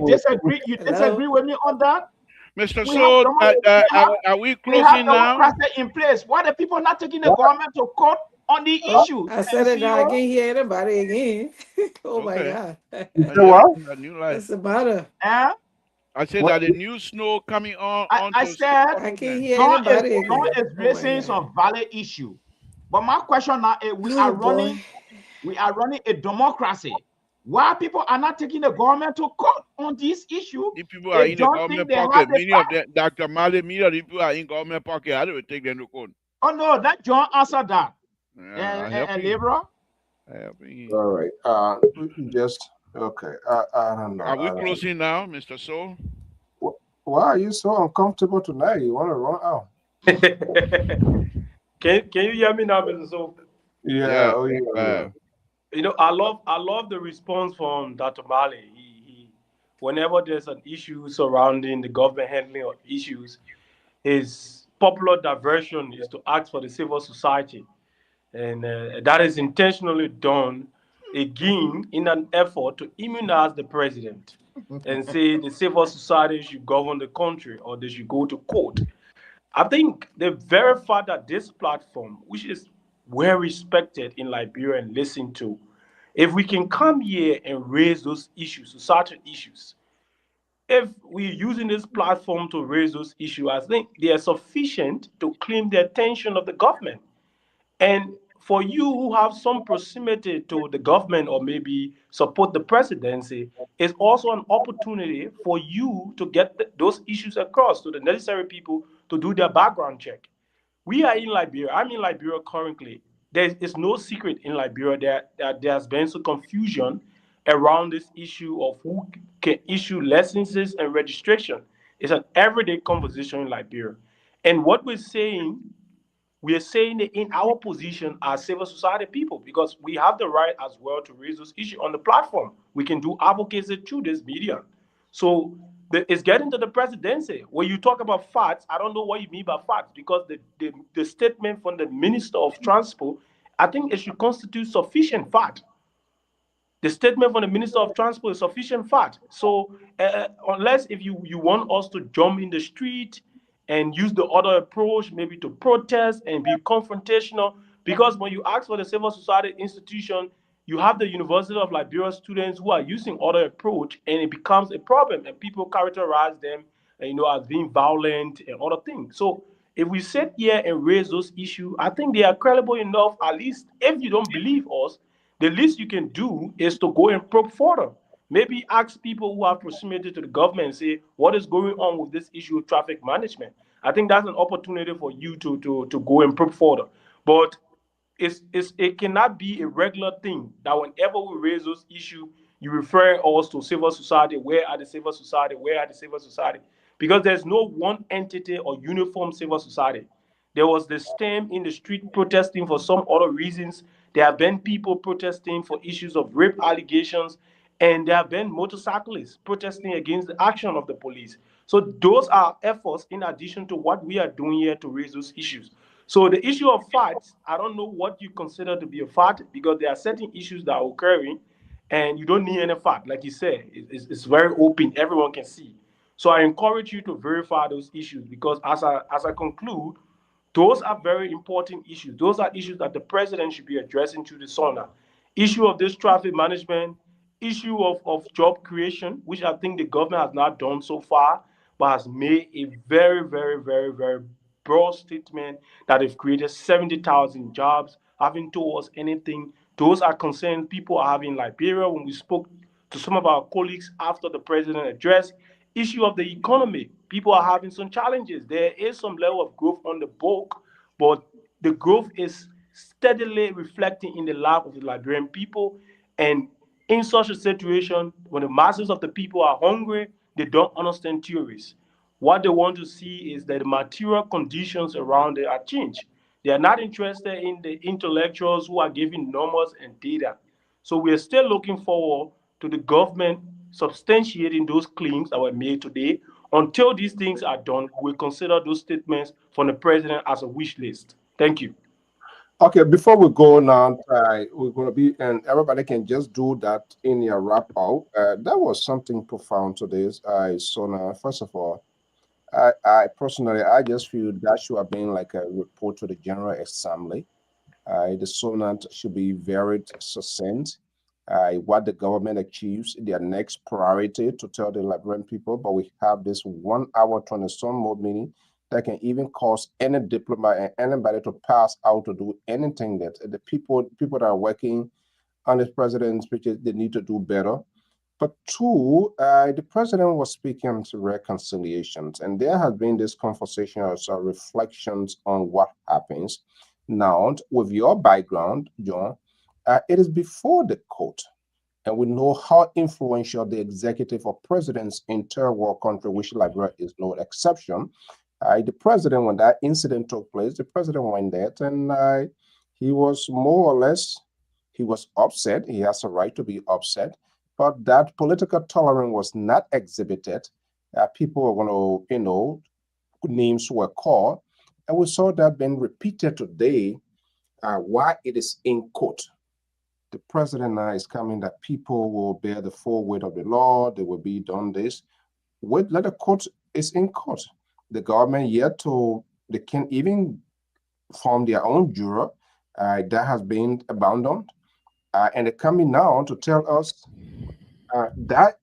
disagree. You disagree with me on that, Mr. So. Are we closing now? In place. Why the people not taking the government to court on the issue? I said it now. I can hear anybody again. Oh my God! What's the matter? I said that the new snow coming on. I said I can hear anybody again. John is raising some valid issue, but my question now is: we are running a democracy. Why people are not taking the government to court on this issue? If people are in the government pocket, many of them, Dr. Mali, many of the people are in government pocket. How do we take them to court? Oh no, that John answered that. And Libra. All right. Just okay. I don't know. Are we closing now, Mr. So? Why are you so uncomfortable tonight? You want to run out? Can you hear me now, Mr. So? Yeah. You know, I love the response from Dr. Mali. whenever there's an issue surrounding the government handling of issues, his popular diversion is to ask for the civil society. And that is intentionally done again in an effort to immunize the president and say the civil society should govern the country or they should go to court. I think the very fact that this platform, which is well respected in Liberia and listened to, if we can come here and raise those issues, societal issues, if we're using this platform to raise those issues, I think they are sufficient to claim the attention of the government. And for you who have some proximity to the government or maybe support the presidency, it's also an opportunity for you to get those issues across to the necessary people to do their background check. We are in Liberia. I'm in Liberia currently. There is no secret in Liberia that there has been some confusion around this issue of who can issue licenses and registration. It's an everyday conversation in Liberia. And what we are saying it in our position as civil society people because we have the right as well to raise those issues on the platform. We can do advocacy through this media. So it's getting to the presidency. When you talk about facts, I don't know what you mean by facts because the statement from the Minister of Transport, I think it should constitute sufficient fact. The statement from the Minister of Transport is sufficient fact. So unless if you want us to jump in the street and use the other approach, maybe to protest and be confrontational, because when you ask for the civil society institution, you have the University of Liberia students who are using other approach, and it becomes a problem, and people characterize them, as being violent and other things. So if we sit here and raise those issues, I think they are credible enough. At least if you don't believe us, the least you can do is to go and probe further. Maybe ask people who have proximity to the government and say, what is going on with this issue of traffic management? I think that's an opportunity for you to go and probe further. But it cannot be a regular thing that whenever we raise those issues, you refer us to civil society. Where are the civil society? Where are the civil society? Because there's no one entity or uniform civil society. There was the stem in the street protesting for some other reasons. There have been people protesting for issues of rape allegations, and there have been motorcyclists protesting against the action of the police. So those are efforts in addition to what we are doing here to raise those issues. So the issue of facts, I don't know what you consider to be a fact because there are certain issues that are occurring, and you don't need any fact. Like you said, it's very open; everyone can see. So I encourage you to verify those issues because as I conclude, those are very important issues. Those are issues that the president should be addressing to the Sona. Issue of this traffic management, issue of job creation, which I think the government has not done so far, but has made a very, very, very, very broad statement that they've created 70,000 jobs, having told us anything. Those are concerns people are having in Liberia. When we spoke to some of our colleagues after the president address, issue of the economy, people are having some challenges. There is some level of growth on the book, but the growth is steadily reflecting in the life of the Liberian people. And in such a situation, when the masses of the people are hungry, they don't understand theories. What they want to see is that the material conditions around it are changed. They are not interested in the intellectuals who are giving numbers and data. So we are still looking forward to the government substantiating those claims that were made today. Until these things are done, we'll consider those statements from the president as a wish list. Thank you. Okay, before we go now, we're going to be, and everybody can just do that in your wrap out. That was something profound today, Sona. First of all, I personally, I just feel that should have been like a report to the General Assembly. The Sonat should be very succinct. What the government achieves, their next priority to tell the Liberian people, but we have this 1 hour 20 some more meeting that can even cause any diplomat and anybody to pass out to do anything that the people that are working on this president's speeches, they need to do better. But two, the president was speaking to reconciliations, and there has been this conversation also reflections on what happens. Now, with your background, John, it is before the court, and we know how influential the executive or presidents in third world country, which Liberia is no exception. The president, when that incident took place, the president went there, and he was more or less, he was upset. He has a right to be upset. but that political tolerance was not exhibited. People were going to, names were called. And we saw that being repeated today, why it is in court. The president now is coming that people will bear the full weight of the law, they will be done this. Wait, let the court is in court. The government yet to, they can't even form their own juror. That has been abandoned. And they're coming now to tell us that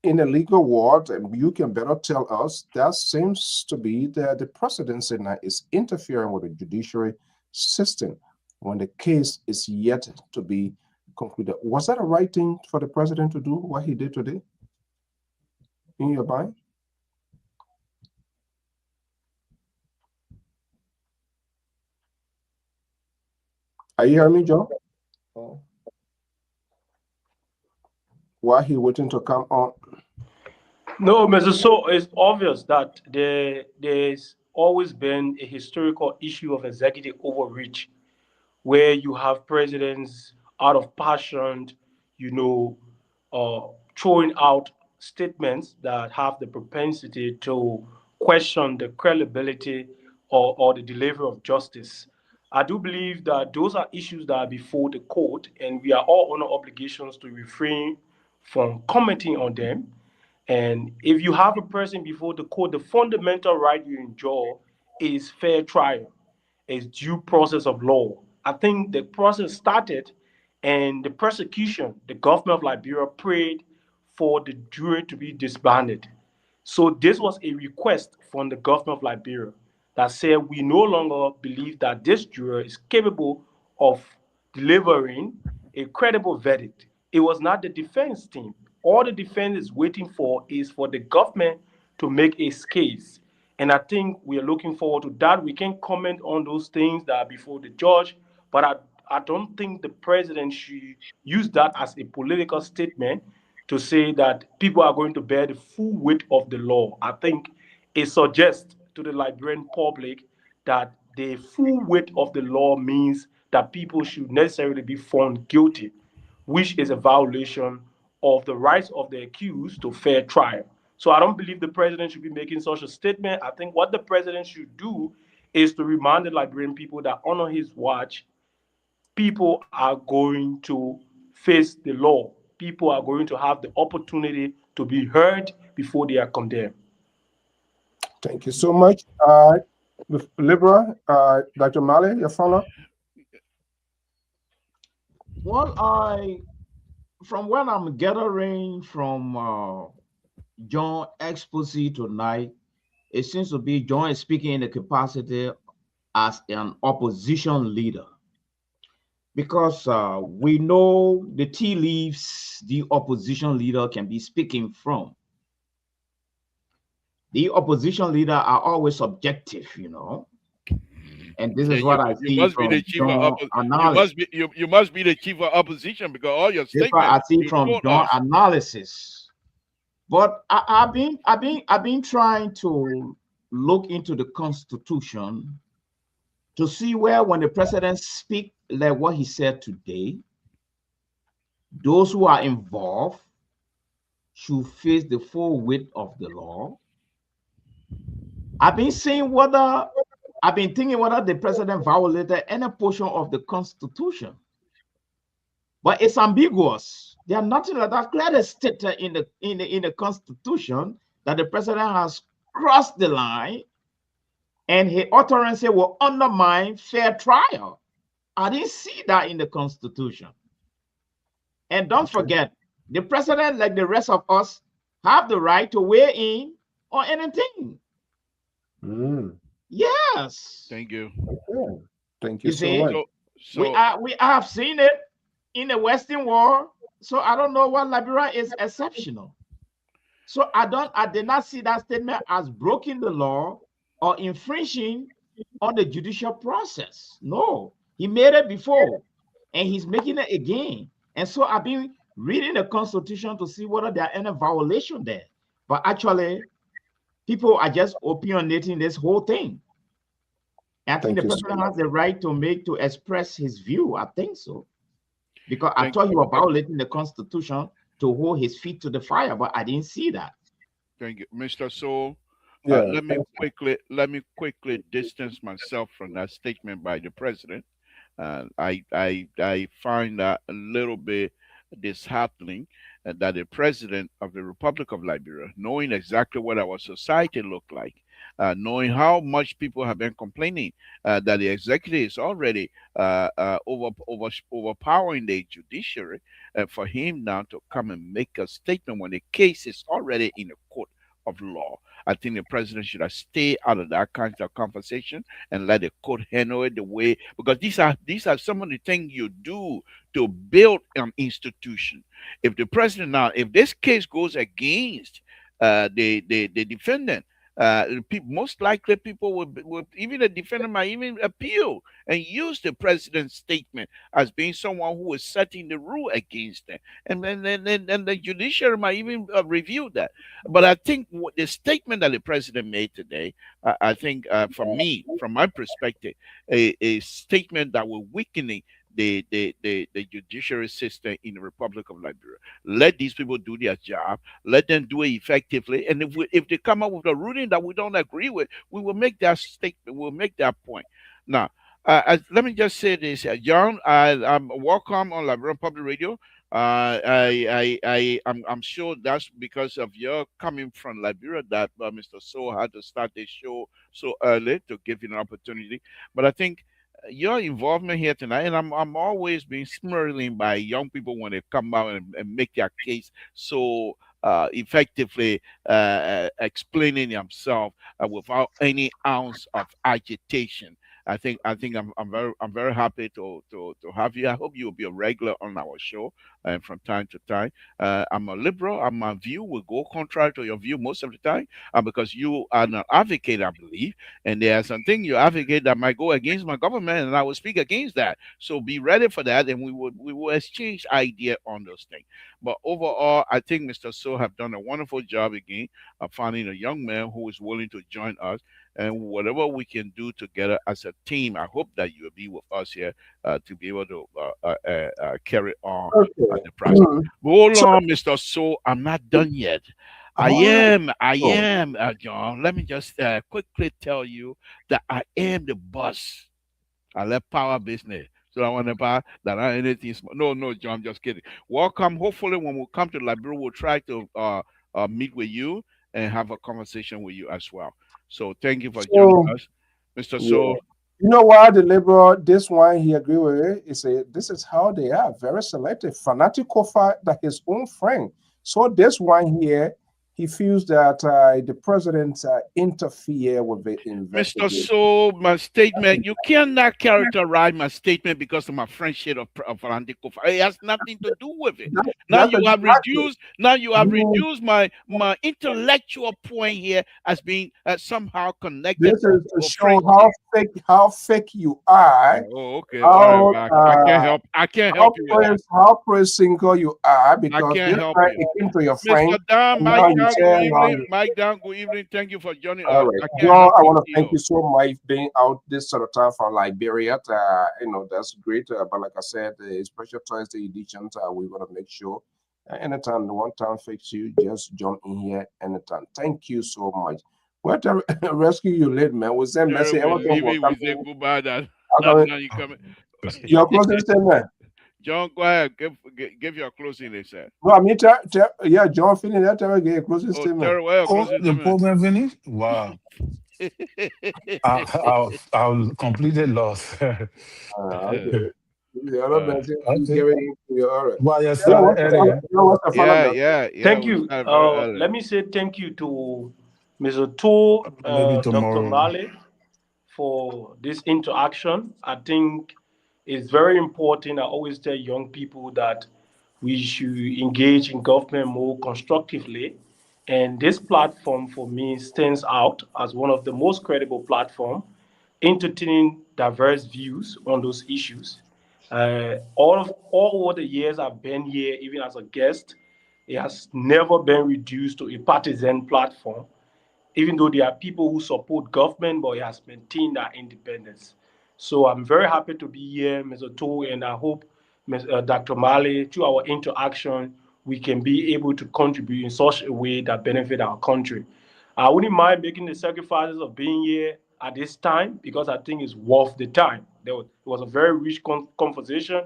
in the legal world, and you can better tell us, that seems to be the presidency now is interfering with the judiciary system when the case is yet to be concluded. Was that a right thing for the president to do what he did today? In your mind? Are you hearing me, John? Oh. Why he waiting to come on? No, Mr. So it's obvious that there's always been a historical issue of executive overreach where you have presidents out of passion, you know, throwing out statements that have the propensity to question the credibility or the delivery of justice. I do believe that those are issues that are before the court, and we are all under obligations to refrain from commenting on them. And if you have a person before the court, the fundamental right you enjoy is fair trial, is due process of law. I think the process started and the prosecution, the government of Liberia prayed for the jury to be disbanded. So this was a request from the government of Liberia that said we no longer believe that this juror is capable of delivering a credible verdict. It was not the defense team. All the defense is waiting for is for the government to make a case. And I think we are looking forward to that. We can comment on those things that are before the judge, but I don't think the president should use that as a political statement to say that people are going to bear the full weight of the law. I think it suggests to the Liberian public that the full weight of the law means that people should necessarily be found guilty, which is a violation of the rights of the accused to fair trial. So I don't believe the president should be making such a statement. I think what the president should do is to remind the Liberian people that under his watch, people are going to face the law. People are going to have the opportunity to be heard before they are condemned. Thank you so much. Libra, Dr. Mali, your follow-up? Well, from what I'm gathering from John expose tonight, it seems to be John is speaking in the capacity as an opposition leader. Because we know the tea leaves the opposition leader can be speaking from. The opposition leader are always subjective, you know. And this is what I see from John analysis. You must be the chief of opposition because all your statements. I see from John analysis. But I've been trying to look into the Constitution to see where when the president speak like what he said today, those who are involved should face the full weight of the law. I've been thinking whether the president violated any portion of the Constitution. But it's ambiguous. There's nothing like that clearly stated in the Constitution that the president has crossed the line and his utterance will undermine fair trial. I didn't see that in the Constitution. And don't forget, the president, like the rest of us, have the right to weigh in on anything. Yes. Thank you. Thank you so much. We have seen it in the Western world. So I don't know what Liberia is exceptional. So I did not see that statement as breaking the law or infringing on the judicial process. No, he made it before and he's making it again. And so I've been reading the Constitution to see whether there are any violation there. But actually, people are just opinionating this whole thing. I think the president has the right to express his view. I think so. Because I thought you were violating the Constitution to hold his feet to the fire, but I didn't see that. Thank you, Mr. So. Yeah. Let me quickly distance myself from that statement by the president. I find that a little bit disheartening that the president of the Republic of Liberia, knowing exactly what our society looked like, knowing how much people have been complaining that the executive is already overpowering the judiciary, for him now to come and make a statement when the case is already in a court of law. I think the president should have stayed out of that kind of conversation and let the court handle it the way, because these are some of the things you do to build an institution. If the president now, if this case goes against the defendant, most likely people will, even the defendant might even appeal and use the president's statement as being someone who is setting the rule against them, and then the judiciary might even review that. But I think the statement that the president made today, I think, from me, from my perspective, a statement that will weakening the judiciary system in the Republic of Liberia. Let these people do their job. Let them do it effectively. And if they come up with a ruling that we don't agree with, we will make that statement. We'll make that point. Now, let me just say this, John. I'm welcome on Liberian Public Radio. I'm sure that's because of your coming from Liberia that Mr. So had to start the show so early to give you an opportunity. But I think your involvement here tonight, and I'm always being smirling by young people when they come out and make their case so effectively, explaining themselves without any ounce of agitation. I'm very happy to have you. I hope you'll be a regular on our show from time to time. I'm a liberal, and my view will go contrary to your view most of the time, because you are an advocate, I believe, and there are some things you advocate that might go against my government, and I will speak against that. So be ready for that, and we will exchange idea on those things. But overall, I think Mr. So have done a wonderful job again of finding a young man who is willing to join us, and whatever we can do together as a team, I hope that you will be with us here to be able to carry on the process. Hold on, Mr. So, I'm not done yet. I am, John. Let me just quickly tell you that I am the boss. I left power business. So I want to buy that are anything small. No, John, I'm just kidding. Welcome. Hopefully, when we come to Liberia, we'll try to meet with you and have a conversation with you as well. So thank you for joining us, Mr. So. You know why the liberal, this one he agree with it? He said this is how they are, very selective, fanatical for his own friend. So this one here, he feels that the president interfere with the investigation. Mr. So, my statement, you cannot characterize my statement because of my friendship of fanatical. It has nothing to do with it. Now you have reduced my intellectual point here as being somehow connected. This is to show how fake you are. Oh, okay. All right, I can't help you with that. How pro-single you are, because I can't this help time you. it came to your friend. Mr. Dan, Mike Dan, good evening. Thank you for joining us. All right, John, I want to thank you so much for being out this sort of time from Liberia. That's great. But like I said, the Special Thursday edition, we're going to make sure anytime the one time fix you, just jump in here anytime. Thank you so much. What to rescue you late, man? Was that message? We say goodbye. Now you coming. Your closing statement. John, go ahead. Give your closing, they said. No, I mean, John finished that. Tell me, closing statement. The program finished? Wow. I'll completely lost. Okay. Thank you. Let me say thank you to Mr. To, Dr. Male, for this interaction. I think it's very important. I always tell young people that we should engage in government more constructively. And this platform, for me, stands out as one of the most credible platforms, entertaining diverse views on those issues. All over the years I've been here, even as a guest, it has never been reduced to a partisan platform, even though there are people who support government, but it has maintained that independence. So I'm very happy to be here, Mr. To, and I hope Dr. Mali, through our interaction, we can be able to contribute in such a way that benefit our country. I wouldn't mind making the sacrifices of being here at this time because I think it's worth the time. It was a very rich conversation,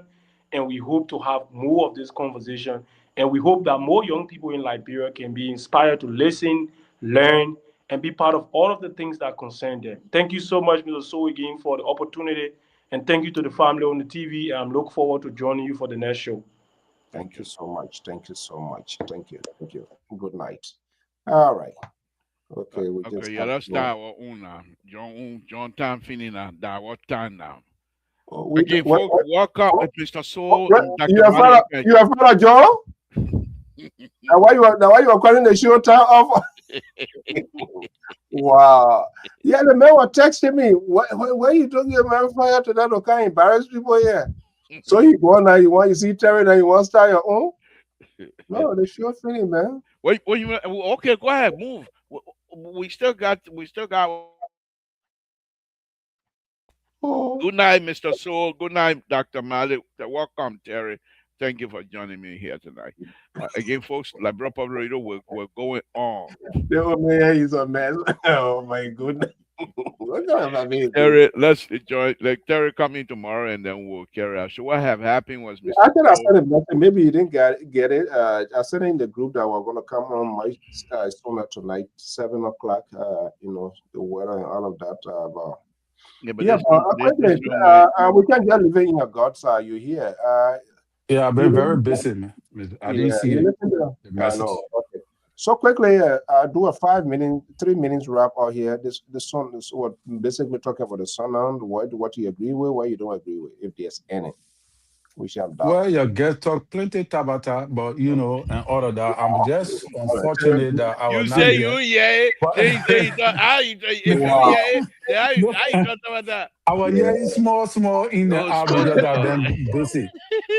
and we hope to have more of this conversation. And we hope that more young people in Liberia can be inspired to listen, learn, and be part of all of the things that concern them. Thank you so much, Mr. So, again, for the opportunity. And thank you to the family on the TV. And I look forward to joining you for the next show. Thank you so much. Thank you so much. Thank you. Thank you. Good night. All right. Okay, we Okay, just yeah, have to that's go. that what una. John time fini now. That what time now. We Again, what, folks, welcome Mr. Soul what, and you Dr. have Mali. found a Joe? Now why you are calling the show time off? Wow. Yeah, the man was texting me. Why you talking about fire to that kind of embarrass people here? So you go now, you see Terry, now you want to start your own? No, the show feeling, man. Wait, okay, go ahead, move. We still got. Oh. Good night, Mr. Soul. Good night, Dr. Malik. Welcome, Terry. Thank you for joining me here tonight. Again, folks, Libra Public Radio, we're going on. The old man is a mess. Oh my goodness. What kind of amazing? Terry, let's enjoy. Like Terry coming tomorrow, and then we'll carry out. So what have happened was Mr. I thought I Soul. said it, but maybe you didn't get it. I said in the group that we're gonna come on my Sona tonight, 7 o'clock. The weather and all of that. But Yeah, but yeah, this room went. we can't just live in your gods. You here? Yeah, I've You been very listen, busy, man. I didn't yeah, see you it, listen to. the I message. know. Okay. So quickly, I'll do a 5 minute, 3 minutes wrap out here. This song is what basically talking about the sun and what you agree with, what you don't agree with, if there's any. We shall talk. Well, your guest talk plenty Tabata, but and all of that. I'm just All right, Terry, unfortunate that I was You not say you here. yeah, But then you say you thought, if you wow. yeah, then no, how you talk about that? I was Yeah. hearing small in and Oh, out small, because I've small. been busy.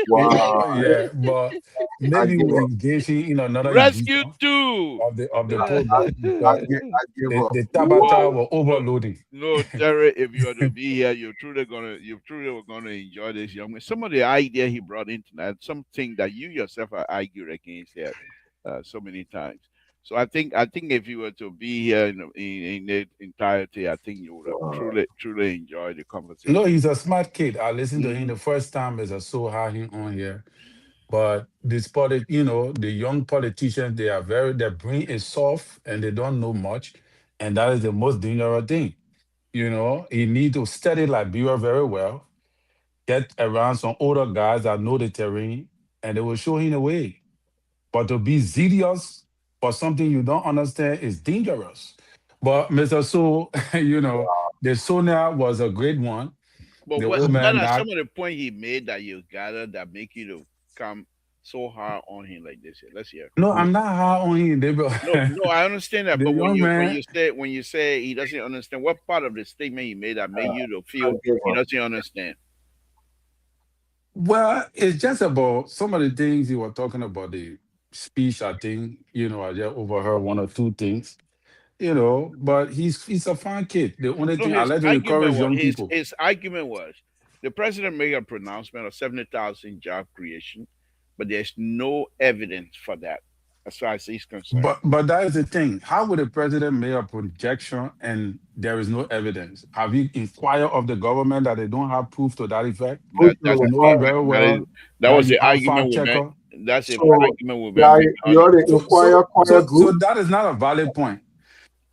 Wow. Yeah, but I maybe give we'll up. engage in another Rescue edition two. of the program because I give up. the Tabata Woo! were No, overloading. no, Terry, if you are to be here, you truly were gonna enjoy this young man. Some of the idea he brought in tonight, something that you yourself have argued against here so many times. So I think if you were to be here in the entirety, I think you would have truly enjoyed the No, conversation. he's a smart kid. I listened to him Hmm. the first time as I saw how he on here. But the young politicians, their brain is soft and they don't know much. And that is the most dangerous thing. He need to study Liberia very well, get around some older guys that know the terrain, and they will show him the way. But to be zealous for something you don't understand is dangerous. But Mr. So, the Sonia was a great one. But The old what man are that some of the point he made that you gathered that make you to come so hard on him like this? Here? Let's hear. no, I'm not hard on him. No, no, I understand that, The but when young you man, say he doesn't understand, what part of the statement he made that made you to I feel give he up. doesn't understand? well, it's just about some of the things you were talking about the speech. I think I just overheard one or two things. But he's a fine kid. The only No, thing I like to encourage young people. his argument was the president made a pronouncement of 70,000 job creation, but there's no evidence for that as far as he's concerned. But that is the thing. How would the president make a projection and there is no evidence? Have you inquired of the government that they don't have proof to that effect? Go That's through. Knowing very that is well that that was you the have argument fact we made. checker. That's the So, argument we yeah, made because you're the So inquire so choir so so group. that is not a valid point,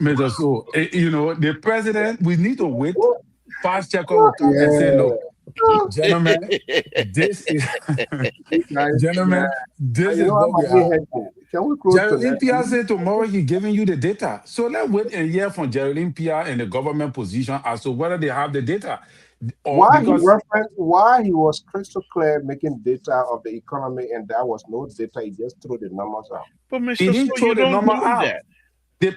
Mr. So the president, we need to wait. Fact checker will come and say, Yeah. look, gentlemen, this is This nice, man. gentlemen, this You is know how what my we day have. hectic. Can we close tonight, Geraldine Pia please? said tomorrow he's giving you the data. So let's wait and hear from Geraldine Pia and the government position as to whether they have the data. Or because Why he was crystal clear making data of the economy and there was no data, he just threw the numbers out. but he Mr. So didn't throw you the don't number know out. that. This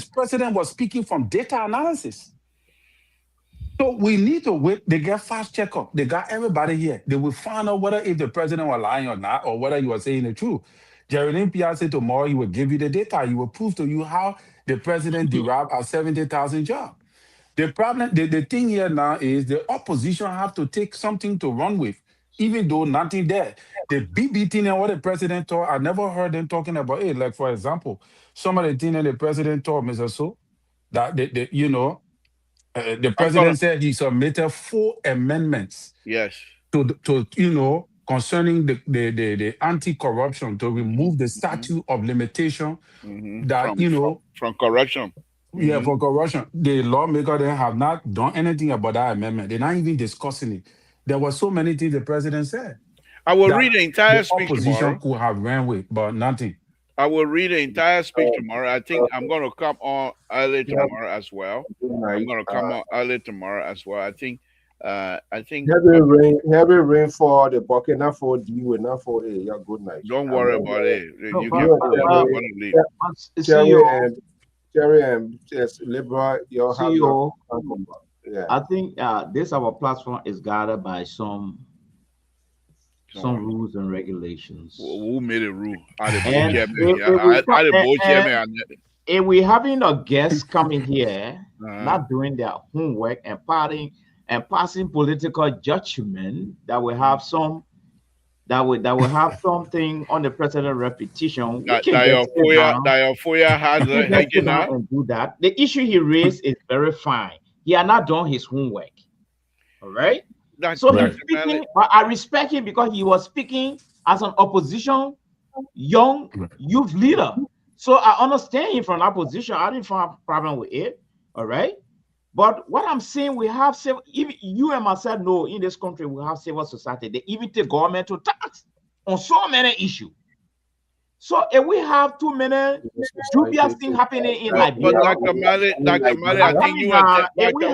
president was speaking from data analysis. So we need to wait. They get fast checkup. They got everybody here. They will find out whether if the president was lying or not, or whether he was saying the truth. Geraldine Pia said tomorrow he will give you the data. He will prove to you how the president derived our 70,000 jobs. The problem, the thing here now is the opposition have to take something to run with. even though nothing there. The BB thing and what the president told, I never heard them talking about it. Like, for example, some of the things that the president told, Mr. So, that, the I'm gonna. president said he submitted 4 amendments Yes. to concerning the anti-corruption to remove the statute of limitation that, From corruption. yeah, for corruption. The lawmaker they have not done anything about that amendment. They're not even discussing it. There were so many things the president said I will that read the entire the speech opposition tomorrow. could have ran with, but nothing. I will read the entire speech tomorrow. I think I'm going to come on early tomorrow as well. I'm going to come on early tomorrow as well. I think. Heavy rain for the bucket, not for you and not for yeah. Good night. Don't worry about it. No, You but- can but- want to leave. Jerry and yes, Libra, your CEO, yeah. I think this our platform is guided by some rules and regulations. Who made a rule? If we having a guest coming here, not doing their homework and passing political judgment, that will have some that will have something on the president repetition. We can has and do that. The issue he raised is very fine. He had not done his homework. All right. So he's speaking, but I respect him because he was speaking as an opposition young youth leader. So I understand him from that position. I didn't find a problem with it. All right. But what I'm saying, we have even you and myself know in this country we have civil society. They even take government to tax on so many issues. So if we have too many dubious things happening in Liberia, but Dr. Mali, I think you are. Hold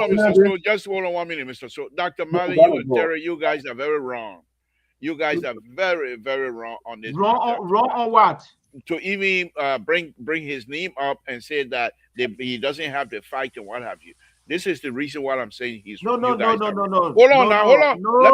on, Mr. So. Just hold on 1 minute, Mr. So. Dr. Mali, you and Terry, you guys are very wrong. You guys are very, very wrong on this. Wrong on what? To even bring his name up and say that he doesn't have the fight and what have you. This is the reason why I'm saying he's no. Hold on. Let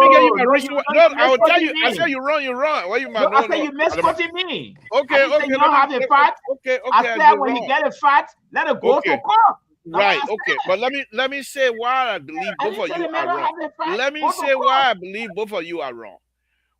me get you my reason. No, I will tell you. I said you're wrong. You're wrong. What you man? I said you misquoting me. Okay. You don't have the fact. Okay. I said when you get a fact, let it go to court. Right. Okay. But let me say why I believe both of you are wrong. Let me say why I believe both of you are wrong.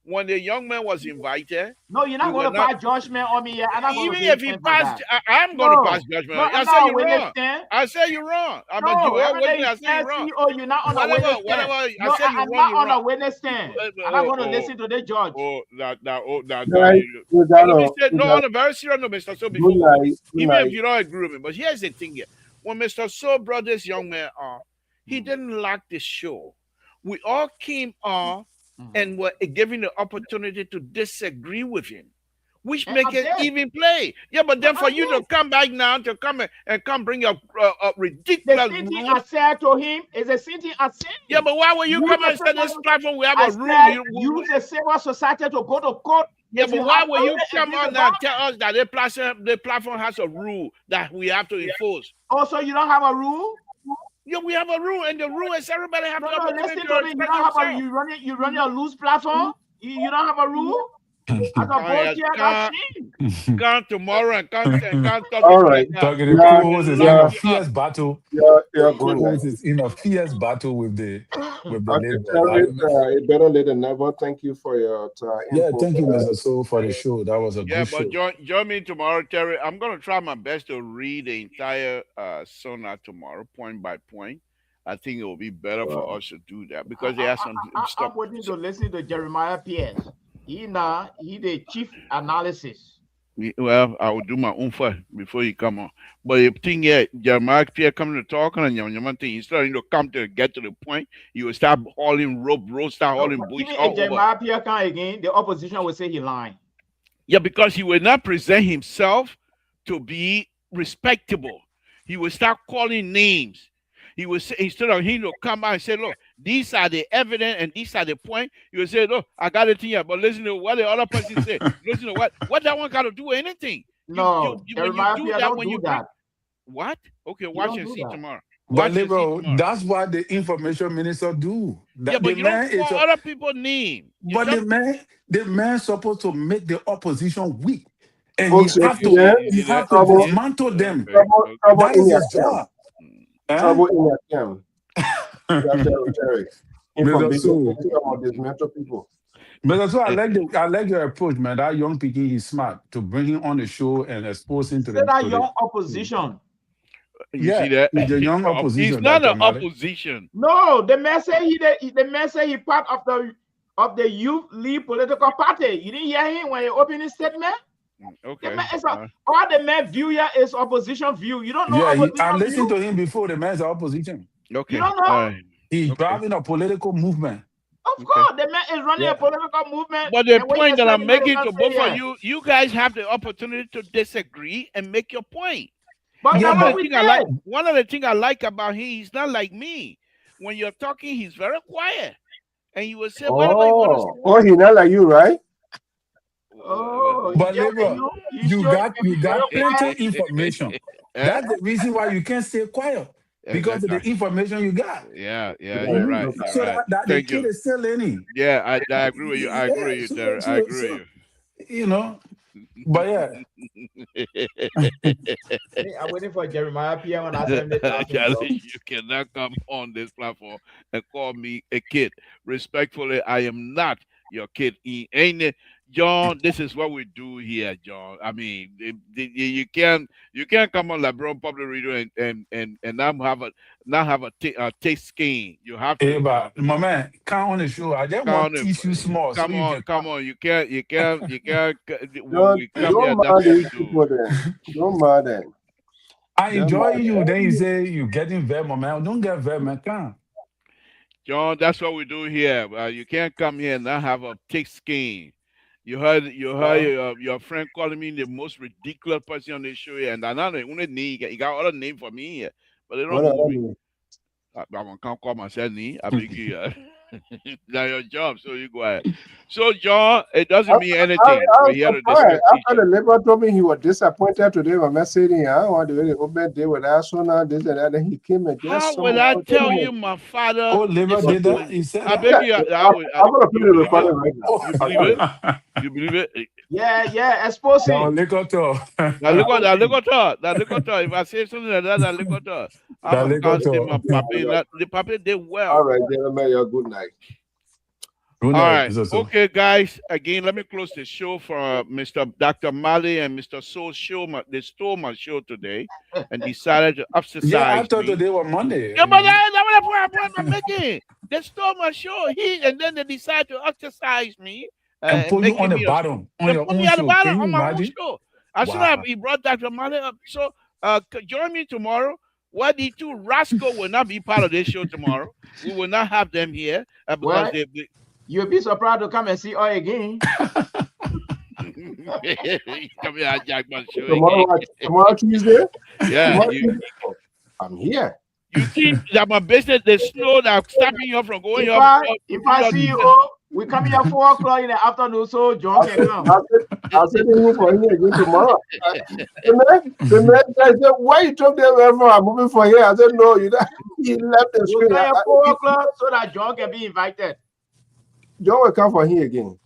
When the young man was invited, no, you're not going to pass judgment on me. Even if he passed, I'm going to pass judgment. I said you're wrong. I said you're wrong. I said you're wrong. Oh, you're not on a witness stand. I said you're wrong. I'm not on a witness stand. I'm not going to listen to the judge. No, on a very serious note, Mr. So, even if you don't agree with me, but here's the thing here. When Mr. So brought this young man on, he didn't like the show. We all came on and were given the opportunity to disagree with him, which make it even play. Yeah, but then for you to come back now to come bring up ridiculous. The thing I said to him is the same thing I said. Yeah, but why will you come and say this platform? We have a rule. Use the civil society to go to court. Yeah, but why will you come on and tell us that the platform has a rule that we have to enforce? Also, you don't have a rule? Yeah, we have a rule, and the rule is everybody have to listen to me. You don't have a you run your loose platform. You don't have a rule. Come tomorrow and come talk. All right, talking to co-host is in a fierce battle. Co-host is in a fierce battle with the better late than never. Thank you for your time. Yeah, thank you, Mr. So, for the show. That was a good show. Yeah, but join me tomorrow, Terry. I'm gonna try my best to read the entire Sona tomorrow, point by point. I think it will be better for us to do that because they have some stuff. I'm waiting to listen to Jeremiah Pierce. He the chief analysis. Well, I will do my own first before you come on. But the thing is, Jeremiah Pierre coming to talk and he's starting to get to the point. You will start hauling rope, start hauling bush. Even if Jeremiah Pierre come again, the opposition will say he lying. Yeah, because he will not present himself to be respectable. He will start calling names. He will say, instead of him to come out and say, look, these are the evidence and these are the point. You will say, look, I got it here, but listen to what the other person said. Listen to what that one got to do with anything. No, when you do that, when you do that. What? Okay, watch and see tomorrow. But that's what the information minister do. Yeah, but you don't call other people's name. But the man supposed to make the opposition weak. And folks, he have to dismantle them. That is his job. Trouble in your camp. Terry. Mr. Sue. About these mental people. Mr. Sue, I like your approach, man. That young picking, he's smart to bring him on the show and expose him to Say that young the opposition. You see that? he's the young He's opposition. not Dr. an Male. opposition. No, the man say he part of the youth league political party. You didn't hear him when he opened his statement. Okay. All the man view here is opposition view. You don't know opposition I view? listened to him before. The man's opposition. Okay. You don't know? He's driving a political movement. Of course, the man is running a political movement. But the point that I'm making to both of you guys have the opportunity to disagree and make your point. But one of the things I like about him, he's not like me. When you're talking, he's very quiet. And you will say, whatever you want to say. Oh, he's not like you, right? Oh, but you got plenty information. That's the reason why you can't stay quiet. Because of the information you got. Yeah, you're right. So that the kid is still learning. Yeah, I agree with you. I agree with you, Terry. I agree with you. You know, but yeah. I'm waiting for Jeremiah PM when I send it out. You cannot come on this platform and call me a kid. Respectfully, I am not your kid. Ain't it? John, this is what we do here, John. I mean, you can't come on LeBron Public Radio and not have a taste skin. You have to. Hey, but my man, come on the show. I just want to teach you small. Come on. You can't. Don't mind that. I enjoy you. Then you say you getting very, my man. Don't get very, man. Come. John, that's what we do here. You can't come here and not have a thick skin. You heard your friend calling me the most ridiculous person on the show here, and another he got other name for me here, but they don't know me. I can't call myself knee. I beg you. That's your job, so you go ahead. So, John, it doesn't mean anything. We're here to discuss. After the labor told me he was disappointed today, my message, I want to really open day with us, Sona, this and that, and he came and just. How will I tell you, my father? Oh, labor did that? He said I beg you. I'm going to put it recording right now. You believe it? You believe it? Yeah, expose it. Now, look at her. If I say something like that, look at her. I'm going to say my papi. The papi did well. All right, gentlemen, you're good night. All right. Okay, guys. Again, let me close the show for Mr. Dr. Mali and Mr. Soul show. They stole my show today and decided to exercise. Yeah, I thought today was Monday. Yeah, but that's what I'm making. They stole my show. And then they decided to exercise me. And put you on the bottom, on your own show. Can you imagine? As soon as he brought Dr. Mali up. So join me tomorrow. Why the two rascals will not be part of this show tomorrow. We will not have them here. Because you'll be surprised to come and see us again. Come here, Jack Man show. Tomorrow Tuesday? Yeah. I'm here. You think that my business, the snow that's stopping you from going up? If I see you, we come here 4 o'clock in the afternoon, so John can come. I'll sit in here for him again tomorrow. The man said, why you took them ever? I'm moving for here. I said, no, he left the screen. We'll come here 4 o'clock so that John can be invited. John will come for here again.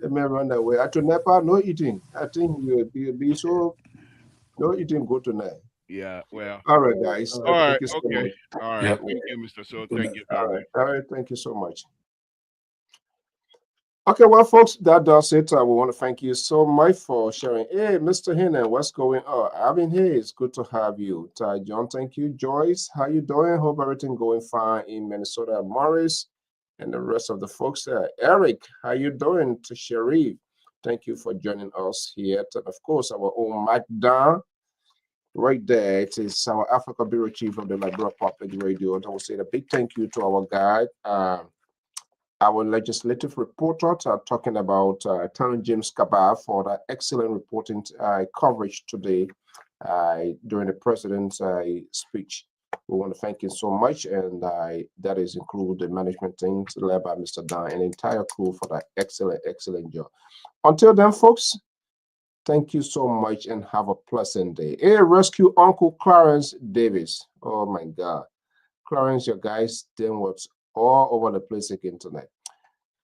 The man run that way. After Nepal, no eating. I think you'll be so, no eating good tonight. Yeah, well. All right, guys. All right, okay. All right. Yep. Thank you, Mr. So. Thank you. All right. Thank you so much. Okay, well, folks, that does it. We want to thank you so much for sharing. Hey, Mr. Hinnan, what's going on? Alvin, hey, it's good to have you. Ty John, thank you. Joyce, how you doing? Hope everything going fine in Minnesota. Morris and the rest of the folks there. Eric, how you doing? To Sharif, thank you for joining us here. And of course, our own Mike Dunn, right there. It is our Africa Bureau Chief of the Liberia Public Radio. And I will say a big thank you to our guide, our legislative reporter, talking about Attorney James Kabar for the excellent reporting coverage today during the president's speech. We want to thank you so much, and that is include the management team led by Mr. Dan and the entire crew for that excellent job. Until then, folks, thank you so much and have a pleasant day. Hey, rescue Uncle Clarence Davis. Oh my God. Clarence, your guys then what's all over the place again tonight.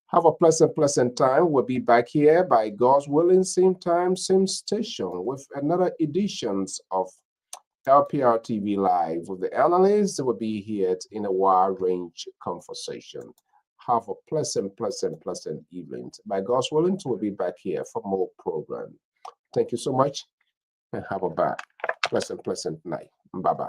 Have a pleasant time. We'll be back here by God's willing, same time, same station with another editions of Lpr-Tv Live with the analysts. Will be here in a wide range conversation. Have a pleasant evening. By God's willing, we'll be back here for more program. Thank you so much and have a pleasant night. Bye-bye.